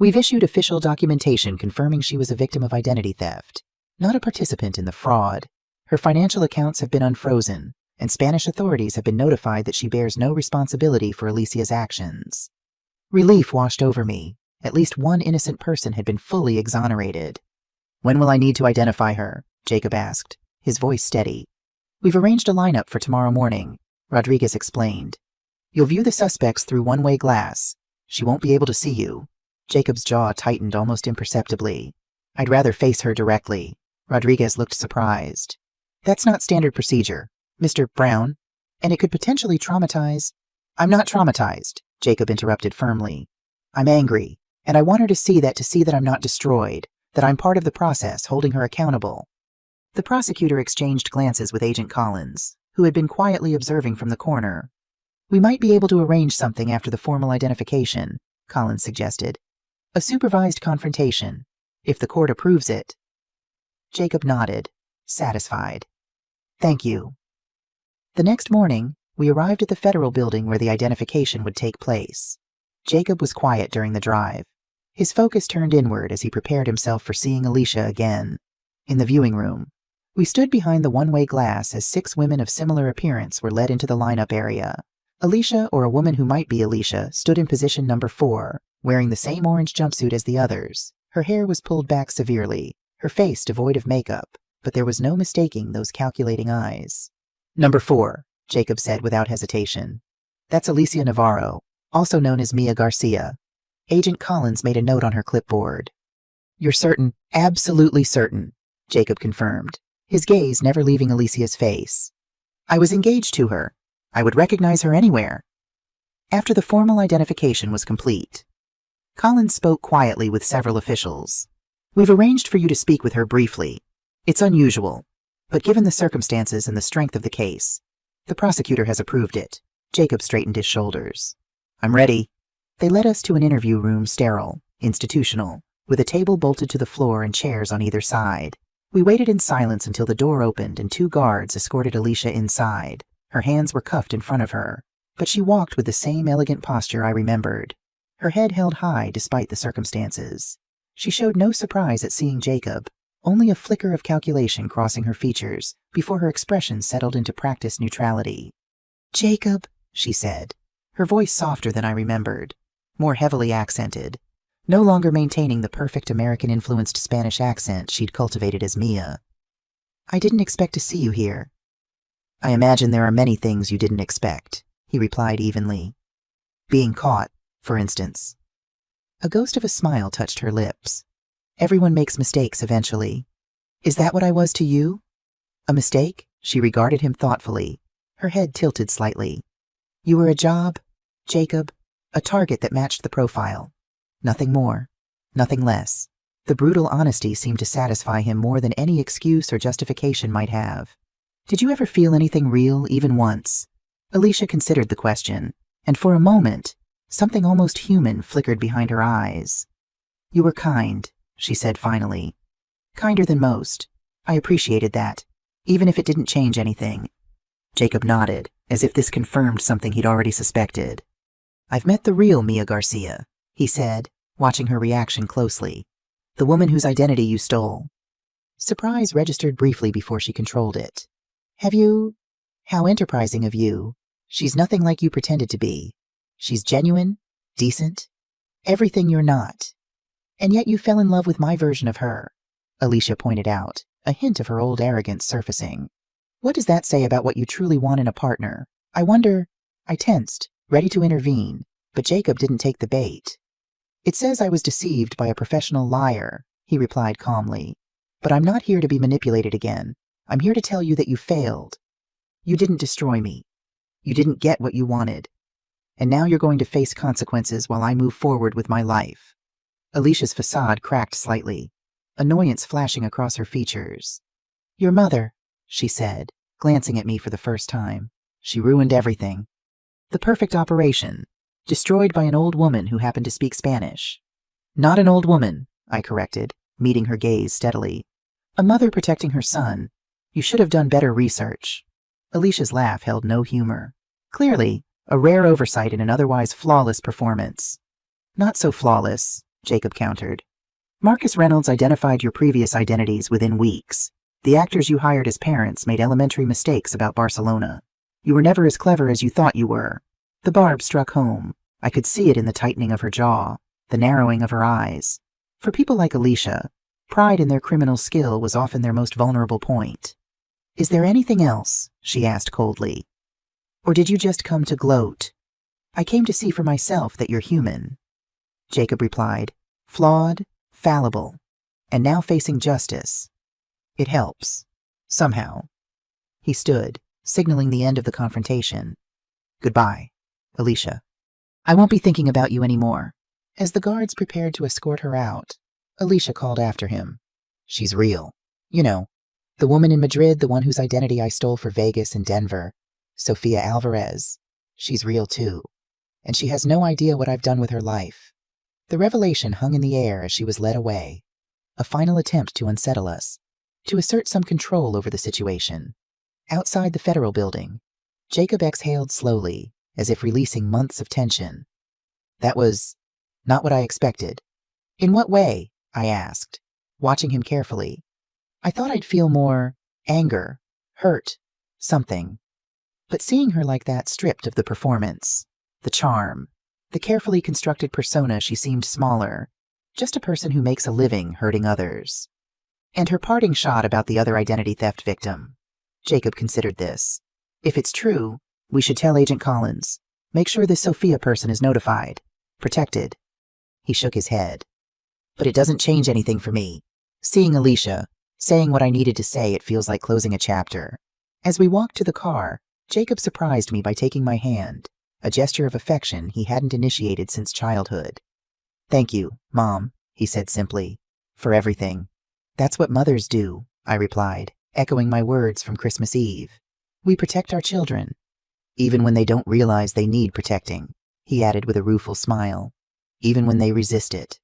We've issued official documentation confirming she was a victim of identity theft, not a participant in the fraud. Her financial accounts have been unfrozen, and Spanish authorities have been notified that she bears no responsibility for Alicia's actions. Relief washed over me. At least one innocent person had been fully exonerated. When will I need to identify her? Jacob asked, his voice steady. We've arranged a lineup for tomorrow morning, Rodriguez explained. You'll view the suspects through one-way glass. She won't be able to see you. Jacob's jaw tightened almost imperceptibly. I'd rather face her directly. Rodriguez looked surprised. That's not standard procedure, Mr. Brown, and it could potentially traumatize. I'm not traumatized, Jacob interrupted firmly. I'm angry, and I want her to see that I'm not destroyed, that I'm part of the process, holding her accountable. The prosecutor exchanged glances with Agent Collins, who had been quietly observing from the corner. We might be able to arrange something after the formal identification, Collins suggested. A supervised confrontation, if the court approves it. Jacob nodded, satisfied. Thank you. The next morning, we arrived at the federal building where the identification would take place. Jacob was quiet during the drive. His focus turned inward as he prepared himself for seeing Alicia again. In the viewing room, we stood behind the one-way glass as 6 women of similar appearance were led into the lineup area. Alicia, or a woman who might be Alicia, stood in position number 4, wearing the same orange jumpsuit as the others. Her hair was pulled back severely, her face devoid of makeup, but there was no mistaking those calculating eyes. Number 4, Jacob said without hesitation. That's Alicia Navarro, also known as Mia Garcia. Agent Collins made a note on her clipboard. You're certain? Absolutely certain, Jacob confirmed, his gaze never leaving Alicia's face. I was engaged to her. I would recognize her anywhere. After the formal identification was complete, Collins spoke quietly with several officials. We've arranged for you to speak with her briefly. It's unusual, but given the circumstances and the strength of the case, the prosecutor has approved it. Jacob straightened his shoulders. I'm ready. They led us to an interview room, sterile, institutional, with a table bolted to the floor and chairs on either side. We waited in silence until the door opened and 2 guards escorted Alicia inside. Her hands were cuffed in front of her, but she walked with the same elegant posture I remembered. her head held high despite the circumstances. She showed no surprise at seeing Jacob, only a flicker of calculation crossing her features before her expression settled into practiced neutrality. "Jacob," she said, her voice softer than I remembered, more heavily accented, no longer maintaining the perfect American-influenced Spanish accent she'd cultivated as Mia. "I didn't expect to see you here." "I imagine there are many things you didn't expect," he replied evenly. "Being caught, for instance." A ghost of a smile touched her lips. "Everyone makes mistakes eventually." "Is that what I was to you?" "A mistake?" She regarded him thoughtfully, her head tilted slightly. "You were a job, Jacob, a target that matched the profile. Nothing more, nothing less." The brutal honesty seemed to satisfy him more than any excuse or justification might have. "Did you ever feel anything real, even once?" Alicia considered the question, and for a moment, something almost human flickered behind her eyes. "You were kind," she said finally. "Kinder than most. I appreciated that, even if it didn't change anything." Jacob nodded, as if this confirmed something he'd already suspected. "I've met the real Mia Garcia," he said, watching her reaction closely. "The woman whose identity you stole." Surprise registered briefly before she controlled it. "Have you? How enterprising of you. She's nothing like you pretended to be. She's genuine, decent, everything you're not. And yet you fell in love with my version of her," Alicia pointed out, a hint of her old arrogance surfacing. "What does that say about what you truly want in a partner? I wonder." I tensed, ready to intervene, but Jacob didn't take the bait. "It says I was deceived by a professional liar," he replied calmly. "But I'm not here to be manipulated again. I'm here to tell you that you failed. You didn't destroy me. You didn't get what you wanted. And now you're going to face consequences while I move forward with my life." Alicia's facade cracked slightly, annoyance flashing across her features. "Your mother," she said, glancing at me for the first time. "She ruined everything. The perfect operation, destroyed by an old woman who happened to speak Spanish." "Not an old woman," I corrected, meeting her gaze steadily. "A mother protecting her son. You should have done better research." Alicia's laugh held no humor. Clearly, a rare oversight in an otherwise flawless performance. "Not so flawless," Jacob countered. "Marcus Reynolds identified your previous identities within weeks. The actors you hired as parents made elementary mistakes about Barcelona. You were never as clever as you thought you were." The barb struck home. I could see it in the tightening of her jaw, the narrowing of her eyes. For people like Alicia, pride in their criminal skill was often their most vulnerable point. "Is there anything else?" she asked coldly. "Or did you just come to gloat?" "I came to see for myself that you're human," Jacob replied, "flawed, fallible, and now facing justice. It helps. Somehow." He stood, signaling the end of the confrontation. "Goodbye, Alicia. I won't be thinking about you anymore." As the guards prepared to escort her out, Alicia called after him. "She's real. You know, the woman in Madrid, the one whose identity I stole for Vegas and Denver, Sofia Alvarez. She's real too. And she has no idea what I've done with her life." The revelation hung in the air as she was led away. A final attempt to unsettle us, to assert some control over the situation. Outside the federal building, Jacob exhaled slowly, as if releasing months of tension. "That was not what I expected." "In what way?" I asked, watching him carefully. "I thought I'd feel more anger, hurt, something. But seeing her like that stripped of the performance, the charm, the carefully constructed persona, she seemed smaller, just a person who makes a living hurting others." And her parting shot about the other identity theft victim. Jacob considered this. "If it's true, we should tell Agent Collins. Make sure this Sophia person is notified, protected." He shook his head. "But it doesn't change anything for me. Seeing Alicia, saying what I needed to say, it feels like closing a chapter." As we walked to the car, Jacob surprised me by taking my hand, a gesture of affection he hadn't initiated since childhood. "Thank you, Mom," he said simply, "for everything." "That's what mothers do," I replied, echoing my words from Christmas Eve. "We protect our children, even when they don't realize they need protecting," he added with a rueful smile, "even when they resist it."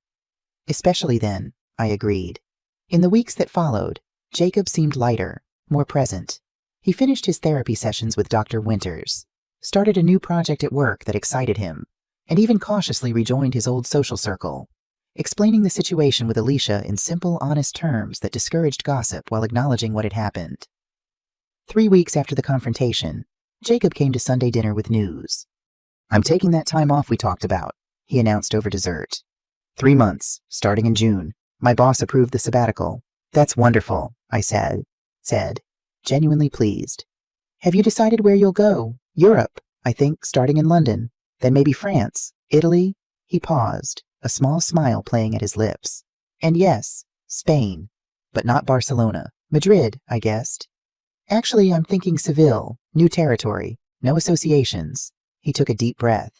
"Especially then," I agreed. In the weeks that followed, Jacob seemed lighter, more present. He finished his therapy sessions with Dr. Winters, started a new project at work that excited him, and even cautiously rejoined his old social circle, explaining the situation with Alicia in simple, honest terms that discouraged gossip while acknowledging what had happened. 3 weeks after the confrontation, Jacob came to Sunday dinner with news. "I'm taking that time off we talked about," he announced over dessert. 3 months, starting in June. My boss approved the sabbatical. "That's wonderful," I said, genuinely pleased. "Have you decided where you'll go?" "Europe, I think, starting in London. Then maybe France, Italy." He paused, a small smile playing at his lips. "And yes, Spain, but not Barcelona. Madrid, I guessed." "Actually, I'm thinking Seville, new territory, no associations." He took a deep breath.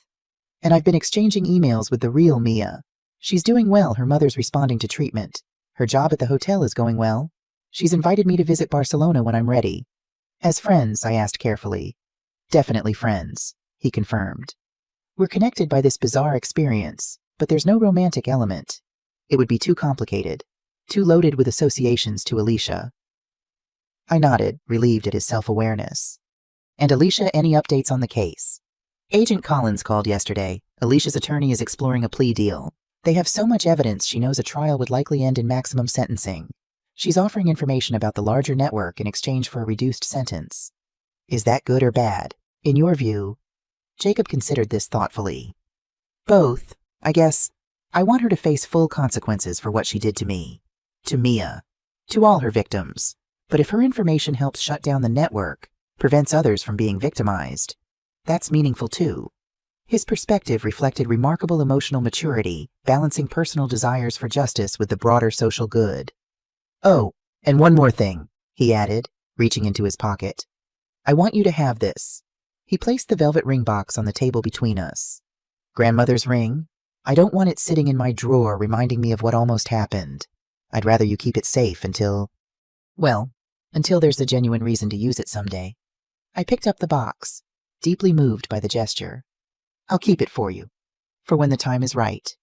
"And I've been exchanging emails with the real Mia. She's doing well, her mother's responding to treatment. Her job at the hotel is going well. She's invited me to visit Barcelona when I'm ready." "As friends?" I asked carefully. "Definitely friends," he confirmed. "We're connected by this bizarre experience, but there's no romantic element. It would be too complicated, too loaded with associations to Alicia." I nodded, relieved at his self-awareness. "And Alicia, any updates on the case?" "Agent Collins called yesterday. Alicia's attorney is exploring a plea deal. They have so much evidence she knows a trial would likely end in maximum sentencing. She's offering information about the larger network in exchange for a reduced sentence." "Is that good or bad? In your view?" Jacob considered this thoughtfully. "Both, I guess. I want her to face full consequences for what she did to me. To Mia. To all her victims. But if her information helps shut down the network, prevents others from being victimized, that's meaningful too." His perspective reflected remarkable emotional maturity, balancing personal desires for justice with the broader social good. "Oh, and one more thing," he added, reaching into his pocket. "I want you to have this." He placed the velvet ring box on the table between us. "Grandmother's ring. I don't want it sitting in my drawer reminding me of what almost happened. I'd rather you keep it safe until there's a genuine reason to use it someday." I picked up the box, deeply moved by the gesture. "I'll keep it for you, for when the time is right."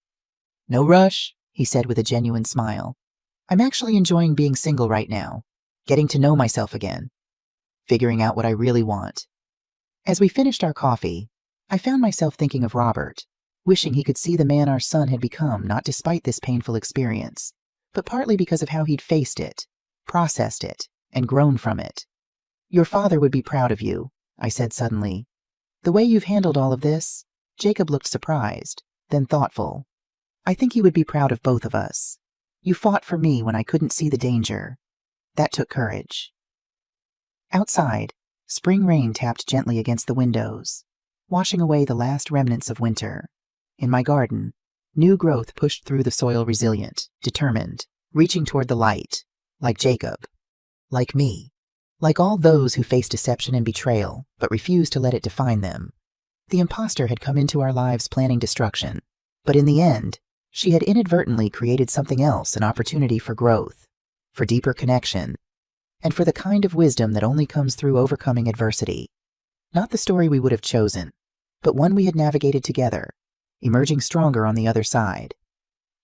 "No rush," he said with a genuine smile. "I'm actually enjoying being single right now, getting to know myself again, figuring out what I really want." As we finished our coffee, I found myself thinking of Robert, wishing he could see the man our son had become, not despite this painful experience, but partly because of how he'd faced it, processed it, and grown from it. "Your father would be proud of you," I said suddenly. "The way you've handled all of this." Jacob looked surprised, then thoughtful. "I think he would be proud of both of us. You fought for me when I couldn't see the danger. That took courage." Outside, spring rain tapped gently against the windows, washing away the last remnants of winter. In my garden, new growth pushed through the soil, resilient, determined, reaching toward the light, like Jacob, like me, like all those who face deception and betrayal, but refuse to let it define them. The imposter had come into our lives planning destruction, but in the end, she had inadvertently created something else, an opportunity for growth, for deeper connection, and for the kind of wisdom that only comes through overcoming adversity. Not the story we would have chosen, but one we had navigated together, emerging stronger on the other side.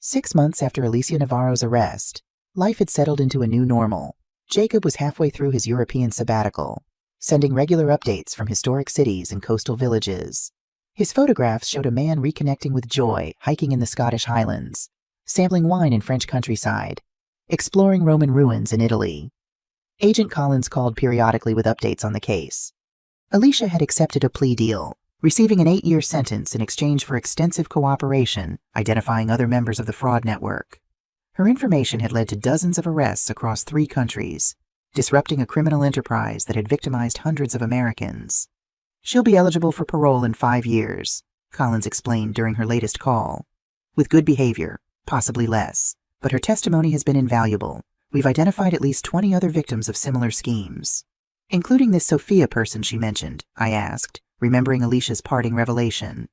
6 months after Alicia Navarro's arrest, life had settled into a new normal. Jacob was halfway through his European sabbatical, sending regular updates from historic cities and coastal villages. His photographs showed a man reconnecting with joy, hiking in the Scottish Highlands, sampling wine in French countryside, exploring Roman ruins in Italy. Agent Collins called periodically with updates on the case. Alicia had accepted a plea deal, receiving an 8-year sentence in exchange for extensive cooperation, identifying other members of the fraud network. Her information had led to dozens of arrests across 3 countries, disrupting a criminal enterprise that had victimized hundreds of Americans. "She'll be eligible for parole in 5 years, Collins explained during her latest call. "With good behavior, possibly less, but her testimony has been invaluable. We've identified at least 20 other victims of similar schemes." "Including this Sophia person she mentioned?" I asked, remembering Alicia's parting revelation.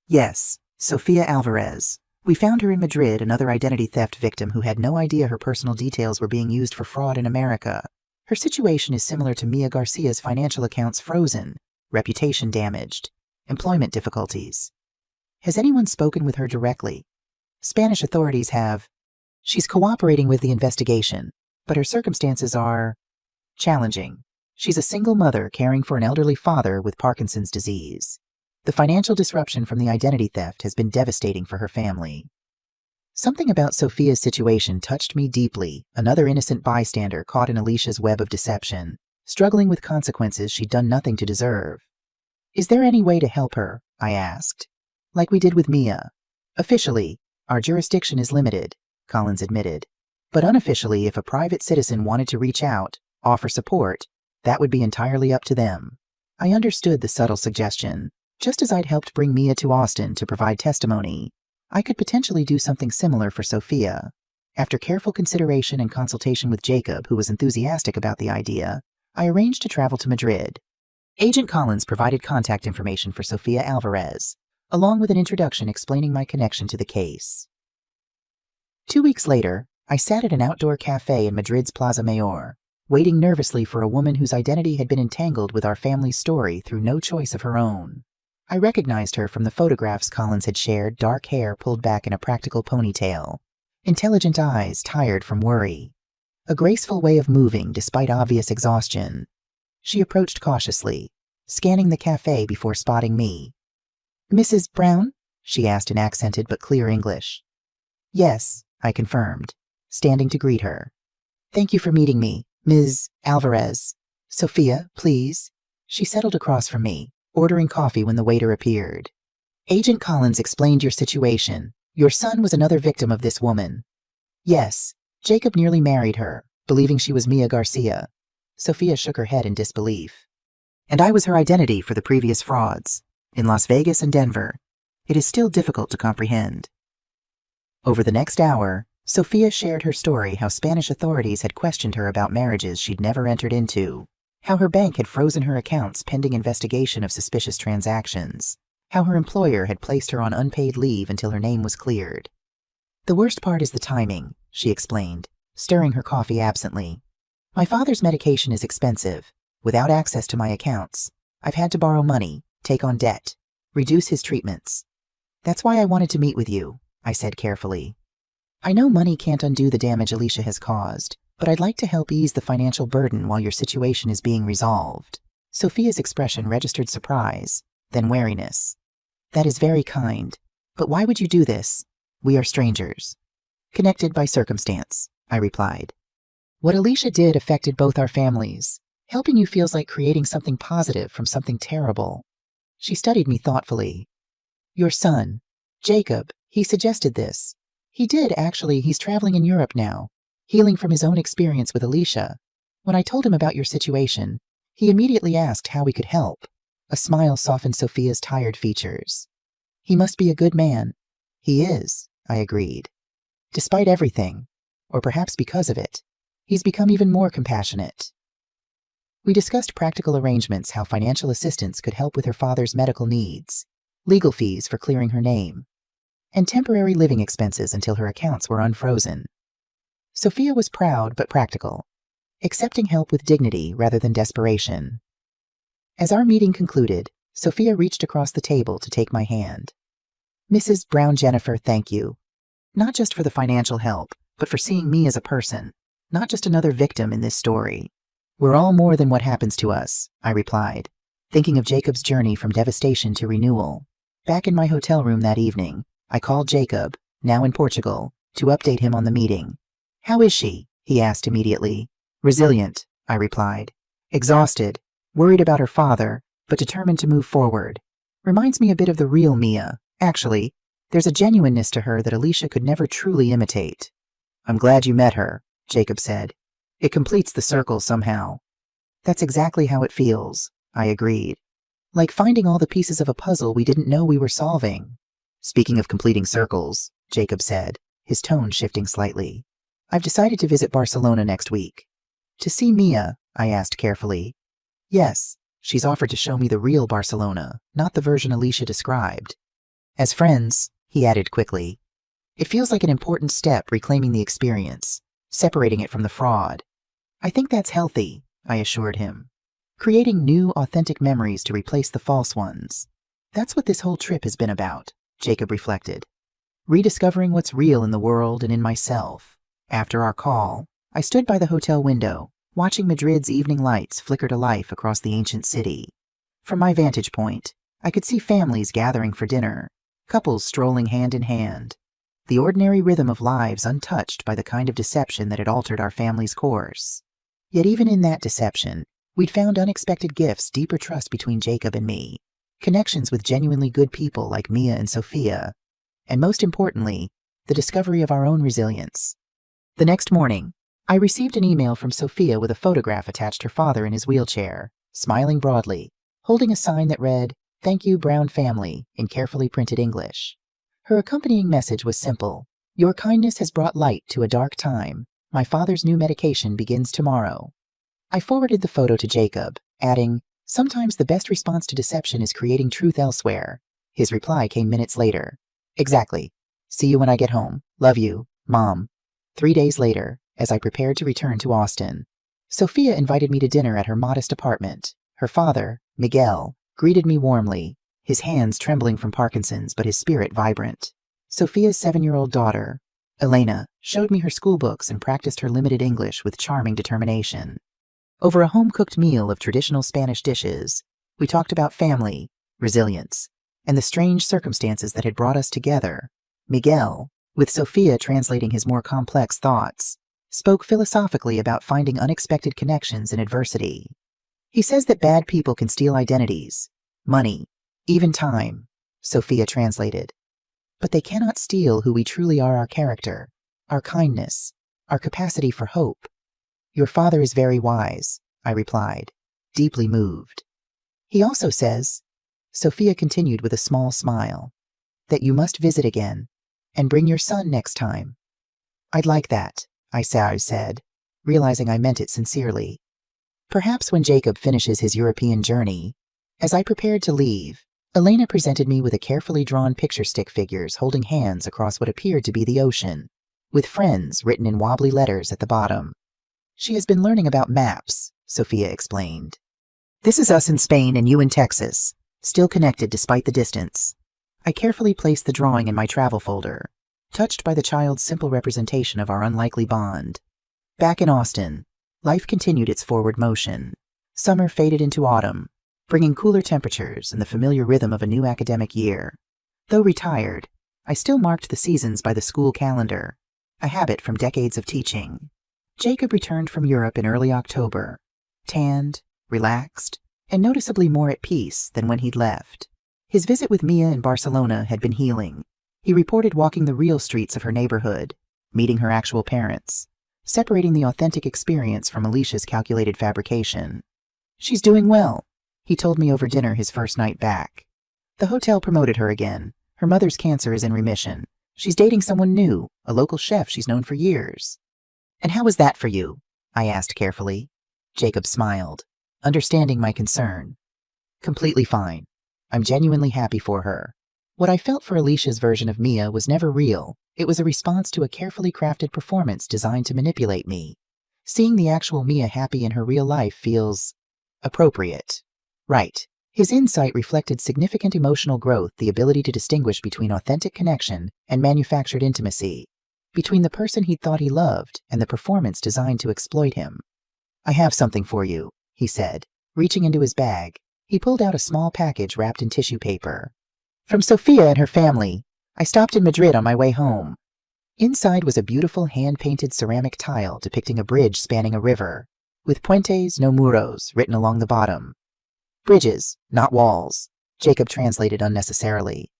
"Yes, Sophia Alvarez. We found her in Madrid, another identity theft victim who had no idea her personal details were being used for fraud in America. Her situation is similar to Mia Garcia's, financial accounts frozen, reputation damaged, employment difficulties." "Has anyone spoken with her directly?" "Spanish authorities have. She's cooperating with the investigation, but her circumstances are challenging. She's a single mother caring for an elderly father with Parkinson's disease." The financial disruption from the identity theft has been devastating for her family. Something about Sophia's situation touched me deeply, another innocent bystander caught in Alicia's web of deception, struggling with consequences she'd done nothing to deserve. Is there any way to help her? I asked. Like we did with Mia. Officially, our jurisdiction is limited, Collins admitted. But unofficially, if a private citizen wanted to reach out, offer support, that would be entirely up to them. I understood the subtle suggestion. Just as I'd helped bring Mia to Austin to provide testimony, I could potentially do something similar for Sophia. After careful consideration and consultation with Jacob, who was enthusiastic about the idea, I arranged to travel to Madrid. Agent Collins provided contact information for Sofia Alvarez, along with an introduction explaining my connection to the case. 2 weeks later, I sat at an outdoor cafe in Madrid's Plaza Mayor, waiting nervously for a woman whose identity had been entangled with our family's story through no choice of her own. I recognized her from the photographs Collins had shared, dark hair pulled back in a practical ponytail, intelligent eyes tired from worry, a graceful way of moving despite obvious exhaustion. She approached cautiously, scanning the cafe before spotting me. "Mrs. Brown?" she asked in accented but clear English. "Yes," I confirmed, standing to greet her. "Thank you for meeting me, Ms. Alvarez. Sophia, please." She settled across from me, ordering coffee when the waiter appeared. "Agent Collins explained your situation. Your son was another victim of this woman." "Yes, Jacob nearly married her, believing she was Mia Garcia." Sophia shook her head in disbelief. "And I was her identity for the previous frauds, in Las Vegas and Denver. It is still difficult to comprehend." Over the next hour, Sophia shared her story, how Spanish authorities had questioned her about marriages she'd never entered into, how her bank had frozen her accounts pending investigation of suspicious transactions, how her employer had placed her on unpaid leave until her name was cleared. "The worst part is the timing," she explained, stirring her coffee absently. "My father's medication is expensive. Without access to my accounts, I've had to borrow money, take on debt, reduce his treatments. That's why I wanted to meet with you," I said carefully. "I know money can't undo the damage Alicia has caused, but I'd like to help ease the financial burden while your situation is being resolved." Sophia's expression registered surprise, then wariness. "That is very kind, but why would you do this? We are strangers." "Connected by circumstance," I replied. "What Alicia did affected both our families. Helping you feels like creating something positive from something terrible." She studied me thoughtfully. "Your son, Jacob, he suggested this. He did, actually. He's traveling in Europe now, healing from his own experience with Alicia. When I told him about your situation, he immediately asked how we could help." A smile softened Sophia's tired features. "He must be a good man." "He is," I agreed. "Despite everything, or perhaps because of it, he's become even more compassionate." We discussed practical arrangements, how financial assistance could help with her father's medical needs, legal fees for clearing her name, and temporary living expenses until her accounts were unfrozen. Sophia was proud but practical, accepting help with dignity rather than desperation. As our meeting concluded, Sophia reached across the table to take my hand. "Mrs. Brown Jennifer, thank you. Not just for the financial help, but for seeing me as a person, not just another victim in this story." "We're all more than what happens to us," I replied, thinking of Jacob's journey from devastation to renewal. Back in my hotel room that evening, I called Jacob, now in Portugal, to update him on the meeting. "How is she?" he asked immediately. "Resilient," I replied. "Exhausted, worried about her father, but determined to move forward. Reminds me a bit of the real Mia, actually. There's a genuineness to her that Alicia could never truly imitate." "I'm glad you met her," Jacob said. "It completes the circle somehow." "That's exactly how it feels," I agreed. "Like finding all the pieces of a puzzle we didn't know we were solving." "Speaking of completing circles," Jacob said, his tone shifting slightly, "I've decided to visit Barcelona next week." "To see Mia?" I asked carefully. "Yes, she's offered to show me the real Barcelona, not the version Alicia described." "As friends," he added quickly. "It feels like an important step reclaiming the experience, separating it from the fraud." "I think that's healthy," I assured him. "Creating new, authentic memories to replace the false ones. That's what this whole trip has been about," Jacob reflected. "Rediscovering what's real in the world and in myself." After our call, I stood by the hotel window, watching Madrid's evening lights flicker to life across the ancient city. From my vantage point, I could see families gathering for dinner, couples strolling hand in hand, the ordinary rhythm of lives untouched by the kind of deception that had altered our family's course. Yet even in that deception, we'd found unexpected gifts, deeper trust between Jacob and me, connections with genuinely good people like Mia and Sophia, and most importantly, the discovery of our own resilience. The next morning, I received an email from Sophia with a photograph attached her father in his wheelchair, smiling broadly, holding a sign that read, "Thank you, Brown family," in carefully printed English. Her accompanying message was simple. "Your kindness has brought light to a dark time. My father's new medication begins tomorrow." I forwarded the photo to Jacob, adding, "Sometimes the best response to deception is creating truth elsewhere." His reply came minutes later. "Exactly. See you when I get home. Love you, Mom." 3 days later, as I prepared to return to Austin, Sophia invited me to dinner at her modest apartment. Her father, Miguel, greeted me warmly, his hands trembling from Parkinson's but his spirit vibrant. Sophia's 7-year-old daughter, Elena, showed me her school books and practiced her limited English with charming determination. Over a home-cooked meal of traditional Spanish dishes, we talked about family, resilience, and the strange circumstances that had brought us together. Miguel, with Sophia translating his more complex thoughts, spoke philosophically about finding unexpected connections in adversity. He says that bad people can steal identities, money, even time, Sophia translated. But they cannot steal who we truly are, our character, our kindness, our capacity for hope. Your father is very wise, I replied, deeply moved. He also says, Sophia continued with a small smile, that you must visit again and bring your son next time. I'd like that, I said, realizing I meant it sincerely. Perhaps when Jacob finishes his European journey, as I prepared to leave, Elena presented me with a carefully drawn picture stick figures holding hands across what appeared to be the ocean, with friends written in wobbly letters at the bottom. She has been learning about maps, Sophia explained. This is us in Spain and you in Texas, still connected despite the distance. I carefully placed the drawing in my travel folder, touched by the child's simple representation of our unlikely bond. Back in Austin, life continued its forward motion. Summer faded into autumn, bringing cooler temperatures and the familiar rhythm of a new academic year. Though retired, I still marked the seasons by the school calendar, a habit from decades of teaching. Jacob returned from Europe in early October, tanned, relaxed, and noticeably more at peace than when he'd left. His visit with Mia in Barcelona had been healing. He reported walking the real streets of her neighborhood, meeting her actual parents, separating the authentic experience from Alicia's calculated fabrication. She's doing well, he told me over dinner his first night back. The hotel promoted her again. Her mother's cancer is in remission. She's dating someone new, a local chef she's known for years. And how was that for you? I asked carefully. Jacob smiled, understanding my concern. Completely fine. I'm genuinely happy for her. What I felt for Alicia's version of Mia was never real. It was a response to a carefully crafted performance designed to manipulate me. Seeing the actual Mia happy in her real life feels appropriate. Right. His insight reflected significant emotional growth, the ability to distinguish between authentic connection and manufactured intimacy, between the person he thought he loved and the performance designed to exploit him. I have something for you, he said, reaching into his bag. He pulled out a small package wrapped in tissue paper. From Sophia and her family. I stopped in Madrid on my way home. Inside was a beautiful hand-painted ceramic tile depicting a bridge spanning a river, with puentes no muros written along the bottom. Bridges, not walls, Jacob translated unnecessarily.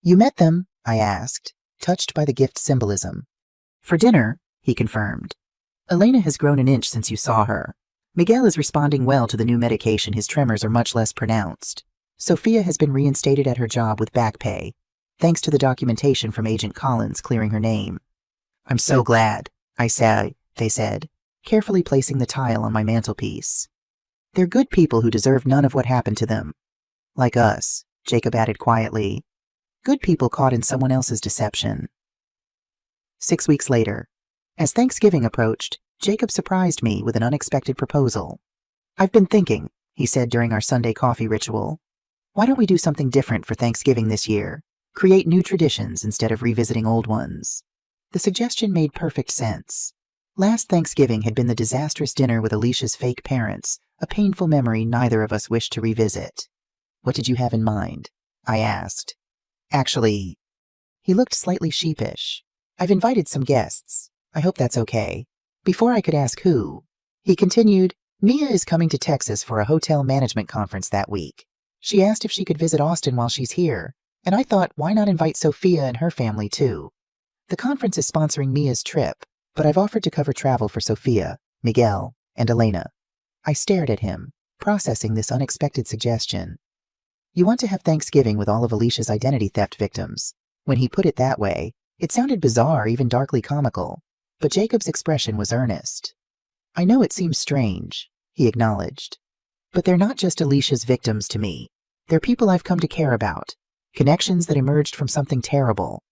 You met them? I asked, touched by the gift's symbolism. For dinner, he confirmed. Elena has grown an inch since you saw her. Miguel is responding well to the new medication. His tremors are much less pronounced. Sophia has been reinstated at her job with back pay, thanks to the documentation from Agent Collins clearing her name. I'm so glad, they said, carefully placing the tile on my mantelpiece. They're good people who deserve none of what happened to them. Like us, Jacob added quietly. Good people caught in someone else's deception. 6 weeks later, as Thanksgiving approached, Jacob surprised me with an unexpected proposal. I've been thinking, he said during our Sunday coffee ritual. Why don't we do something different for Thanksgiving this year? Create new traditions instead of revisiting old ones. The suggestion made perfect sense. Last Thanksgiving had been the disastrous dinner with Alicia's fake parents, a painful memory neither of us wished to revisit. What did you have in mind? I asked. Actually, he looked slightly sheepish. I've invited some guests. I hope that's okay. Before I could ask who, he continued, Mia is coming to Texas for a hotel management conference that week. She asked if she could visit Austin while she's here, and I thought, why not invite Sophia and her family too? The conference is sponsoring Mia's trip, but I've offered to cover travel for Sophia, Miguel, and Elena. I stared at him, processing this unexpected suggestion. You want to have Thanksgiving with all of Alicia's identity theft victims. When he put it that way, it sounded bizarre, even darkly comical, but Jacob's expression was earnest. I know it seems strange, he acknowledged, but they're not just Alicia's victims to me. They're people I've come to care about, connections that emerged from something terrible.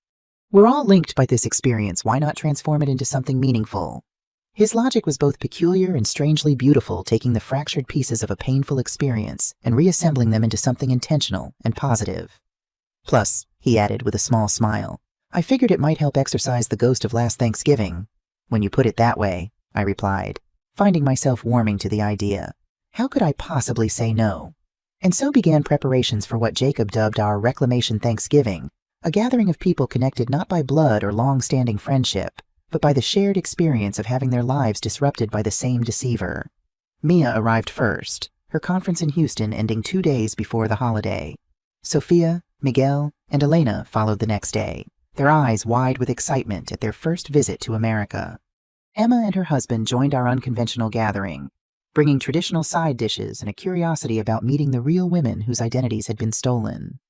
We're all linked by this experience, why not transform it into something meaningful? His logic was both peculiar and strangely beautiful, taking the fractured pieces of a painful experience and reassembling them into something intentional and positive. Plus, he added with a small smile, I figured it might help exorcise the ghost of last Thanksgiving. When you put it that way, I replied, finding myself warming to the idea. How could I possibly say no? And so began preparations for what Jacob dubbed our Reclamation Thanksgiving, a gathering of people connected not by blood or long-standing friendship, but by the shared experience of having their lives disrupted by the same deceiver. Mia arrived first, her conference in Houston ending 2 days before the holiday. Sophia, Miguel, and Elena followed the next day, their eyes wide with excitement at their first visit to America. Emma and her husband joined our unconventional gathering, bringing traditional side dishes and a curiosity about meeting the real women whose identities had been stolen.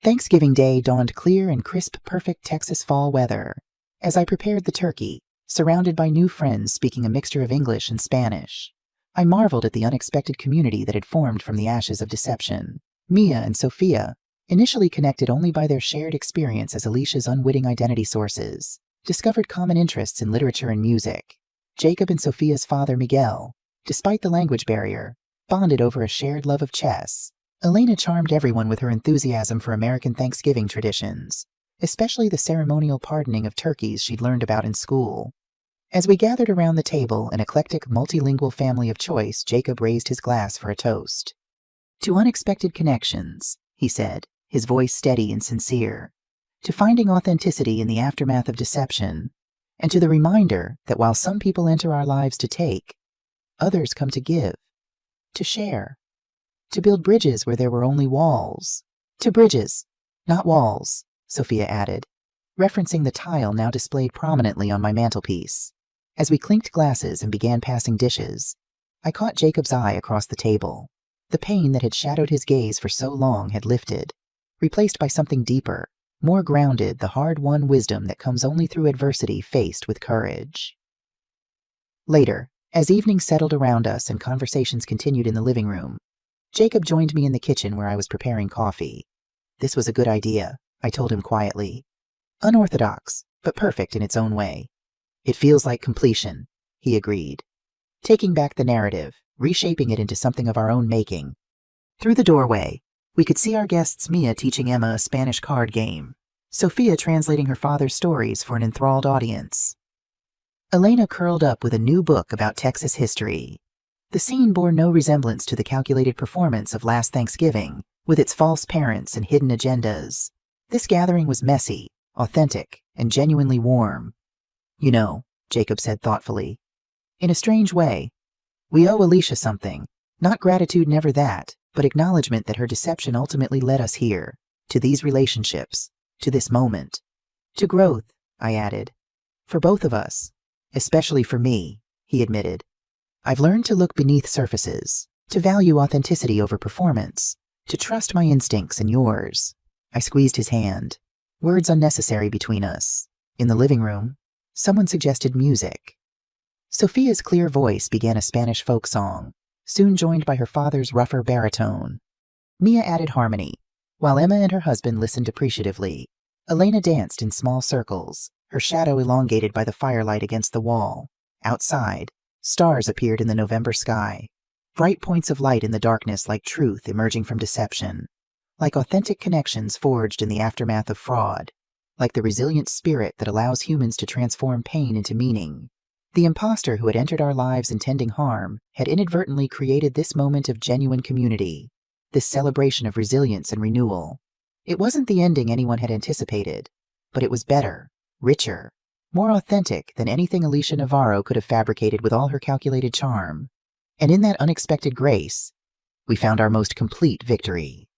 Thanksgiving Day dawned clear and crisp, perfect Texas fall weather. As I prepared the turkey, surrounded by new friends speaking a mixture of English and Spanish, I marveled at the unexpected community that had formed from the ashes of deception. Mia and Sophia, initially connected only by their shared experience as Alicia's unwitting identity sources, discovered common interests in literature and music. Jacob and Sophia's father, Miguel, despite the language barrier, bonded over a shared love of chess. Elena charmed everyone with her enthusiasm for American Thanksgiving traditions, especially the ceremonial pardoning of turkeys she'd learned about in school. As we gathered around the table, an eclectic, multilingual family of choice, Jacob raised his glass for a toast. To unexpected connections, he said, his voice steady and sincere. To finding authenticity in the aftermath of deception, and to the reminder that while some people enter our lives to take, others come to give, to share, to build bridges where there were only walls. To bridges, not walls, Sophia added, referencing the tile now displayed prominently on my mantelpiece. As we clinked glasses and began passing dishes, I caught Jacob's eye across the table. The pain that had shadowed his gaze for so long had lifted, replaced by something deeper, more grounded, the hard-won wisdom that comes only through adversity faced with courage. Later, as evening settled around us and conversations continued in the living room, Jacob joined me in the kitchen where I was preparing coffee. This was a good idea, I told him quietly. Unorthodox, but perfect in its own way. It feels like completion, he agreed. Taking back the narrative, reshaping it into something of our own making. Through the doorway, we could see our guests Mia teaching Emma a Spanish card game, Sophia translating her father's stories for an enthralled audience. Elena curled up with a new book about Texas history. The scene bore no resemblance to the calculated performance of last Thanksgiving, with its false parents and hidden agendas. This gathering was messy, authentic, and genuinely warm. You know, Jacob said thoughtfully. In a strange way, we owe Alicia something. Not gratitude, never that, but acknowledgement that her deception ultimately led us here, to these relationships, to this moment. To growth, I added. For both of us. Especially for me, he admitted. I've learned to look beneath surfaces, to value authenticity over performance, to trust my instincts and yours. I squeezed his hand. Words unnecessary between us. In the living room, someone suggested music. Sophia's clear voice began a Spanish folk song, soon joined by her father's rougher baritone. Mia added harmony, while Emma and her husband listened appreciatively. Elena danced in small circles, her shadow elongated by the firelight against the wall. Outside, stars appeared in the November sky, bright points of light in the darkness like truth emerging from deception, like authentic connections forged in the aftermath of fraud, like the resilient spirit that allows humans to transform pain into meaning. The imposter who had entered our lives intending harm had inadvertently created this moment of genuine community. this celebration of resilience and renewal. It wasn't the ending anyone had anticipated, but it was better, richer, more authentic than anything Alicia Navarro could have fabricated with all her calculated charm. And in that unexpected grace, we found our most complete victory.